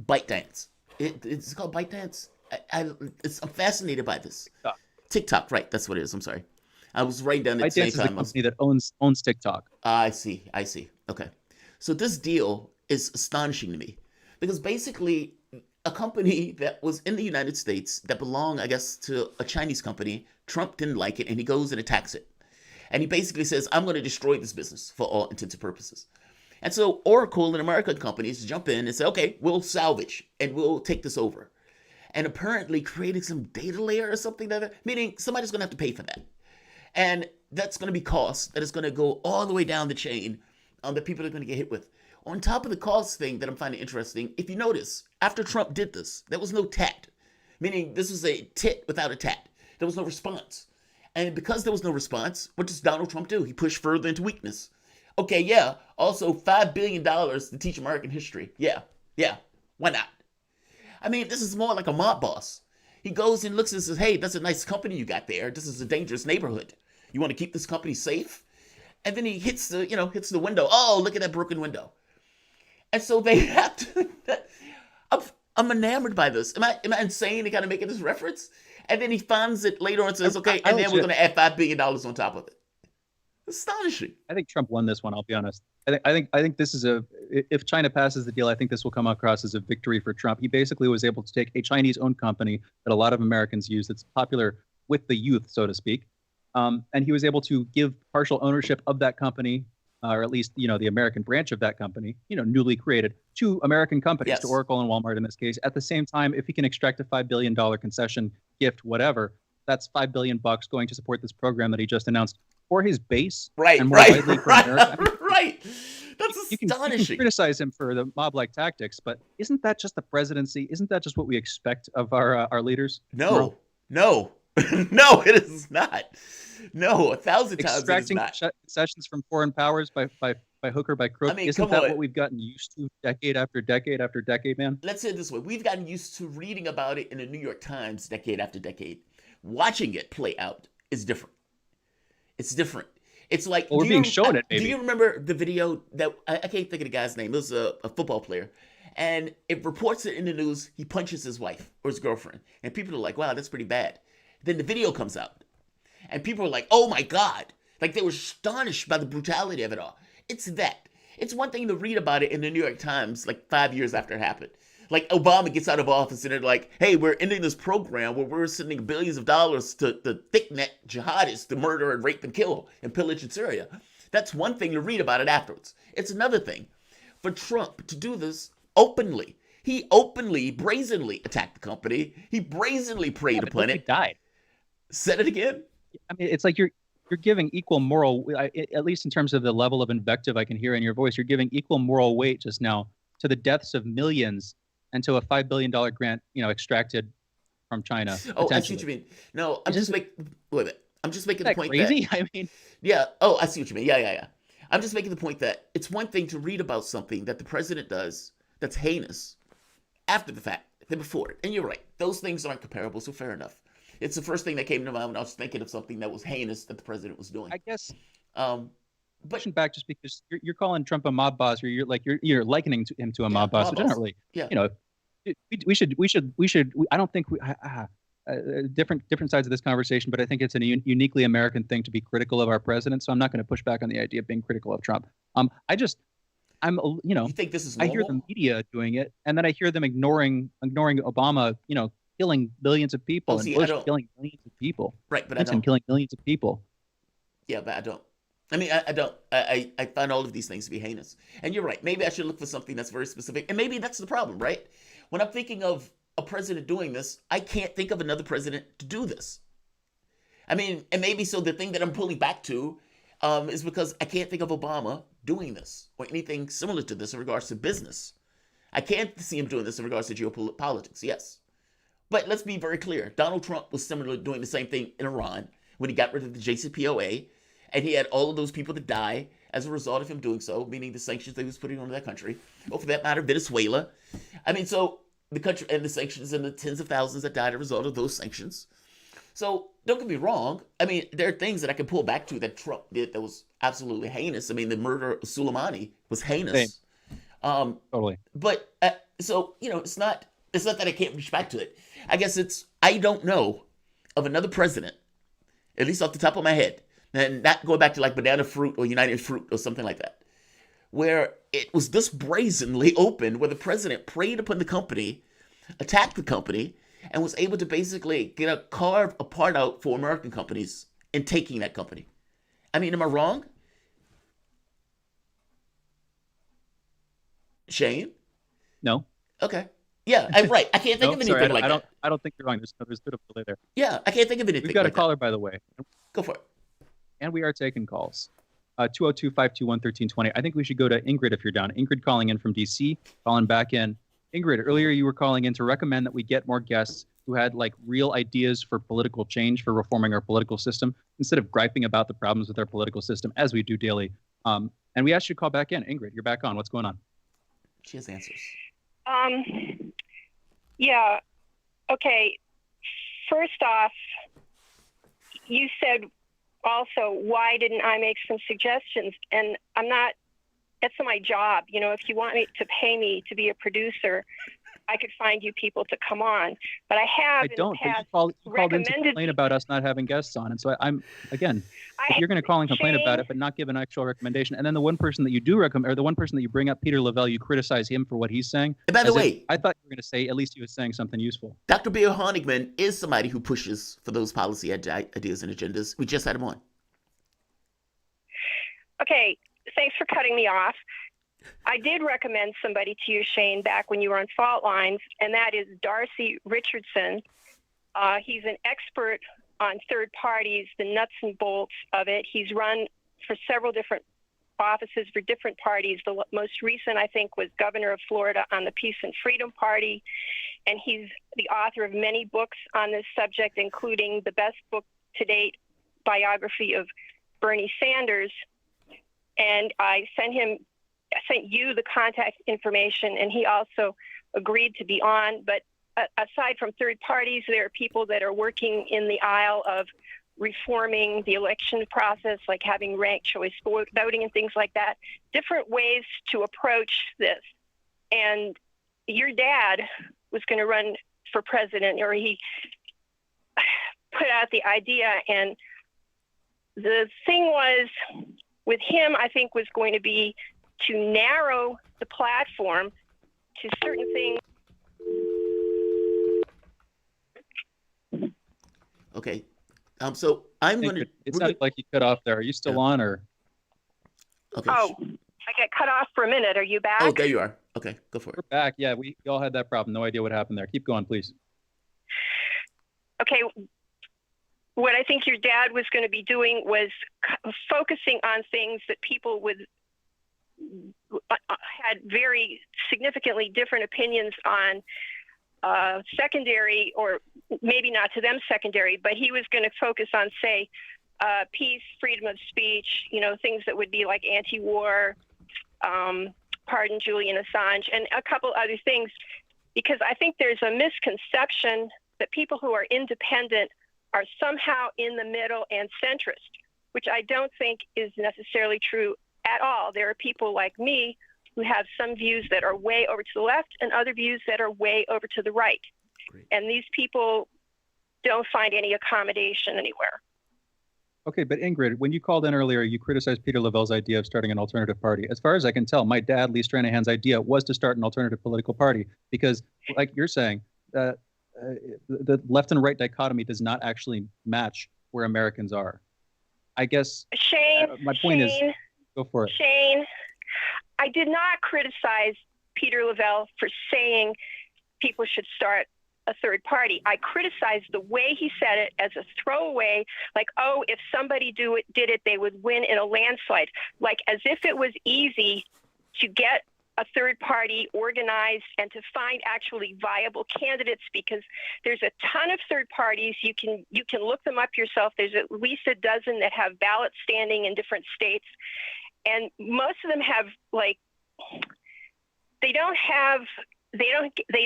ByteDance. It's called ByteDance. I'm fascinated by this. TikTok, right? That's what it is. I'm sorry. I was writing down at the same time. ByteDance is a company that owns TikTok. I see. Okay. So this deal is astonishing to me because basically a company that was in the United States that belonged, I guess, to a Chinese company, Trump didn't like it and he goes and attacks it. And he basically says, I'm going to destroy this business for all intents and purposes. And so Oracle and American companies jump in and say, okay, we'll salvage and we'll take this over. And apparently creating some data layer or something like that, meaning somebody's going to have to pay for that. And that's going to be cost that is going to go all the way down the chain that people are going to get hit with. On top of the cost thing that I'm finding interesting, if you notice, after Trump did this, there was no tat, meaning this was a tit without a tat. There was no response. And because there was no response, what does Donald Trump do? He pushed further into weakness. Okay, yeah, also $5 billion to teach American history. Yeah, why not? I mean, this is more like a mob boss. He goes and looks and says, hey, that's a nice company you got there. This is a dangerous neighborhood. You want to keep this company safe? And then he hits the window. Oh, look at that broken window. And so they have to, I'm enamored by this. Am I insane to kind of making this reference? And then he finds it later on and says, okay, and then we're going to add $5 billion on top of it. Astonishing. I think Trump won this one, I'll be honest. I think this is if China passes the deal, I think this will come across as a victory for Trump. He basically was able to take a Chinese-owned company that a lot of Americans use that's popular with the youth, so to speak. And he was able to give partial ownership of that company, or at least, the American branch of that company, newly created, to American companies, to Oracle and Walmart in this case. At the same time, if he can extract a $5 billion concession, gift, whatever, that's $5 billion going to support this program that he just announced for his base. And more widely for America. I mean, right. That's astonishing. You can criticize him for the mob-like tactics, but isn't that just the presidency? Isn't that just what we expect of our leaders? No, it is not. No, 1,000 times extracting it is not. concessions from foreign powers by hook or by crook. Isn't that what we've gotten used to decade after decade after decade, man? Let's say it this way. We've gotten used to reading about it in the New York Times decade after decade. Watching it play out is different. It's different. It's like we're being shown it. Maybe. Do you remember the video that I can't think of the guy's name? It was a football player, and it reports it in the news. He punches his wife or his girlfriend, and people are like, "Wow, that's pretty bad." Then the video comes out, and people are like, "Oh my God!" Like they were astonished by the brutality of it all. It's that. It's one thing to read about it in the New York Times like 5 years after it happened. Like Obama gets out of office and they're like, hey, we're ending this program where we're sending billions of dollars to the thick-neck jihadists to murder and rape and kill and pillage in Syria. That's one thing to read about it afterwards. It's another thing for Trump to do this openly. He openly, brazenly attacked the company. He brazenly preyed upon it. Died. Said it again. I mean, it's like you're giving equal moral, at least in terms of the level of invective I can hear in your voice. You're giving equal moral weight just now to the deaths of millions and to a $5 billion grant, extracted from China. Oh, I see what you mean. No, I'm just making the point crazy? that. I mean, yeah. Oh, I see what you mean. Yeah. I'm just making the point that it's one thing to read about something that the president does that's heinous after the fact than before it. And you're right. Those things aren't comparable, so fair enough. It's the first thing that came to mind when I was thinking of something that was heinous that the president was doing. I guess. But pushing back just because you're calling Trump a mob boss, or you're likening him to a mob boss, which I don't really. Yeah. We should. I don't think different sides of this conversation, but I think it's a uniquely American thing to be critical of our president. So I'm not going to push back on the idea of being critical of Trump. You think this is normal? I hear the media doing it, and then I hear them ignoring Obama. Killing billions of people and Bush killing millions of people. Right, but Clinton killing millions of people. Yeah, but I don't. I mean, I don't. I find all of these things to be heinous. And you're right. Maybe I should look for something that's very specific. And maybe that's the problem, right? When I'm thinking of a president doing this, I can't think of another president to do this. I mean, and maybe so the thing that I'm pulling back to is because I can't think of Obama doing this or anything similar to this in regards to business. I can't see him doing this in regards to geopolitics, yes. But let's be very clear. Donald Trump was similarly doing the same thing in Iran when he got rid of the JCPOA, and he had all of those people that die as a result of him doing so, meaning the sanctions that he was putting on that country, or for that matter, Venezuela. I mean, so the country and the sanctions and the tens of thousands that died as a result of those sanctions. So don't get me wrong. I mean, there are things that I can pull back to that Trump did that was absolutely heinous. I mean, the murder of Soleimani was heinous. Totally. But so it's not that I can't reach back to it. I guess I don't know of another president, at least off the top of my head, and not going back to like Banana Fruit or United Fruit or something like that, where it was this brazenly open, where the president preyed upon the company, attacked the company, and was able to basically carve a part out for American companies in taking that company. I mean, am I wrong? Shane? No. Okay. Yeah, I'm right. I can't think of anything like that. I don't think you're wrong. There's a bit of a delay there. Yeah, I can't think of anything. We've got like a caller, by the way. Go for it. And we are taking calls. 202-521-1320. I think we should go to Ingrid if you're down. Ingrid calling in from D.C., calling back in. Ingrid, earlier you were calling in to recommend that we get more guests who had like real ideas for political change, for reforming our political system, instead of griping about the problems with our political system, as we do daily. And we asked you to call back in. Ingrid, you're back on. What's going on? She has answers. Yeah. Okay. First off, you said also, why didn't I make some suggestions? And that's my job. If you want me to pay me to be a producer, I could find you people to come on. But I have in the past you called in to complain about us not having guests on. And so if you're going to call and complain about it, but not give an actual recommendation, and then the one person that you do recommend, or the one person that you bring up, Peter Lavelle, you criticize him for what he's saying. And by the way, I thought you were going to say at least he was saying something useful. Dr. Bill Honigman is somebody who pushes for those policy ideas and agendas. We just had him on. Okay, thanks for cutting me off. I did recommend somebody to you, Shane, back when you were on Fault Lines, and that is Darcy Richardson. He's an expert on third parties, the nuts and bolts of it. He's run for several different offices for different parties. The most recent, I think, was governor of Florida on the Peace and Freedom Party, and he's the author of many books on this subject, including the best book to date, biography of Bernie Sanders. And I sent you the contact information, and he also agreed to be on. But aside from third parties, there are people that are working in the aisle of reforming the election process, like having ranked choice voting and things like that, different ways to approach this. And your dad was going to run for president, or he put out the idea. And the thing was, with him, I think, was going to be to narrow the platform to certain things. Okay. So I'm going to... It's not like you cut off there. Are you still on, or? Okay. Oh, I got cut off for a minute. Are you back? Oh, there you are. Okay, go for it. We're back. Yeah, we all had that problem. No idea what happened there. Keep going, please. Okay. What I think your dad was going to be doing was focusing on things that people had very significantly different opinions on, secondary, or maybe not to them secondary, but he was going to focus on, say, peace, freedom of speech, things that would be like anti-war, pardon Julian Assange, and a couple other things, because I think there's a misconception that people who are independent are somehow in the middle and centrist, which I don't think is necessarily true at all. There are people like me who have some views that are way over to the left and other views that are way over to the right. Great. And these people don't find any accommodation anywhere. Okay, but Ingrid, when you called in earlier, you criticized Peter Lavelle's idea of starting an alternative party. As far as I can tell, my dad, Lee Stranahan's idea was to start an alternative political party because, like you're saying, the left and right dichotomy does not actually match where Americans are. I guess my point is, go for it. Shane, I did not criticize Peter Lavelle for saying people should start a third party. I criticized the way he said it as a throwaway, like, oh, if somebody did it, they would win in a landslide, like as if it was easy to get a third party organized and to find actually viable candidates, because there's a ton of third parties. You can look them up yourself. There's at least a dozen that have ballot standing in different states, and most of them have they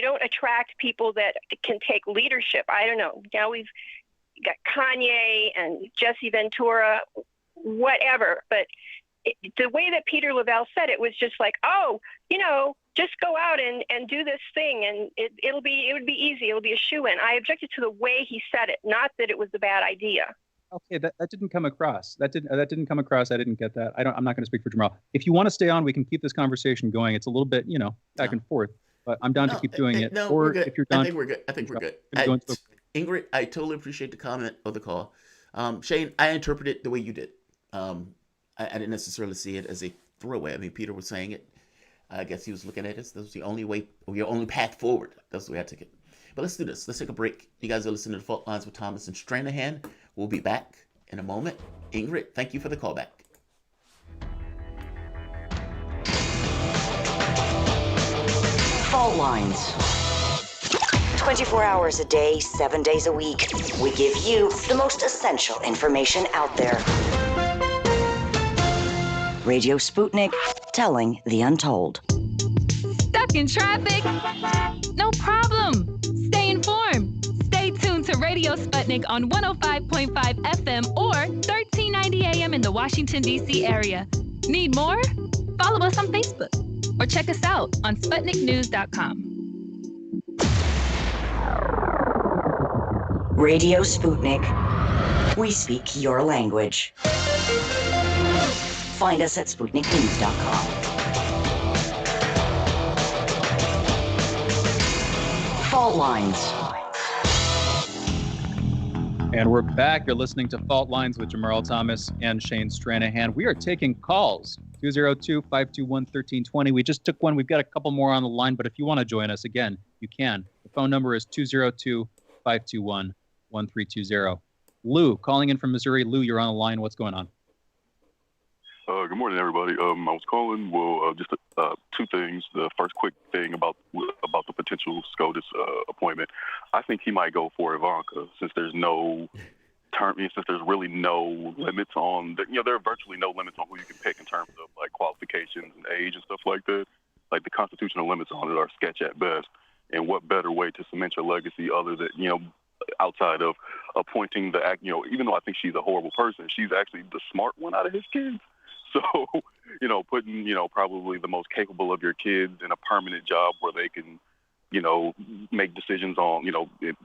don't attract people that can take leadership. I don't know. Now we've got Kanye and Jesse Ventura, whatever, but the way that Peter Lavelle said it was just like, oh, just go out and do this thing, and it would be easy. It'll be a shoo-in. I objected to the way he said it, not that it was a bad idea. Okay, that didn't come across. That didn't come across. I didn't get that. I'm not going to speak for Jamarl. If you want to stay on, we can keep this conversation going. It's a little bit, back and forth, but I'm down to keep doing it. No, or we're good. If you're done, I think we're good. Ingrid, I totally appreciate the comment or the call. Shane, I interpret it the way you did. I didn't necessarily see it as a throwaway. I mean, Peter was saying it. I guess he was looking at it. This was the only way, or your only path forward. That's the way I took it. But let's do this. Let's take a break. You guys are listening to Fault Lines with Thomas and Stranahan. We'll be back in a moment. Ingrid, thank you for the call back. Fault Lines. 24 hours a day, 7 days a week. We give you the most essential information out there. Radio Sputnik, telling the untold. Stuck in traffic? No problem. Stay informed. Stay tuned to Radio Sputnik on 105.5 FM or 1390 AM in the Washington, D.C. area. Need more? Follow us on Facebook or check us out on SputnikNews.com. Radio Sputnik. We speak your language. Find us at SputnikNews.com. Fault Lines. And we're back. You're listening to Fault Lines with Jamarl Thomas and Shane Stranahan. We are taking calls. 202-521-1320. We just took one. We've got a couple more on the line, but if you want to join us, again, you can. The phone number is 202-521-1320. Lou, calling in from Missouri. Lou, you're on the line. What's going on? Good morning, everybody. I was calling, just two things. The first quick thing about the potential SCOTUS appointment. I think he might go for Ivanka, since there's really no limits on, there are virtually no limits on who you can pick in terms of like qualifications and age and stuff like that. Like the constitutional limits on it are sketch at best. And what better way to cement your legacy other than, outside of appointing the act, even though I think she's a horrible person, she's actually the smart one out of his kids. So, putting, probably the most capable of your kids in a permanent job where they can, make decisions on,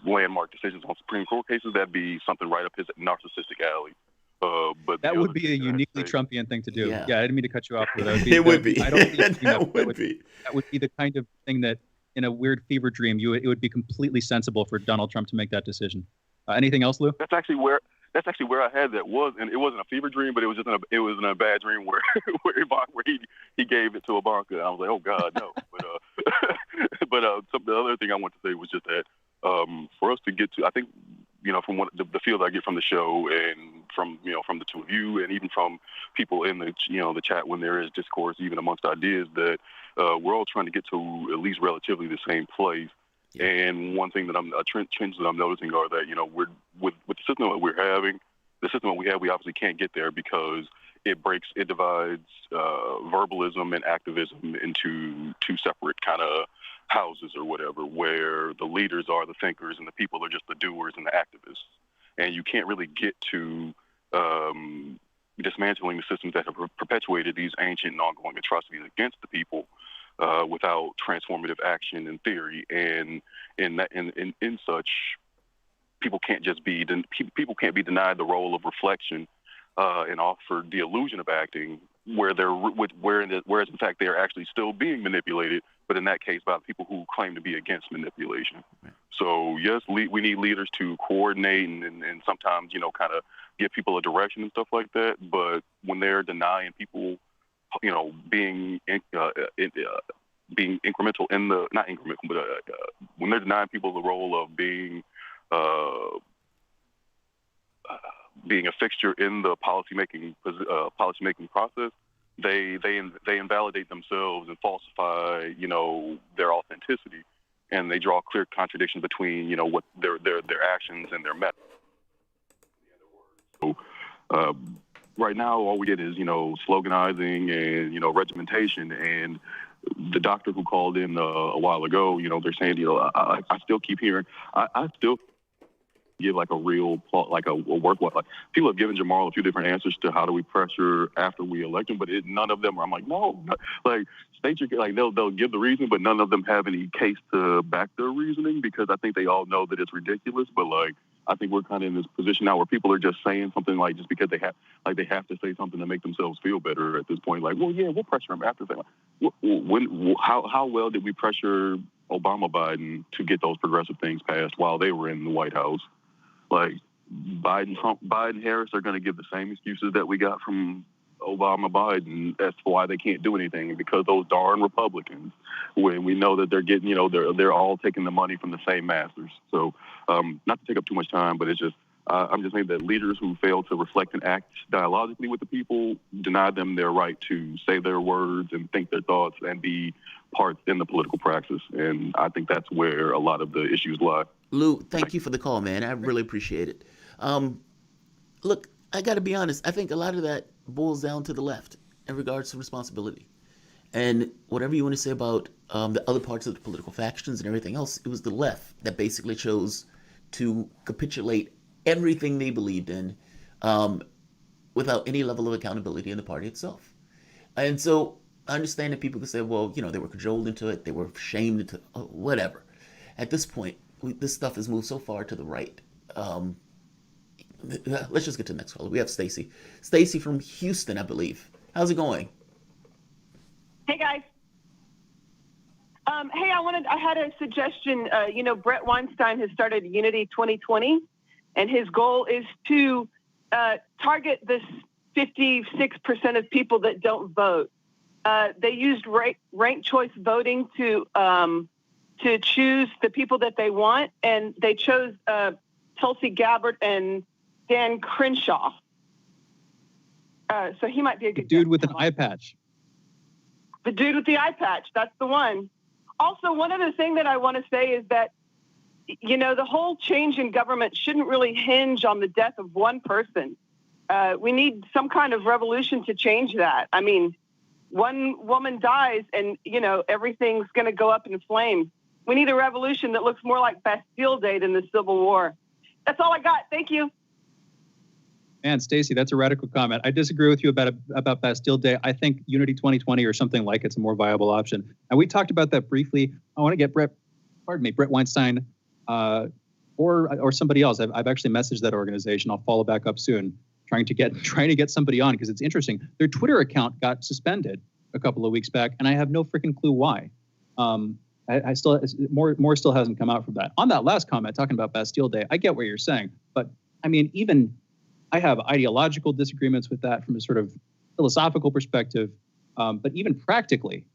landmark decisions on Supreme Court cases, that'd be something right up his narcissistic alley. But that would be a uniquely Trumpian thing to do. Yeah, I didn't mean to cut you off. But that would be, it would be. I don't think that would be. That would be the kind of thing that, in a weird fever dream, it would be completely sensible for Donald Trump to make that decision. Anything else, Lou? That's actually where that's actually where I had that was, and it wasn't a fever dream, but it was just it was in a bad dream where he gave it to Ivanka. I was like, oh God, no. But the other thing I want to say was just that for us to get to, I think, from what the feel I get from the show and from the two of you and even from people in the the chat when there is discourse even amongst ideas, that we're all trying to get to at least relatively the same place. Yeah. And one thing that trends that I'm noticing are that we're with the system that we're having, the system that we have, we obviously can't get there because it divides verbalism and activism into two separate kind of houses or whatever, where the leaders are the thinkers and the people are just the doers and the activists. And you can't really get to dismantling the systems that have perpetuated these ancient and ongoing atrocities against the people without transformative action and theory. And in such, people can't be denied the role of reflection and offered the illusion of acting, whereas in fact they are actually still being manipulated, but in that case by the people who claim to be against manipulation. Right. So yes, we need leaders to coordinate and sometimes kind of give people a direction and stuff like that. But when they're denying people, being incremental in the not incremental, but when they're denying people the role of being a fixture in the policymaking process, they invalidate themselves and falsify their authenticity, and they draw clear contradiction between what their actions and their methods. So right now all we get is sloganizing and regimentation. And the doctor who called in a while ago, they're saying I still keep hearing I still give like a real worthwhile. Like, people have given Jamarl a few different answers to how do we pressure after we elect him, but none of them are. I'm like, no, like state your like they'll give the reason, but none of them have any case to back their reasoning because I think they all know that it's ridiculous. But like I think we're kind of in this position now where people are just saying something like just because they have to say something to make themselves feel better at this point. Like, well, yeah, we'll pressure him after. How well did we pressure Obama Biden to get those progressive things passed while they were in the White House? Like Biden, Harris are going to give the same excuses that we got from Obama, Biden. That's why they can't do anything, because those darn Republicans, when we know that they're getting, they're all taking the money from the same masters. So, not to take up too much time, but it's just, I'm just saying that leaders who fail to reflect and act dialogically with the people deny them their right to say their words and think their thoughts and be parts in the political praxis. And I think that's where a lot of the issues lie. Lou, thank you for the call, man. I really appreciate it. Look, I got to be honest. I think a lot of that boils down to the left in regards to responsibility. And whatever you want to say about the other parts of the political factions and everything else, it was the left that basically chose to capitulate everything they believed in without any level of accountability in the party itself. And so I understand that people could say, well, they were cajoled into it, they were shamed into whatever. At this point, this stuff has moved so far to the right. Let's just get to the next caller. We have Stacy. Stacy from Houston, I believe. How's it going? Hey, guys. I had a suggestion. Brett Weinstein has started Unity 2020, and his goal is to target this 56% of people that don't vote. They used ranked choice voting to choose the people that they want, and they chose Tulsi Gabbard and Dan Crenshaw. So he might be a good dude with an eye patch. The dude with the eye patch, that's the one. Also, one other thing that I want to say is that, the whole change in government shouldn't really hinge on the death of one person. We need some kind of revolution to change that. I mean, one woman dies and, everything's going to go up in flames. We need a revolution that looks more like Bastille Day than the Civil War. That's all I got. Thank you. Man, Stacey, that's a radical comment. I disagree with you about Bastille Day. I think Unity 2020 or something like it's a more viable option. And we talked about that briefly. I want to get Brett Weinstein or somebody else. I've actually messaged that organization. I'll follow back up soon, trying to get somebody on, because it's interesting. Their Twitter account got suspended a couple of weeks back, and I have no freaking clue why. I still more still hasn't come out from that. On that last comment, talking about Bastille Day, I get what you're saying, but I mean, even I have ideological disagreements with that from a sort of philosophical perspective, but even practically,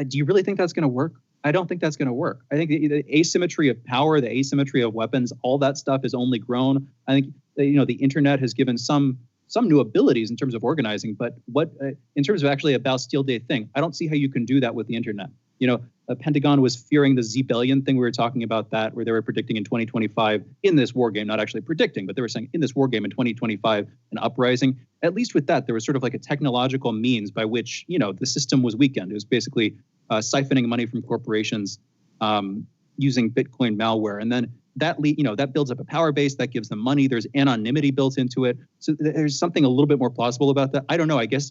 do you really think that's going to work? I don't think that's going to work. I think the asymmetry of power, the asymmetry of weapons, all that stuff has only grown. I think the internet has given some new abilities in terms of organizing, but what in terms of actually a Bastille Day thing, I don't see how you can do that with the internet. The Pentagon was fearing the Zebellion thing. We were talking about that, where they were predicting in 2025 in this war game, not actually predicting, but they were saying in this war game in 2025 an uprising. At least with that, there was sort of like a technological means by which the system was weakened. It was basically siphoning money from corporations using Bitcoin malware, and then that builds up a power base that gives them money. There's anonymity built into it, so there's something a little bit more plausible about that. I don't know. I guess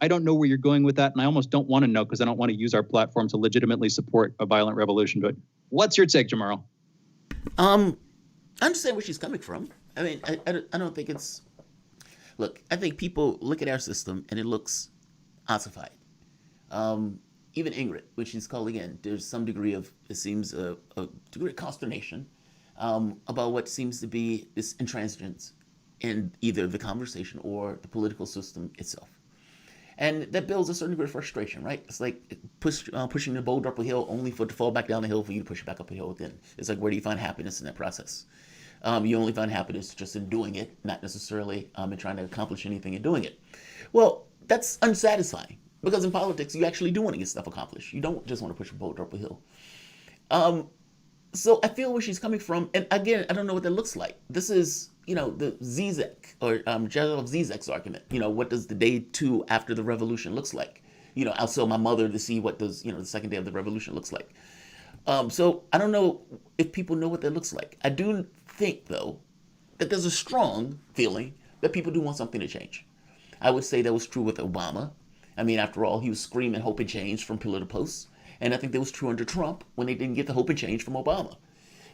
I don't know where you're going with that, and I almost don't want to know because I don't want to use our platform to legitimately support a violent revolution. But what's your take, Jamarl? I understand where she's coming from. I mean, I don't think it's. Look, I think people look at our system and it looks ossified. Even Ingrid, when she's calling in, there's some degree of, it seems, a degree of consternation about what seems to be this intransigence in either the conversation or the political system itself. And that builds a certain degree of frustration, right? It's like pushing the boulder up a hill only for it to fall back down the hill for you to push it back up a hill again. It's like, where do you find happiness in that process? You only find happiness just in doing it, not necessarily in trying to accomplish anything in doing it. Well, that's unsatisfying, because in politics, you actually do want to get stuff accomplished. You don't just want to push a boulder up a hill. So I feel where she's coming from. And again, I don't know what that looks like. This is, the Zizek or General Zizek's argument. What does the day 2 after the revolution looks like? I'll sell my mother to see what does, the second day of the revolution looks like. So I don't know if people know what that looks like. I do think, though, that there's a strong feeling that people do want something to change. I would say that was true with Obama. I mean, after all, he was screaming hope and change from pillar to post. And I think that was true under Trump when they didn't get the hope and change from Obama.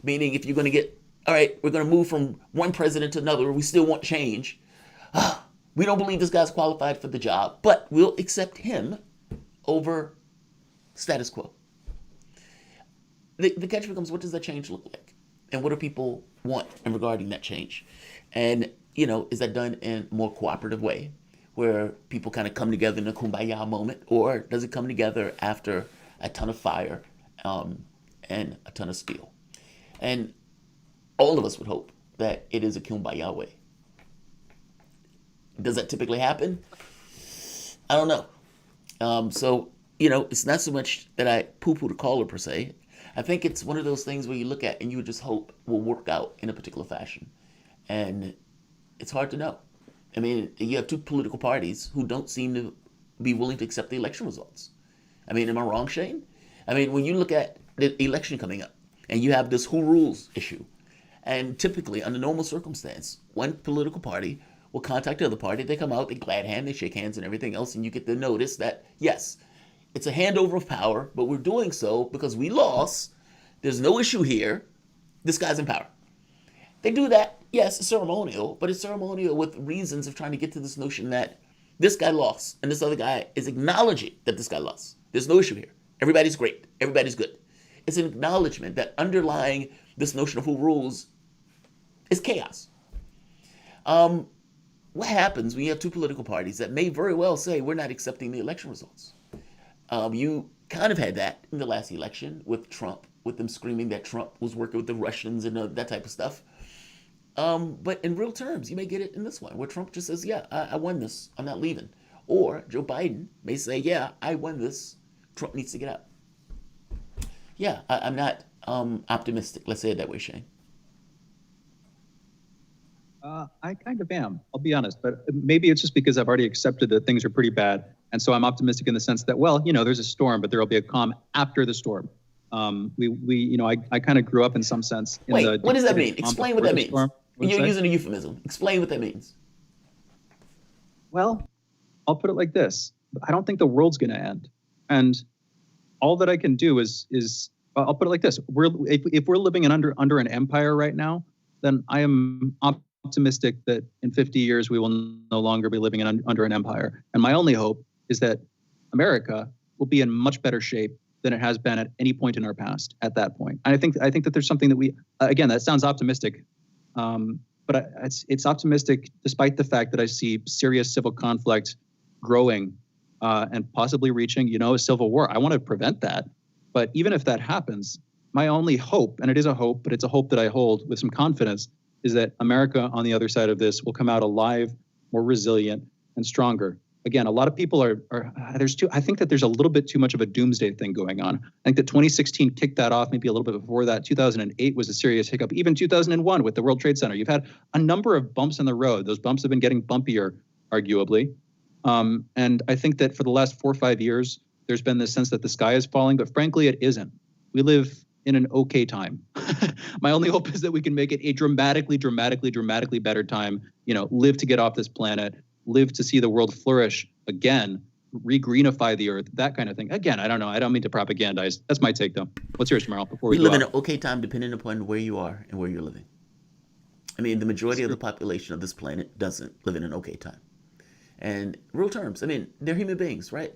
Meaning, if you're going to get, all right, we're going to move from one president to another, we still want change. We don't believe this guy's qualified for the job, but we'll accept him over status quo. The catch becomes, what does that change look like? And what do people want in regarding that change? And, is that done in a more cooperative way, where people kind of come together in a kumbaya moment, or does it come together after a ton of fire and a ton of steel? And all of us would hope that it is a kumbaya way. Does that typically happen? I don't know. So, it's not so much that I poo-poo the caller per se. I think it's one of those things where you look at and you would just hope will work out in a particular fashion. And it's hard to know. I mean, you have two political parties who don't seem to be willing to accept the election results. I mean, am I wrong, Shane? I mean, when you look at the election coming up and you have this who rules issue, and typically under normal circumstance, one political party will contact the other party, they come out, they glad hand, they shake hands and everything else, and you get the notice that, yes, it's a handover of power, but we're doing so because we lost. There's no issue here. This guy's in power. They do that. Yes, it's ceremonial, but it's ceremonial with reasons of trying to get to this notion that this guy lost and this other guy is acknowledging that this guy lost. There's no issue here. Everybody's great. Everybody's good. It's an acknowledgement that underlying this notion of who rules is chaos. What happens when you have two political parties that may very well say we're not accepting the election results? You kind of had that in the last election with Trump, with them screaming that Trump was working with the Russians and that type of stuff. But in real terms, you may get it in this one, where Trump just says, yeah, I won this. I'm not leaving. Or Joe Biden may say, yeah, I won this. Trump needs to get out. Yeah, I'm not optimistic. Let's say it that way, Shane. I kind of am, I'll be honest, but maybe it's just because I've already accepted that things are pretty bad. And so I'm optimistic in the sense that, well, there's a storm, but there'll be a calm after the storm. I kind of grew up in some sense. Wait, what does that mean? Explain what that means. You're using a euphemism. Explain what that means. Well, I'll put it like this. I don't think the world's going to end. And all that I can do is I'll put it like this. If we're living under an empire right now, then I am optimistic that in 50 years we will no longer be living under an empire. And my only hope is that America will be in much better shape than it has been at any point in our past at that point. And I think that there's something that we, again, that sounds optimistic, but it's optimistic despite the fact that I see serious civil conflict growing and possibly reaching, a civil war. I want to prevent that. But even if that happens, my only hope, and it is a hope, but it's a hope that I hold with some confidence, is that America on the other side of this will come out alive, more resilient, and stronger. Again, a lot of people I think that there's a little bit too much of a doomsday thing going on. I think that 2016 kicked that off, maybe a little bit before that. 2008 was a serious hiccup. Even 2001 with the World Trade Center. You've had a number of bumps in the road. Those bumps have been getting bumpier, arguably. And I think that for the last 4 or 5 years, there's been this sense that the sky is falling, but frankly, it isn't. We live in an okay time. My only hope is that we can make it a dramatically better time, live to get off this planet, live to see the world flourish again, re-greenify the earth, that kind of thing. Again, I don't know. I don't mean to propagandize. That's my take, though. What's yours, Jamarl, before we live go in out? an okay time depending upon where you are and where you're living. I mean, the majority of the population of this planet doesn't live in an okay time. And real terms, I mean, they're human beings, right?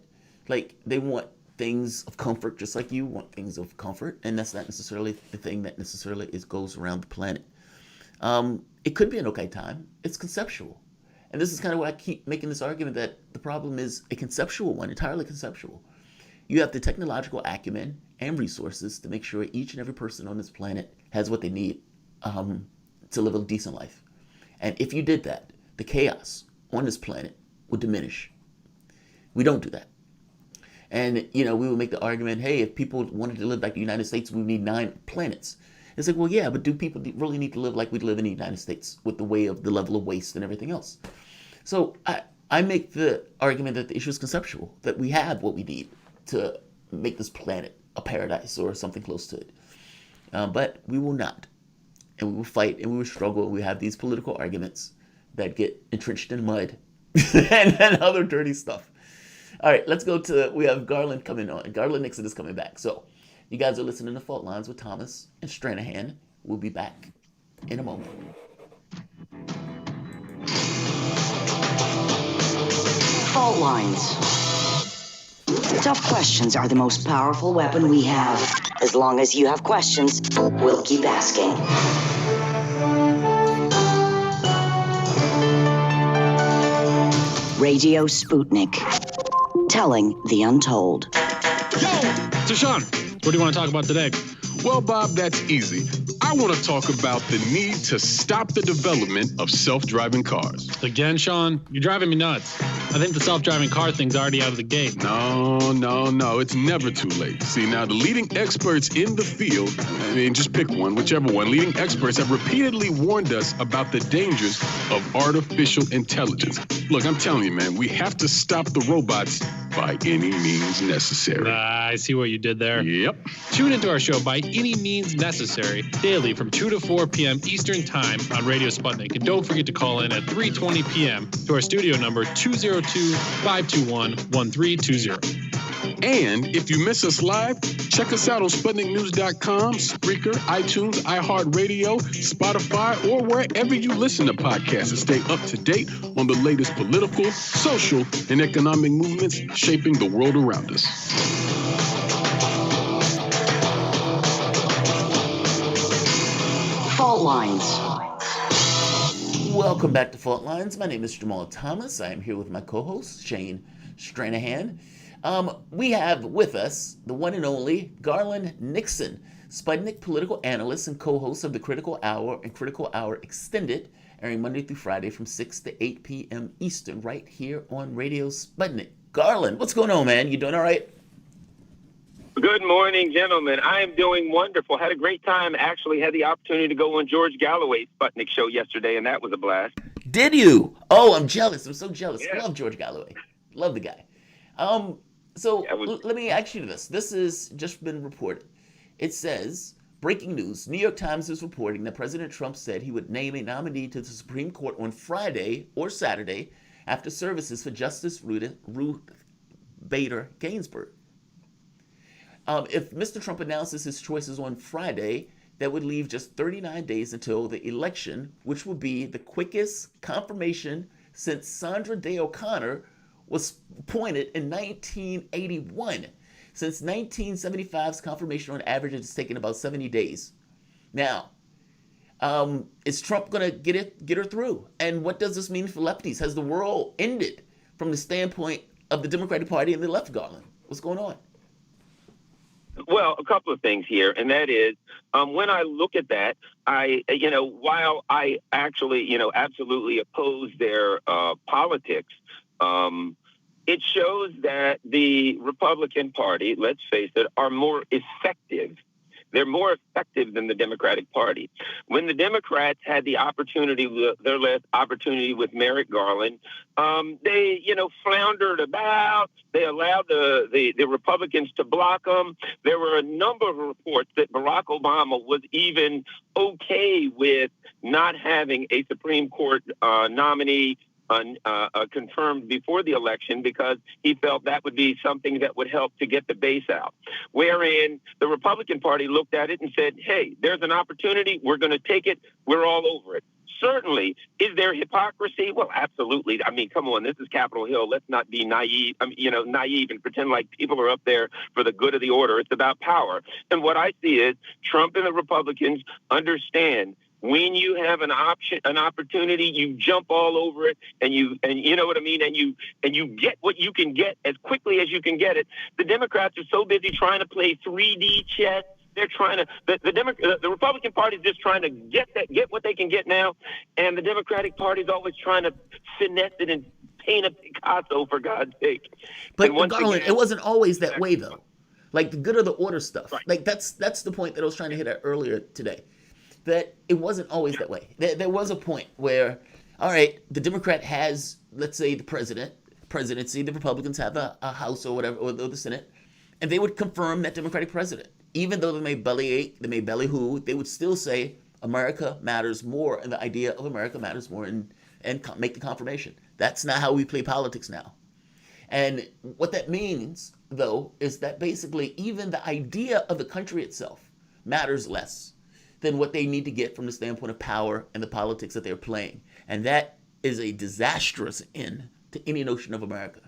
Like, they want things of comfort just like you want things of comfort, and that's not necessarily the thing that necessarily goes around the planet. It could be an okay time. It's conceptual. And this is kind of why I keep making this argument that the problem is a conceptual one, entirely conceptual. You have the technological acumen and resources to make sure each and every person on this planet has what they need to live a decent life. And if you did that, the chaos on this planet would diminish. We don't do that. And, we would make the argument, hey, if people wanted to live like the United States, we need 9 planets. It's like, well, yeah, but do people really need to live like we live in the United States with the way of the level of waste and everything else? So I make the argument that the issue is conceptual, that we have what we need to make this planet a paradise or something close to it. But we will not. And we will fight and we will struggle. We have these political arguments that get entrenched in mud and other dirty stuff. All right, let's go to, we have Garland coming on. Garland Nixon is coming back. So you guys are listening to Fault Lines with Thomas and Stranahan. We'll be back in a moment. Fault lines. Tough questions are the most powerful weapon we have. As long as you have questions, we'll keep asking. Radio Sputnik. Telling the untold. So, Sean, what do you want to talk about today? Well, Bob, that's easy. I want to talk about the need to stop the development of self-driving cars. Again, Sean, you're driving me nuts. I think the self-driving car thing's already out of the gate. No. It's never too late. See, now the leading experts in the field, just pick one, whichever one, leading experts have repeatedly warned us about the dangers of artificial intelligence. Look, I'm telling you, man, we have to stop the robots by any means necessary. I see what you did there. Yep. Tune into our show By Any Means Necessary daily from 2 to 4 p.m. Eastern Time on Radio Sputnik. And don't forget to call in at 3:20 p.m. to our studio number 202-521-1320. And if you miss us live, check us out on SputnikNews.com, Spreaker, iTunes, iHeartRadio, Spotify, or wherever you listen to podcasts to stay up to date on the latest political, social, and economic movements shaping the world around us. Fault Lines. Welcome back to Fault Lines. My name is Jamarl Thomas. I am here with my co-host, Shane Stranahan. We have with us the one and only Garland Nixon, Sputnik political analyst and co-host of the Critical Hour and Critical Hour Extended, airing Monday through Friday from 6 to 8 p.m. Eastern, right here on Radio Sputnik. Garland, what's going on, man? You doing all right? Good morning, gentlemen. I am doing wonderful. Had a great time. Actually had the opportunity to go on George Galloway's Sputnik show yesterday, and that was a blast. Did you? Oh, I'm jealous. I'm so jealous. Yeah. I love George Galloway. Love the guy. Let me ask you this. This has just been reported. It says, breaking news, New York Times is reporting that President Trump said he would name a nominee to the Supreme Court on Friday or Saturday after services for Justice Ruth Bader Ginsburg. If Mr. Trump announces his choices on Friday, that would leave just 39 days until the election, which would be the quickest confirmation since Sandra Day O'Connor was appointed in 1981. Since 1975's confirmation on average, it's taken about 70 days. Now, Is Trump going to get her through? And what does this mean for lefties? Has the world ended from the standpoint of the Democratic Party and the left, Garland? What's going on? Well, a couple of things here, and that is when I look at that, while I actually, absolutely oppose their politics, it shows that the Republican Party, let's face it, are more effective. They're more effective than the Democratic Party. When the Democrats had the opportunity, their last opportunity with Merrick Garland, they, floundered about. They allowed the Republicans to block them. There were a number of reports that Barack Obama was even okay with not having a Supreme Court nominee confirmed before the election because he felt that would be something that would help to get the base out. Wherein the Republican Party looked at it and said, hey, there's an opportunity. We're going to take it. We're all over it. Certainly. Is there hypocrisy? Well, absolutely. I mean, come on. This is Capitol Hill. Let's not be naive, naive and pretend like people are up there for the good of the order. It's about power. And what I see is Trump and the Republicans understand when you have an opportunity, you jump all over it, and you know what I mean, and you get what you can get as quickly as you can get it. The Democrats are so busy trying to play 3D chess. They're trying to the Republican Party is just trying to get what they can get now, and the Democratic Party is always trying to finesse it and paint a Picasso, for God's sake. But Garland, it wasn't always that way though. Like the good of the order stuff. Right. Like that's the point that I was trying to hit at earlier today. That it wasn't always that way. There was a point where, all right, the Democrat has, let's say, the presidency, the Republicans have a House or whatever, or the Senate, and they would confirm that Democratic president. Even though they may bellyache, they may ballyhoo, they would still say America matters more, and the idea of America matters more, and make the confirmation. That's not how we play politics now. And what that means, though, is that basically even the idea of the country itself matters less than what they need to get from the standpoint of power and the politics that they're playing. And that is a disastrous end to any notion of America,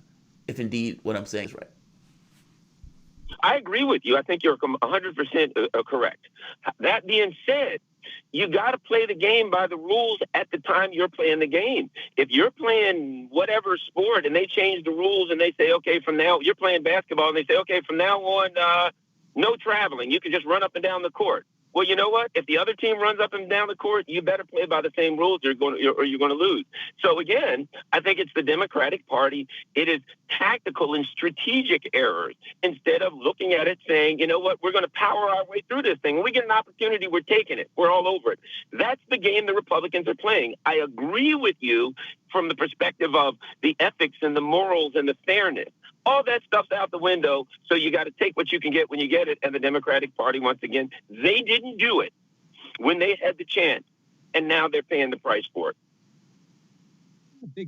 if indeed what I'm saying is right. I agree with you. I think you're 100% correct. That being said, you got to play the game by the rules at the time you're playing the game. If you're playing whatever sport and they change the rules and they say, okay, from now, you're playing basketball and they say, okay, from now on, no traveling. You can just run up and down the court. Well, you know what? If the other team runs up and down the court, you better play by the same rules or you're going to lose. So, again, I think it's the Democratic Party. It is tactical and strategic errors instead of looking at it saying, you know what, we're going to power our way through this thing. When we get an opportunity, we're taking it. We're all over it. That's the game the Republicans are playing. I agree with you from the perspective of the ethics and the morals and the fairness. All that stuff's out the window, so you got to take what you can get when you get it. And the Democratic Party, once again, they didn't do it when they had the chance, and now they're paying the price for it.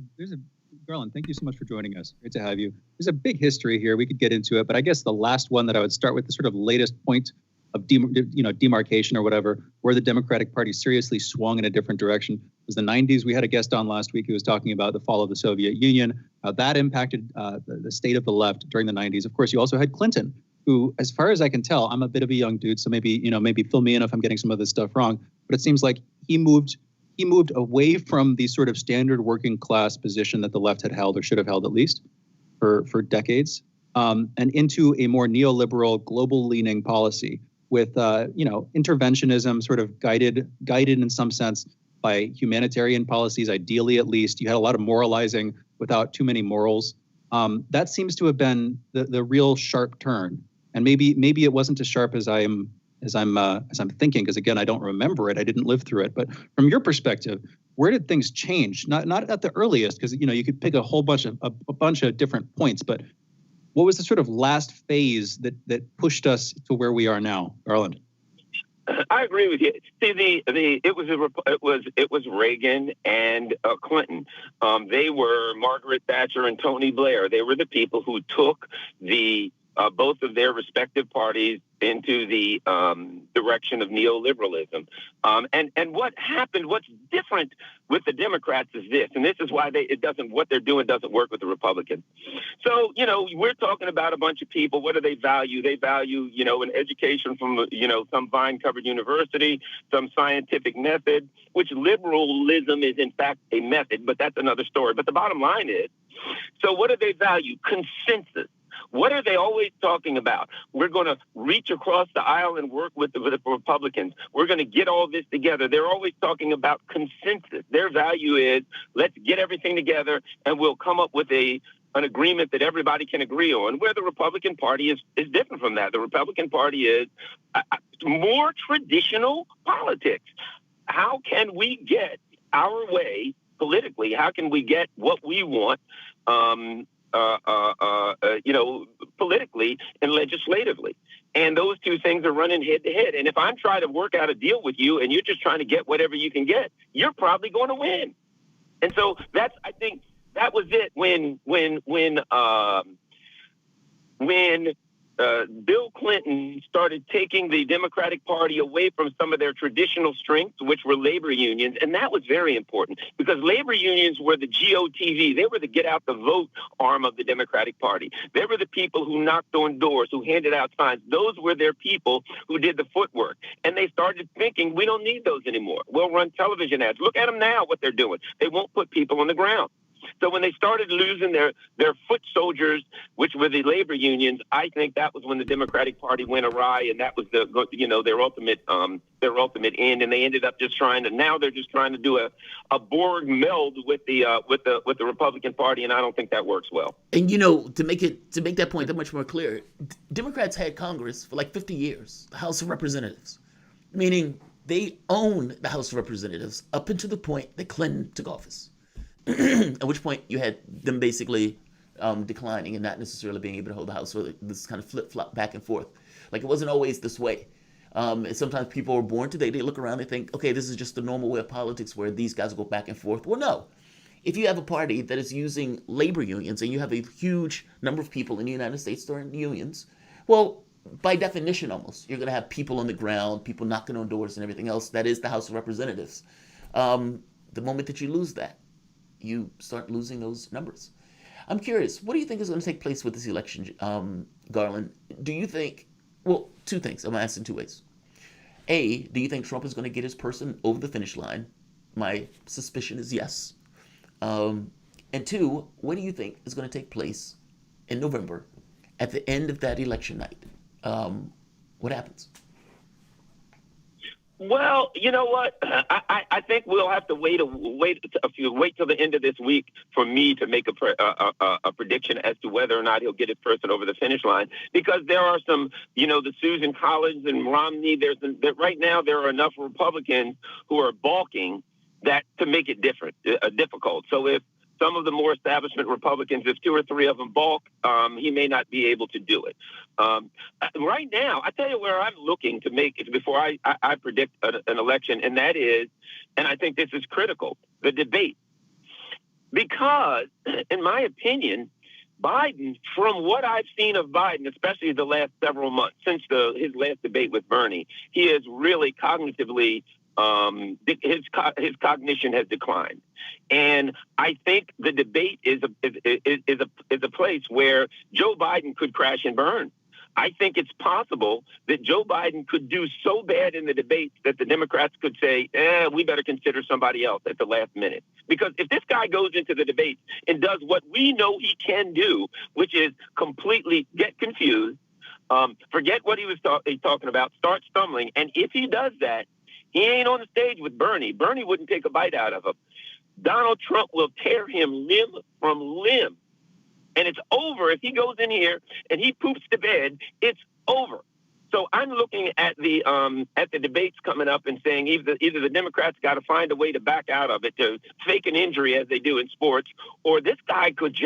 Garland, thank you so much for joining us. Great to have you. There's a big history here. We could get into it, but I guess the last one that I would start with, the sort of latest point of demarcation or whatever, where the Democratic Party seriously swung in a different direction, was the 90s. We had a guest on last week who was talking about the fall of the Soviet Union, how that impacted the state of the left during the 90s. Of course, you also had Clinton, who, as far as I can tell, I'm a bit of a young dude, so maybe fill me in if I'm getting some of this stuff wrong, but it seems like he moved away from the sort of standard working class position that the left had held, or should have held at least, for decades, and into a more neoliberal, global-leaning policy with interventionism sort of guided in some sense by humanitarian policies, ideally at least. You had a lot of moralizing without too many morals. That seems to have been the real sharp turn. And maybe it wasn't as sharp as I'm thinking, because again, I don't remember it. I didn't live through it. But from your perspective, where did things change? Not at the earliest, because you could pick a bunch of different points, but what was the sort of last phase that pushed us to where we are now, Garland? I agree with you. See, it was Reagan and Clinton. They were Margaret Thatcher and Tony Blair. They were the people who took the both of their respective parties into the direction of neoliberalism. And what happened, what's different with the Democrats is this, and this is why what they're doing doesn't work with the Republicans. So, we're talking about a bunch of people. What do they value? They value, an education from, some vine-covered university, some scientific method, which liberalism is in fact a method, but that's another story. But the bottom line is, so what do they value? Consensus. What are they always talking about? We're going to reach across the aisle and work with the Republicans. We're going to get all this together. They're always talking about consensus. Their value is, let's get everything together and we'll come up with an agreement that everybody can agree on, where the Republican Party is different from that. The Republican Party is more traditional politics. How can we get our way politically? How can we get what we want politically and legislatively? And those two things are running head to head. And if I'm trying to work out a deal with you and you're just trying to get whatever you can get, you're probably going to win. And so I think that was it when Bill Clinton started taking the Democratic Party away from some of their traditional strengths, which were labor unions. And that was very important because labor unions were the GOTV. They were the get out the vote arm of the Democratic Party. They were the people who knocked on doors, who handed out signs. Those were their people who did the footwork. And they started thinking, we don't need those anymore. We'll run television ads. Look at them now, what they're doing. They won't put people on the ground. So when they started losing their foot soldiers, which were the labor unions, I think that was when the Democratic Party went awry, and that was their ultimate end. And they ended up now they're just trying to do a Borg meld with the Republican Party, and I don't think that works well. And to make that point that much more clear, Democrats had Congress for like 50 years, the House of Representatives, meaning they owned the House of Representatives up until the point that Clinton took office. At which point you had them basically declining and not necessarily being able to hold the House. So this kind of flip-flop back and forth. Like, it wasn't always this way. Sometimes people are born today, they look around and think, okay, this is just the normal way of politics where these guys go back and forth. Well, no. If you have a party that is using labor unions and you have a huge number of people in the United States that are in unions, well, by definition almost, you're going to have people on the ground, people knocking on doors and everything else. That is the House of Representatives. The moment that you lose that, you start losing those numbers. I'm curious, what do you think is going to take place with this election, Garland? Do you think, well, two things. I'm going to ask in two ways. A, do you think Trump is going to get his person over the finish line? My suspicion is yes. And two, what do you think is going to take place in November at the end of that election night? What happens? Well, you know what? I think we'll have to wait till the end of this week for me to make a prediction as to whether or not he'll get his person over the finish line, because there are some, the Susan Collins and Romney. Right now there are enough Republicans who are balking that to make it difficult. So if some of the more establishment Republicans, if two or three of them balk, he may not be able to do it. Right now, I tell you where I'm looking to make it before I predict an election, and that is, and I think this is critical, the debate. Because, in my opinion, Biden, from what I've seen of Biden, especially the last several months, since his last debate with Bernie, he is really cognitively his cognition has declined, and I think the debate is a place where Joe Biden could crash and burn. I think it's possible that Joe Biden could do so bad in the debates that the Democrats could say, we better consider somebody else at the last minute. Because if this guy goes into the debate and does what we know he can do, which is completely get confused, forget what he was talking about, start stumbling, and if he does that, he ain't on the stage with Bernie. Bernie wouldn't take a bite out of him. Donald Trump will tear him limb from limb. And it's over. If he goes in here and he poops the bed, it's over. So I'm looking at the debates coming up and saying either the Democrats got to find a way to back out of it, to fake an injury as they do in sports, or this guy could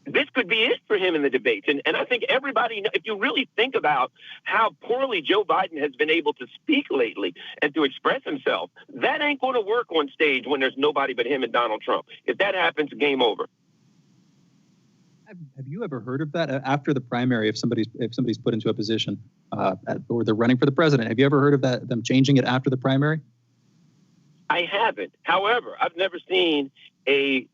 this could be it for him in the debates. And I think everybody, if you really think about how poorly Joe Biden has been able to speak lately and to express himself, that ain't going to work on stage when there's nobody but him and Donald Trump. If that happens, game over. Have you ever heard of that after the primary? If somebody's put into a position or they're running for the president, have you ever heard of that? Them changing it after the primary? I haven't. However, I've never seen a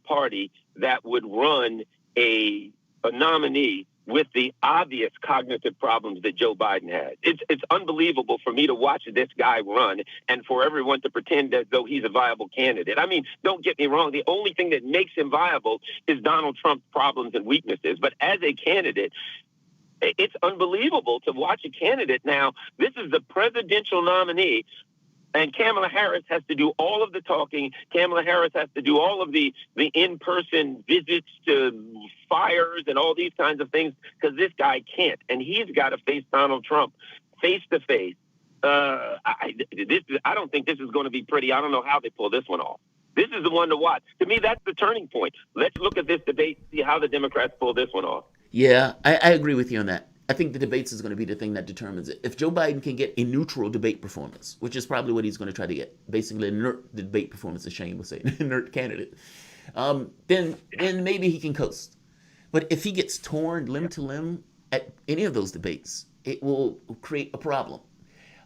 party that would run a nominee with the obvious cognitive problems that Joe Biden has. It's unbelievable for me to watch this guy run and for everyone to pretend as though he's a viable candidate. I mean, don't get me wrong. The only thing that makes him viable is Donald Trump's problems and weaknesses. But as a candidate, it's unbelievable to watch a candidate now. This is the presidential nominee. And Kamala Harris has to do all of the talking. Kamala Harris has to do all of the in-person visits to fires and all these kinds of things because this guy can't. And he's got to face Donald Trump face-to-face. I don't think this is going to be pretty. I don't know how they pull this one off. This is the one to watch. To me, that's the turning point. Let's look at this debate, see how the Democrats pull this one off. Yeah, I agree with you on that. I think the debates is going to be the thing that determines it. If Joe Biden can get a neutral debate performance, which is probably what he's going to try to get, basically an inert debate performance, as Shane was saying, an inert candidate, then maybe he can coast. But if he gets torn limb to limb at any of those debates, it will create a problem.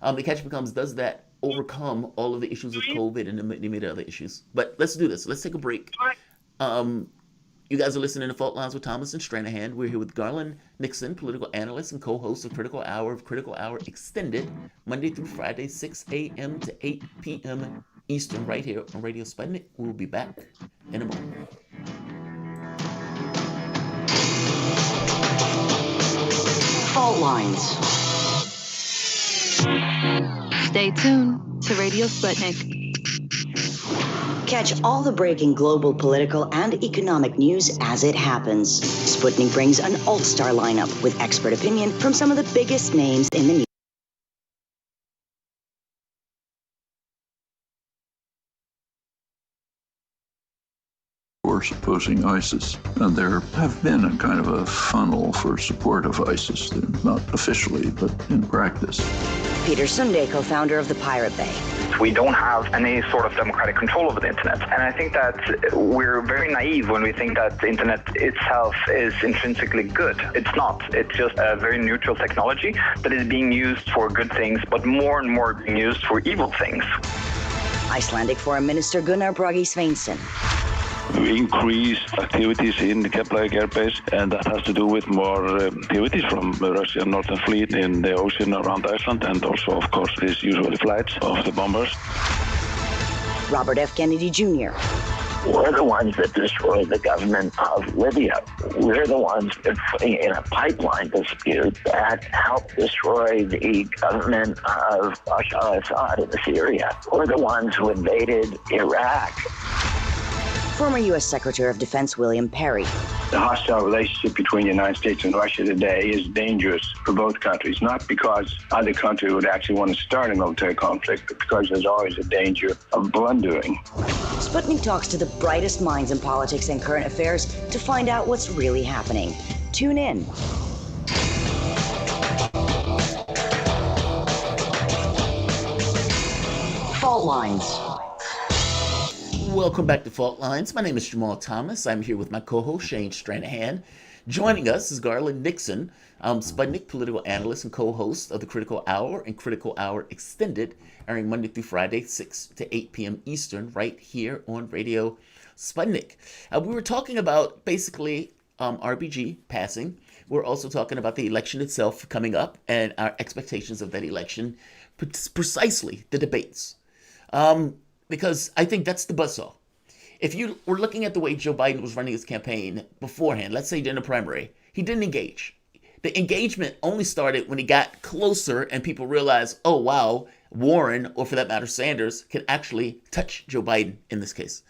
The catch becomes, does that overcome all of the issues with COVID and many other issues? But let's do this. Let's take a break. You guys are listening to Fault Lines with Thomas and Stranahan. We're here with Garland Nixon, political analyst and co-host of Critical Hour Extended, Monday through Friday, 6 a.m. to 8 p.m. Eastern, right here on Radio Sputnik. We'll be back in a moment. Fault Lines. Stay tuned to Radio Sputnik. Catch all the breaking global, political, and economic news as it happens. Sputnik brings an all-star lineup with expert opinion from some of the biggest names in the news. For supposing ISIS. And there have been a kind of a funnel for support of ISIS, not officially, but in practice. Peter Sunday, co-founder of the Pirate Bay. We don't have any sort of democratic control over the internet. And I think that we're very naive when we think that the internet itself is intrinsically good. It's not. It's just a very neutral technology that is being used for good things, but more and more being used for evil things. Icelandic Foreign Minister Gunnar Bragi Sveinsson. Increased activities in the Keflavik airbase, and that has to do with more activities from the Russian Northern Fleet in the ocean around Iceland, and also, of course, these usual flights of the bombers. Robert F. Kennedy Jr. We're the ones that destroyed the government of Libya. We're the ones that putting in a pipeline dispute that helped destroy the government of Bashar al-Assad in Syria. We're the ones who invaded Iraq. Former U.S. Secretary of Defense William Perry. The hostile relationship between the United States and Russia today is dangerous for both countries, not because either country would actually want to start a military conflict, but because there's always a danger of blundering. Sputnik talks to the brightest minds in politics and current affairs to find out what's really happening. Tune in. Fault Lines. Welcome back to Fault Lines. My name is Jamarl Thomas. I'm here with my co-host Shane Stranahan. Joining us is Garland Nixon, Sputnik political analyst and co-host of the Critical Hour and Critical Hour Extended, airing Monday through Friday, 6 to 8 p.m. Eastern, right here on Radio Sputnik. We were talking about basically RBG passing. We're also talking about the election itself coming up and our expectations of that election, precisely the debates. Because I think that's the buzzsaw. If you were looking at the way Joe Biden was running his campaign beforehand, let's say in the primary, he didn't engage. The engagement only started when he got closer and people realized, oh, wow, Warren, or for that matter, Sanders, can actually touch Joe Biden in this case.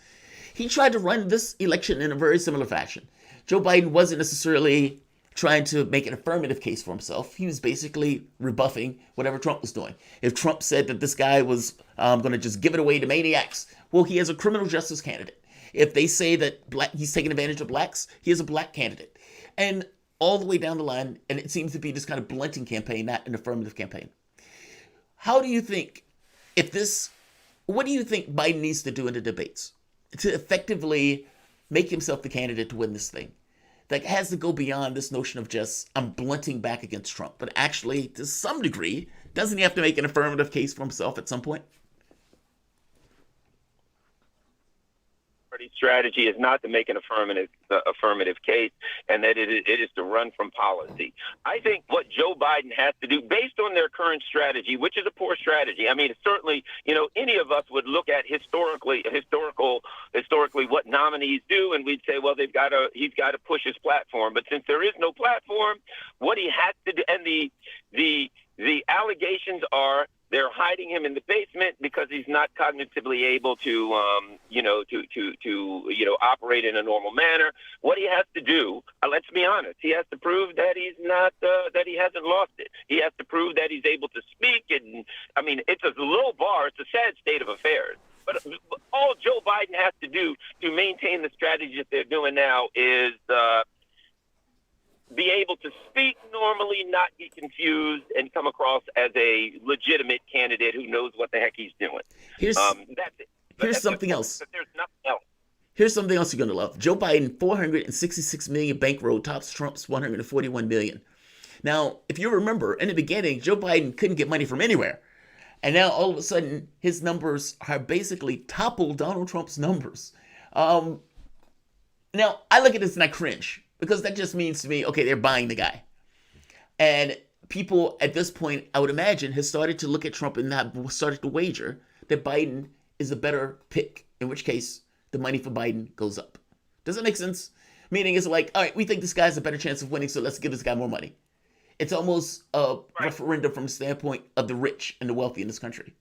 He tried to run this election in a very similar fashion. Joe Biden wasn't necessarily trying to make an affirmative case for himself. He was basically rebuffing whatever Trump was doing. If Trump said that this guy was going to just give it away to maniacs, well, he is a criminal justice candidate. If they say that he's taking advantage of blacks, he is a black candidate. And all the way down the line, and it seems to be this kind of blunting campaign, not an affirmative campaign. How do you think, what do you think Biden needs to do in the debates to effectively make himself the candidate to win this thing. Like, it has to go beyond this notion of just, I'm blunting back against Trump. But actually, to some degree, doesn't he have to make an affirmative case for himself at some point? Strategy is not to make an affirmative case, and that it is to run from policy. I think what Joe Biden has to do, based on their current strategy, which is a poor strategy. I mean, certainly, any of us would look at historically what nominees do, and we'd say, well, he's got to push his platform. But since there is no platform, what he has to do, and the allegations are, they're hiding him in the basement because he's not cognitively able to operate in a normal manner. What he has to do, let's be honest, he has to prove that he's not, that he hasn't lost it. He has to prove that he's able to speak. And I mean, it's a low bar. It's a sad state of affairs. But all Joe Biden has to do to maintain the strategy that they're doing now is be able to speak normally, not get confused, and come across as a legitimate candidate who knows what the heck he's doing. Here's something else. There's nothing else. Here's something else you're going to love. Joe Biden, $466 million bankroll, tops Trump's $141 million. Now, if you remember, in the beginning, Joe Biden couldn't get money from anywhere. And now, all of a sudden, his numbers are basically toppled Donald Trump's numbers. Now, I look at this and I cringe. Because that just means to me, okay, they're buying the guy. And people at this point, I would imagine, have started to look at Trump and have started to wager that Biden is a better pick. In which case, the money for Biden goes up. Does that make sense? Meaning it's like, all right, we think this guy has a better chance of winning, so let's give this guy more money. It's almost a referendum from the standpoint of the rich and the wealthy in this country.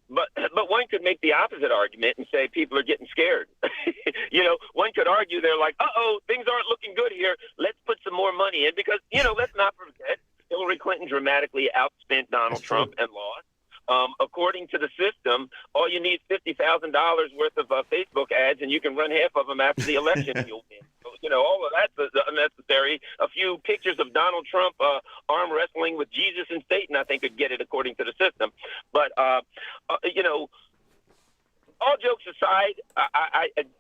But one could make the opposite argument and say people are getting scared. One could argue they're like, things aren't looking good here. Let's put some more money in because, let's not forget Hillary Clinton dramatically outspent Donald Trump and lost. According to the system, all you need is $50,000 worth of Facebook ads, and you can run half of them after the election. You'll win. So, all of that's unnecessary. A few pictures of Donald Trump arm wrestling with Jesus and Satan, I think, could get it according to the system. But, all jokes aside,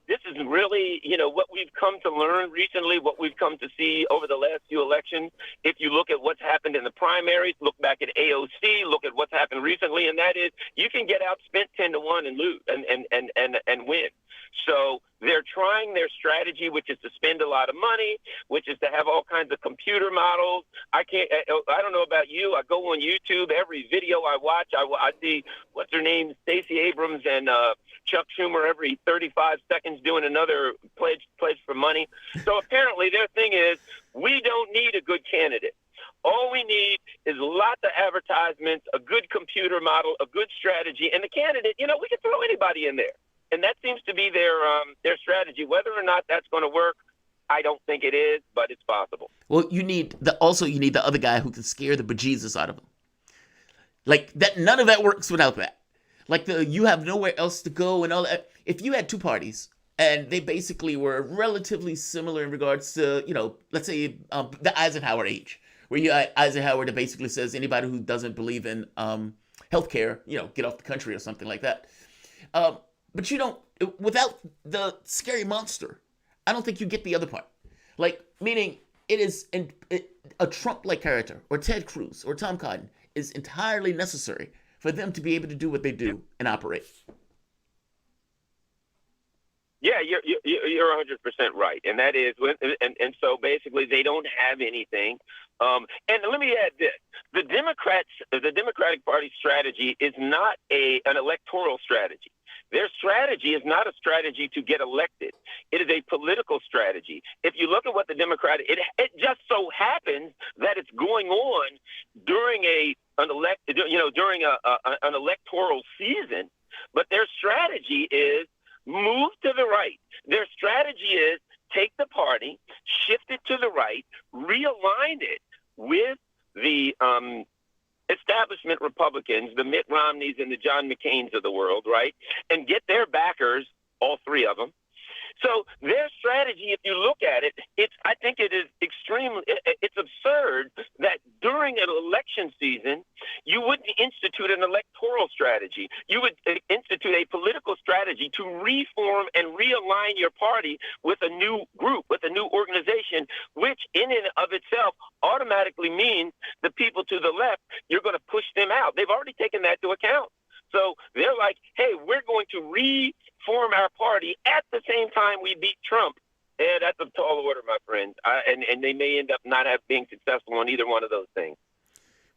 this is really, what we've come to learn recently, what we've come to see over the last few elections. If you look at what's happened in the primaries, look back at AOC, look at what's happened recently, and that is you can get outspent 10-1 and lose and win. So they're trying their strategy, which is to spend a lot of money, which is to have all kinds of computer models. I don't know about you. I go on YouTube. Every video I watch, I see, what's her name, Stacey Abrams and Chuck Schumer every 35 seconds doing another pledge for money. So apparently their thing is we don't need a good candidate. All we need is lots of advertisements, a good computer model, a good strategy, and the candidate, we can throw anybody in there. And that seems to be their strategy. Whether or not that's going to work, I don't think it is, but it's possible. Well, you need the other guy who can scare the bejesus out of him. Like that, none of that works without that. Like you have nowhere else to go and all that. If you had two parties and they basically were relatively similar in regards to, let's say the Eisenhower age, where you had Eisenhower that basically says anybody who doesn't believe in healthcare, get off the country or something like that. But you don't, without the scary monster, I don't think you get the other part. Like, meaning it is a Trump-like character, or Ted Cruz, or Tom Cotton, is entirely necessary for them to be able to do what they do and operate. Yeah, you're 100% right, and that is, and so basically they don't have anything. And let me add this: the Democratic Party strategy is not an electoral strategy. Their strategy is not a strategy to get elected. It is a political strategy. If you look at what the Democratic, it just so happens that it's going on during an electoral season. But their strategy is move to the right. Their strategy is take the party, shift it to the right, realign it with the establishment Republicans, the Mitt Romneys and the John McCains of the world, right? And get their backers, all three of them. So their strategy, if you look at it, I think it is it's absurd that during during an election season, you wouldn't institute an electoral strategy. You would institute a political strategy to reform and realign your party with a new group, with a new organization, which in and of itself automatically means the people to the left, you're going to push them out. They've already taken that into account. So they're like, hey, we're going to reform our party at the same time we beat Trump. And that's a tall order, my friends. And they may end up not being successful on either one of those things.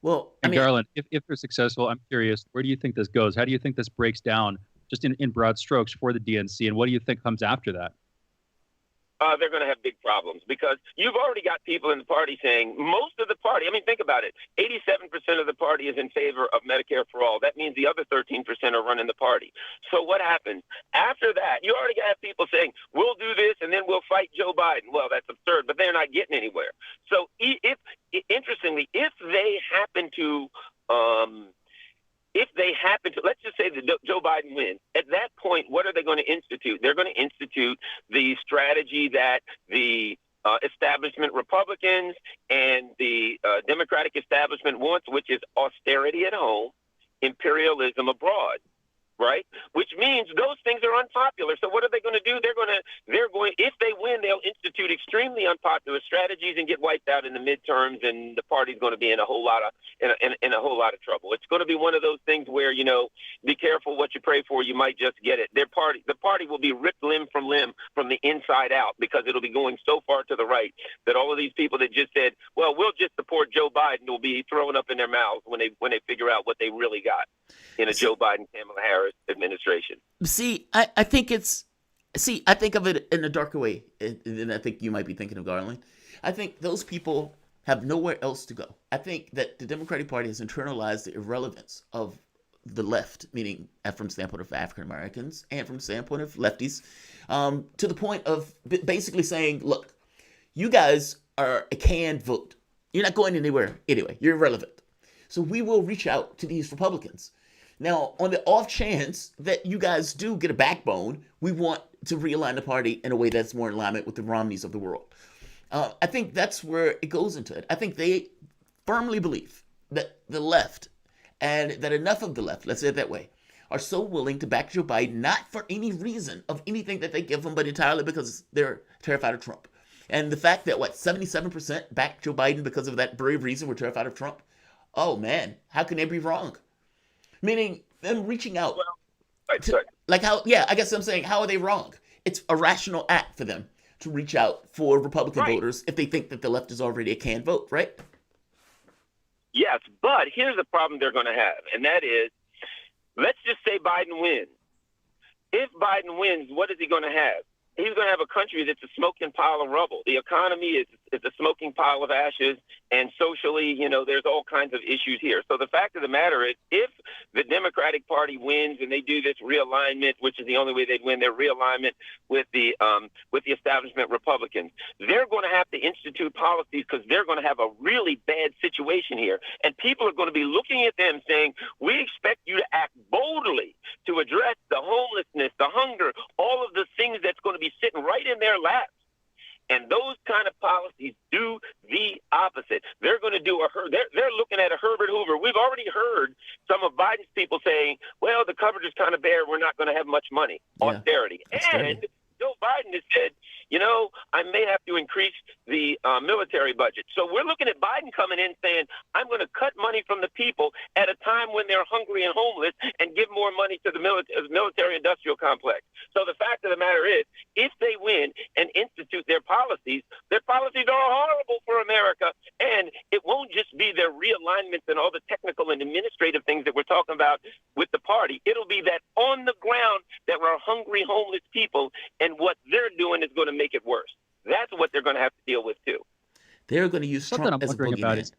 Well, and Garland, if they're successful, I'm curious, where do you think this goes? How do you think this breaks down just in broad strokes for the DNC? And what do you think comes after that? They're going to have big problems because you've already got people in the party saying most of the party, I mean, think about it. 87% of the party is in favor of Medicare for all. That means the other 13% are running the party. So what happens? After that, you already have people saying, we'll do this and then we'll fight Joe Biden. Well, that's absurd, but they're not getting anywhere. So interestingly, if they happen to let's just say that Joe Biden wins, at that point, what are they going to institute? They're going to institute the strategy that the establishment Republicans and the Democratic establishment wants, which is austerity at home, imperialism abroad. Right? Which means those things are unpopular. So what are they going to do? They're going, if they win, they'll institute extremely unpopular strategies and get wiped out in the midterms, and the party's going to be in a whole lot of trouble. It's going to be one of those things where, be careful what you pray for. You might just get it. The party will be ripped limb from the inside out because it'll be going so far to the right that all of these people that just said, well, we'll just support Joe Biden will be thrown up in their mouths when they figure out what they really got in a Joe Biden, Kamala Harris administration. I think of it in a darker way than I think you might be thinking of, Garland. I think those people have nowhere else to go. I think that the Democratic Party has internalized the irrelevance of the left, meaning from the standpoint of African Americans and from the standpoint of lefties, to the point of basically saying, look, you guys are a canned vote. You're not going anywhere anyway. You're irrelevant. So we will reach out to these Republicans. Now, on the off chance that you guys do get a backbone, we want to realign the party in a way that's more in alignment with the Romneys of the world. I think that's where it goes into it. I think they firmly believe that the left, and that enough of the left, let's say it that way, are so willing to back Joe Biden, not for any reason of anything that they give him, but entirely because they're terrified of Trump. And the fact that, 77% back Joe Biden because of that very reason, we're terrified of Trump? Oh, man, how can they be wrong? Meaning them reaching out. I guess I'm saying, how are they wrong? It's a rational act for them to reach out for Republican voters if they think that the left is already a canned vote, right? Yes, but here's the problem they're going to have, and that is, let's just say Biden wins. If Biden wins, what is he going to have? He's going to have a country that's a smoking pile of rubble. The economy is a smoking pile of ashes, and socially, there's all kinds of issues here. So the fact of the matter is, if the Democratic Party wins and they do this realignment, which is the only way they'd win, their realignment with the establishment Republicans, they're going to have to institute policies because they're going to have a really bad situation here. And people are going to be looking at them saying, we expect you to act boldly to address the homelessness, the hunger, all of the things that's going to be sitting right in their laps. And those kind of policies do the opposite. They're going to do they're looking at a Herbert Hoover. We've already heard some of Biden's people saying, well, the coverage is kind of bare. We're not going to have much money. Yeah. Austerity. And Joe Biden has said, I may have to increase the military budget. So we're looking at Biden coming in saying, I'm going to cut money from the people at a time when they're hungry and homeless and give more money to the military industrial complex. So the fact of the matter is, if they win and institute their policies are horrible for America. And it won't just be their realignments and all the technical and administrative things that we're talking about with the party. It'll be that on the ground that we're hungry, homeless people, and what they're doing is going to make it worse. That's what they're going to have to deal with too. They're going to use Trump as a boogeyman.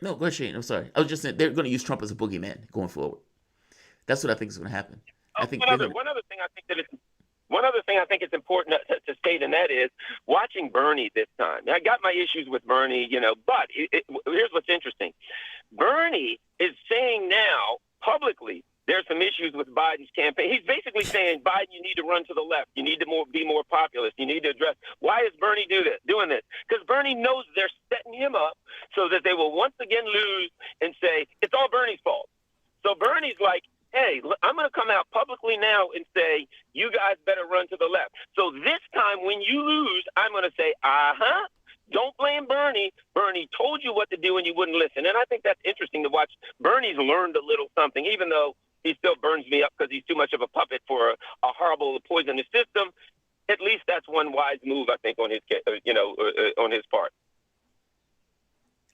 No, go ahead, Shane. I'm sorry. I was just saying they're going to use Trump as a boogeyman going forward. That's what I think is going to happen. I think one other thing I think it's important to state, and that is watching Bernie this time. Now, I got my issues with Bernie, but here's what's interesting. Bernie is saying now publicly there's some issues with Biden's campaign. He's basically saying, Biden, you need to run to the left. You need to be more populist. You need to address. Why is Bernie doing this? Because Bernie knows they're setting him up so that they will once again lose and say, it's all Bernie's fault. So Bernie's like, hey, I'm going to come out publicly now and say, you guys better run to the left. So this time when you lose, I'm going to say, don't blame Bernie. Bernie told you what to do and you wouldn't listen. And I think that's interesting to watch. Bernie's learned a little something, even though he still burns me up because he's too much of a puppet for a horrible, poisonous system. At least that's one wise move, I think, on his, on his part.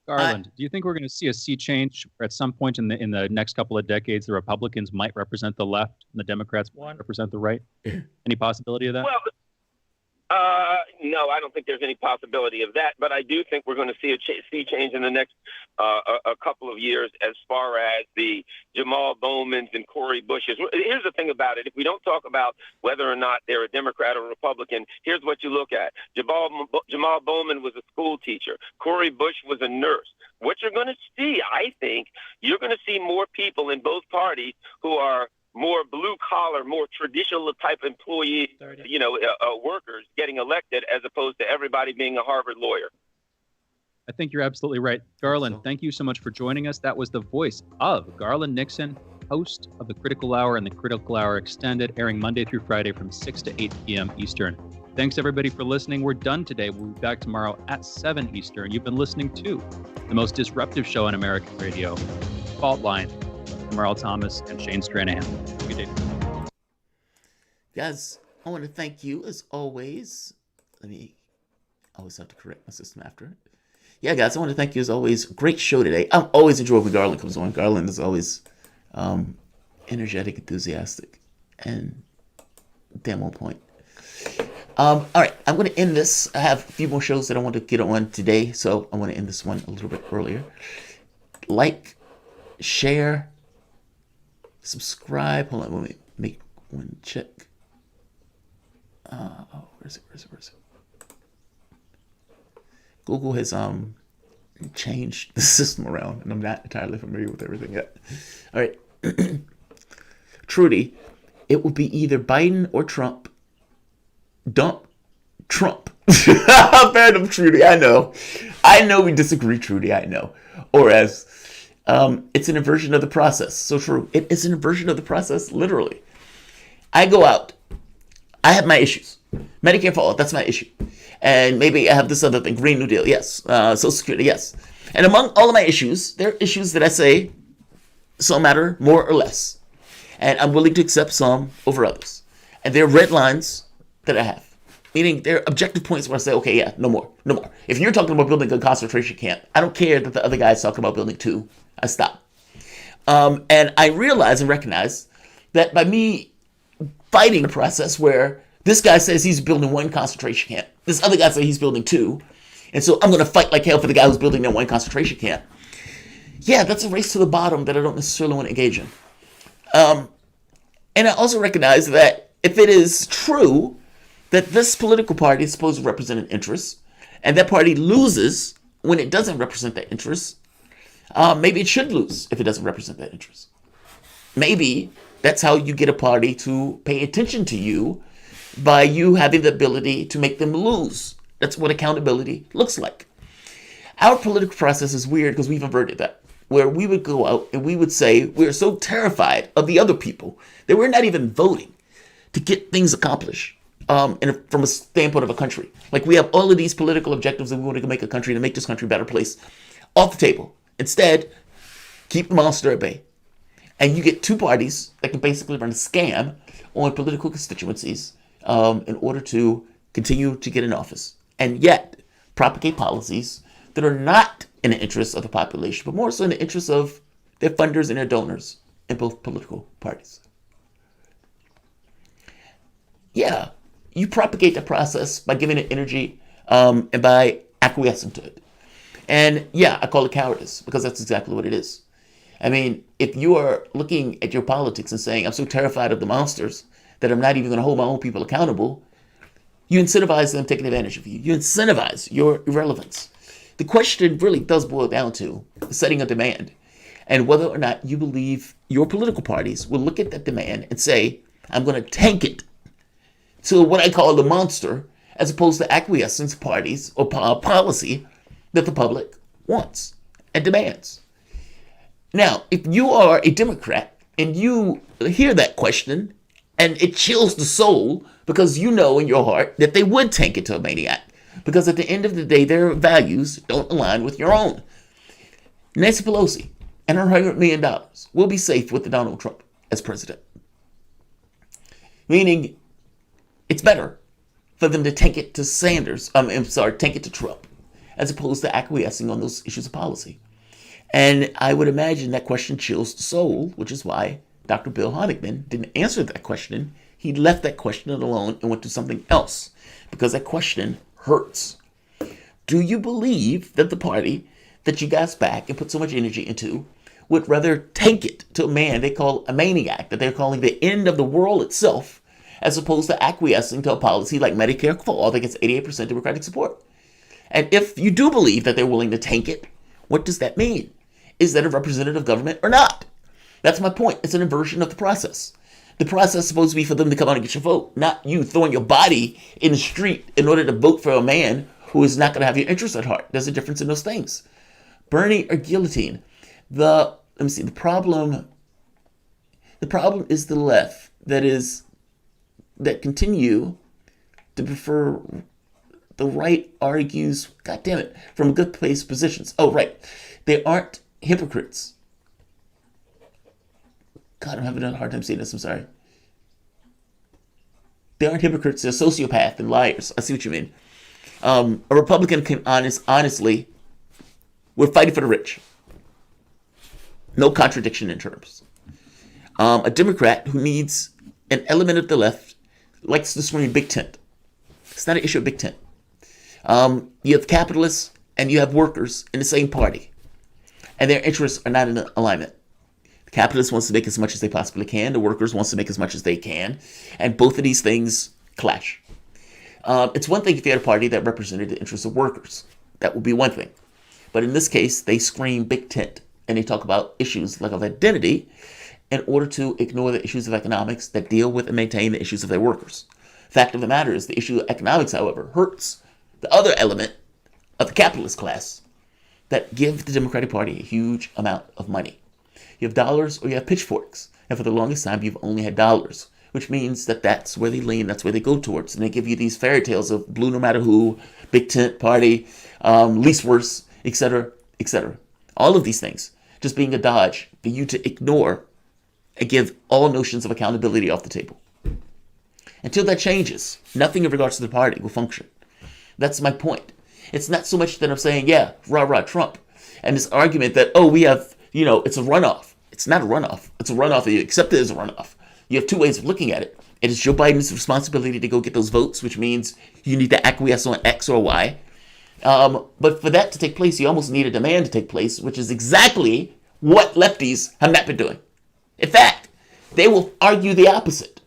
Garland, do you think we're going to see a sea change at some point in the next couple of decades? The Republicans might represent the left and the Democrats might represent the right. Any possibility of that? Well, no, I don't think there's any possibility of that. But I do think we're going to see a sea change in the next a couple of years as far as the Jamal Bowmans and Cori Bushes. Here's the thing about it. If we don't talk about whether or not they're a Democrat or Republican, here's what you look at. Jamal Bowman was a school teacher. Cori Bush was a nurse. What you're going to see, I think, you're going to see more people in both parties who are more blue-collar, more traditional type employees, workers getting elected as opposed to everybody being a Harvard lawyer. I think you're absolutely right. Garland, thank you so much for joining us. That was the voice of Garland Nixon, host of The Critical Hour and The Critical Hour Extended, airing Monday through Friday from 6 to 8 p.m. Eastern. Thanks, everybody, for listening. We're done today. We'll be back tomorrow at 7 Eastern. You've been listening to the most disruptive show on American radio, Fault Line. Jamarl Thomas and Shane Stranahan. Good day. Guys, I want to thank you as always. I always have to correct my system after it. Yeah, guys, I want to thank you as always. Great show today. I'm always enjoying when Garland comes on. Garland is always energetic, enthusiastic, and damn on point. All right, I'm going to end this. I have a few more shows that I want to get on today, so I want to end this one a little bit earlier. Like, share, subscribe. Hold on, let me make one check. Where is it? Google has changed the system around, and I'm not entirely familiar with everything yet. All right, Trudy, it will be either Biden or Trump. Dump Trump. Fair enough, Trudy. I know we disagree, Trudy. I know. Or as it's an inversion of the process. So true. It is an inversion of the process, literally. I go out. I have my issues. Medicare for all, that's my issue. And maybe I have this other thing, Green New Deal, yes. Social Security, yes. And among all of my issues, there are issues that I say some matter more or less. And I'm willing to accept some over others. And there are red lines that I have. Meaning there are objective points where I say, okay, yeah, no more. If you're talking about building a concentration camp, I don't care that the other guy's talking about building two. I stop. And I realize and recognize that by me fighting the process where this guy says he's building one concentration camp, this other guy says he's building two, and so I'm going to fight like hell for the guy who's building that one concentration camp. Yeah, that's a race to the bottom that I don't necessarily want to engage in. And I also recognize that if it is true that this political party is supposed to represent an interest, and that party loses when it doesn't represent that interest, maybe it should lose if it doesn't represent that interest. Maybe that's how you get a party to pay attention to you, by you having the ability to make them lose. That's what accountability looks like. Our political process is weird because we've inverted that, where we would go out and we would say we're so terrified of the other people that we're not even voting to get things accomplished from a standpoint of a country. Like we have all of these political objectives that we want to make a country, to make this country a better place, off the table. Instead, keep the monster at bay. And you get two parties that can basically run a scam on political constituencies in order to continue to get in office, and yet propagate policies that are not in the interest of the population, but more so in the interest of their funders and their donors in both political parties. Yeah, you propagate the process by giving it energy and by acquiescing to it. And yeah, I call it cowardice because that's exactly what it is. I mean, if you are looking at your politics and saying, I'm so terrified of the monsters that I'm not even going to hold my own people accountable, you incentivize them taking advantage of you. You incentivize your irrelevance. The question really does boil down to setting a demand. and whether or not you believe your political parties will look at that demand and say, I'm going to tank it to what I call the monster, as opposed to acquiescing to parties or policy that the public wants and demands. Now, if you are a Democrat and you hear that question and it chills the soul because you know in your heart that they would tank it to a maniac, because at the end of the day, their values don't align with your own. Nancy Pelosi and her $100 million will be safe with Donald Trump as president. Meaning, it's better for them to tank it to tank it to Trump, as opposed to acquiescing on those issues of policy. And I would imagine that question chills the soul, which is why Dr. Bill Honigman didn't answer that question. He left that question alone and went to something else, because that question hurts. Do you believe that the party that you guys back and put so much energy into would rather tank it to a man they call a maniac, that they're calling the end of the world itself, as opposed to acquiescing to a policy like Medicare for all that gets 88% Democratic support? And if you do believe that they're willing to tank it, what does that mean? Is that a representative government or not? That's my point. It's an inversion of the process. The process is supposed to be for them to come out and get your vote, not you throwing your body in the street in order to vote for a man who is not going to have your interests at heart. There's a difference in those things. Burning or guillotine. The problem is the left that continue to prefer the right argues, God damn it, from good place positions. Oh, right. They aren't hypocrites. God, I'm having a hard time saying this. I'm sorry. They aren't hypocrites. They're sociopaths and liars. I see what you mean. A Republican can honestly, we're fighting for the rich. No contradiction in terms. A Democrat who needs an element of the left likes to scream big tent. It's not an issue of big tent. You have capitalists and you have workers in the same party, and their interests are not in alignment. The capitalist wants to make as much as they possibly can. The workers wants to make as much as they can, and both of these things clash. It's one thing if you had a party that represented the interests of workers. That would be one thing. But in this case, they scream big tent, and they talk about issues like of identity in order to ignore the issues of economics that deal with and maintain the issues of their workers. Fact of the matter is, the issue of economics, however, hurts the other element of the capitalist class that give the Democratic Party a huge amount of money. You have dollars or you have pitchforks. And for the longest time, you've only had dollars, which means that that's where they lean, that's where they go towards. And they give you these fairy tales of blue no matter who, big tent party, least worse, etc., etc. All of these things just being a dodge for you to ignore and give all notions of accountability off the table. Until that changes, nothing in regards to the party will function. That's my point. It's not so much that I'm saying, yeah, rah, Trump. And this argument that, oh, we have, it's a runoff. It's not a runoff. It's a runoff that you accept it as a runoff. You have two ways of looking at it. It is Joe Biden's responsibility to go get those votes, which means you need to acquiesce on X or Y. But for that to take place, you almost need a demand to take place, which is exactly what lefties have not been doing. In fact, they will argue the opposite.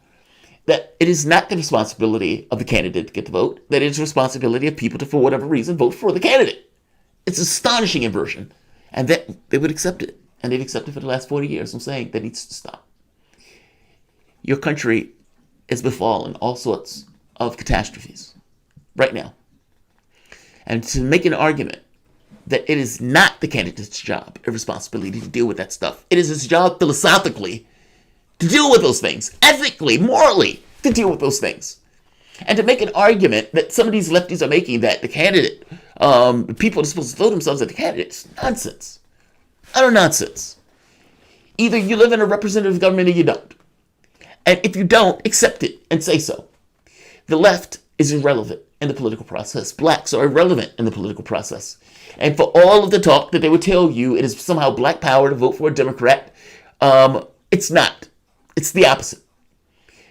That it is not the responsibility of the candidate to get the vote, that it is the responsibility of people to, for whatever reason, vote for the candidate. It's astonishing inversion. And that they would accept it. And they've accepted it for the last 40 years. I'm saying that needs to stop. Your country is befallen all sorts of catastrophes right now. And to make an argument that it is not the candidate's job or responsibility to deal with that stuff. It is his job philosophically to deal with those things, ethically, morally, to deal with those things. And to make an argument that some of these lefties are making that the candidate, people are supposed to throw themselves at the candidate, it's nonsense. Utter nonsense. Either you live in a representative government or you don't. And if you don't, accept it and say so. The left is irrelevant in the political process. Blacks are irrelevant in the political process. And for all of the talk that they would tell you it is somehow black power to vote for a Democrat, it's not. It's the opposite.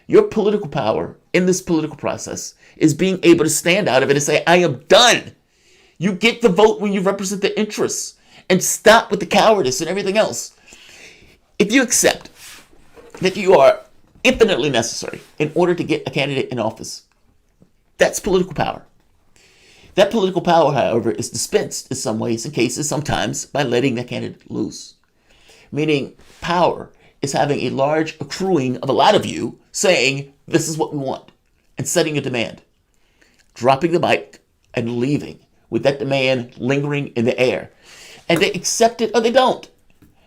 Your political power in this political process is being able to stand out of it and say, I am done. You get the vote when you represent the interests and stop with the cowardice and everything else. If you accept that you are infinitely necessary in order to get a candidate in office, that's political power. That political power, however, is dispensed in some ways and cases sometimes by letting that candidate lose. meaning power is having a large accruing of a lot of you saying, this is what we want, and setting a demand, dropping the mic and leaving with that demand lingering in the air. And they accept it or they don't.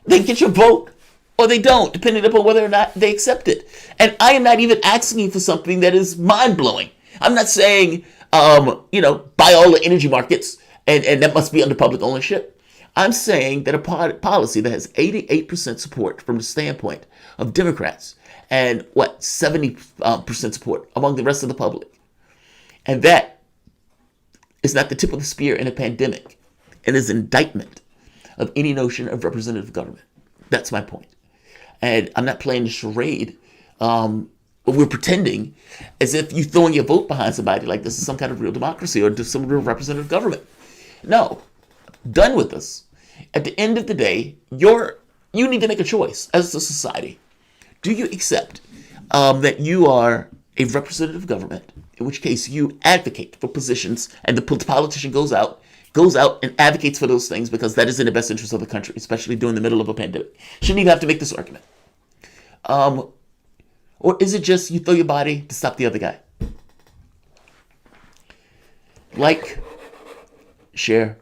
They get your vote or they don't, depending upon whether or not they accept it. And I am not even asking for something that is mind-blowing. I'm not saying, buy all the energy markets and that must be under public ownership. I'm saying that a policy that has 88% support from the standpoint of Democrats and 70% support among the rest of the public. And that is not the tip of the spear in a pandemic. It is an indictment of any notion of representative government. That's my point. And I'm not playing the charade. We're pretending as if you're throwing your vote behind somebody like this is some kind of real democracy or some real representative government. No, done with this. At the end of the day, you need to make a choice as a society. Do you accept that you are a representative government, in which case you advocate for positions and the politician goes out and advocates for those things because that is in the best interest of the country, especially during the middle of a pandemic? Shouldn't even have to make this argument. Or is it just you throw your body to stop the other guy? Like, share,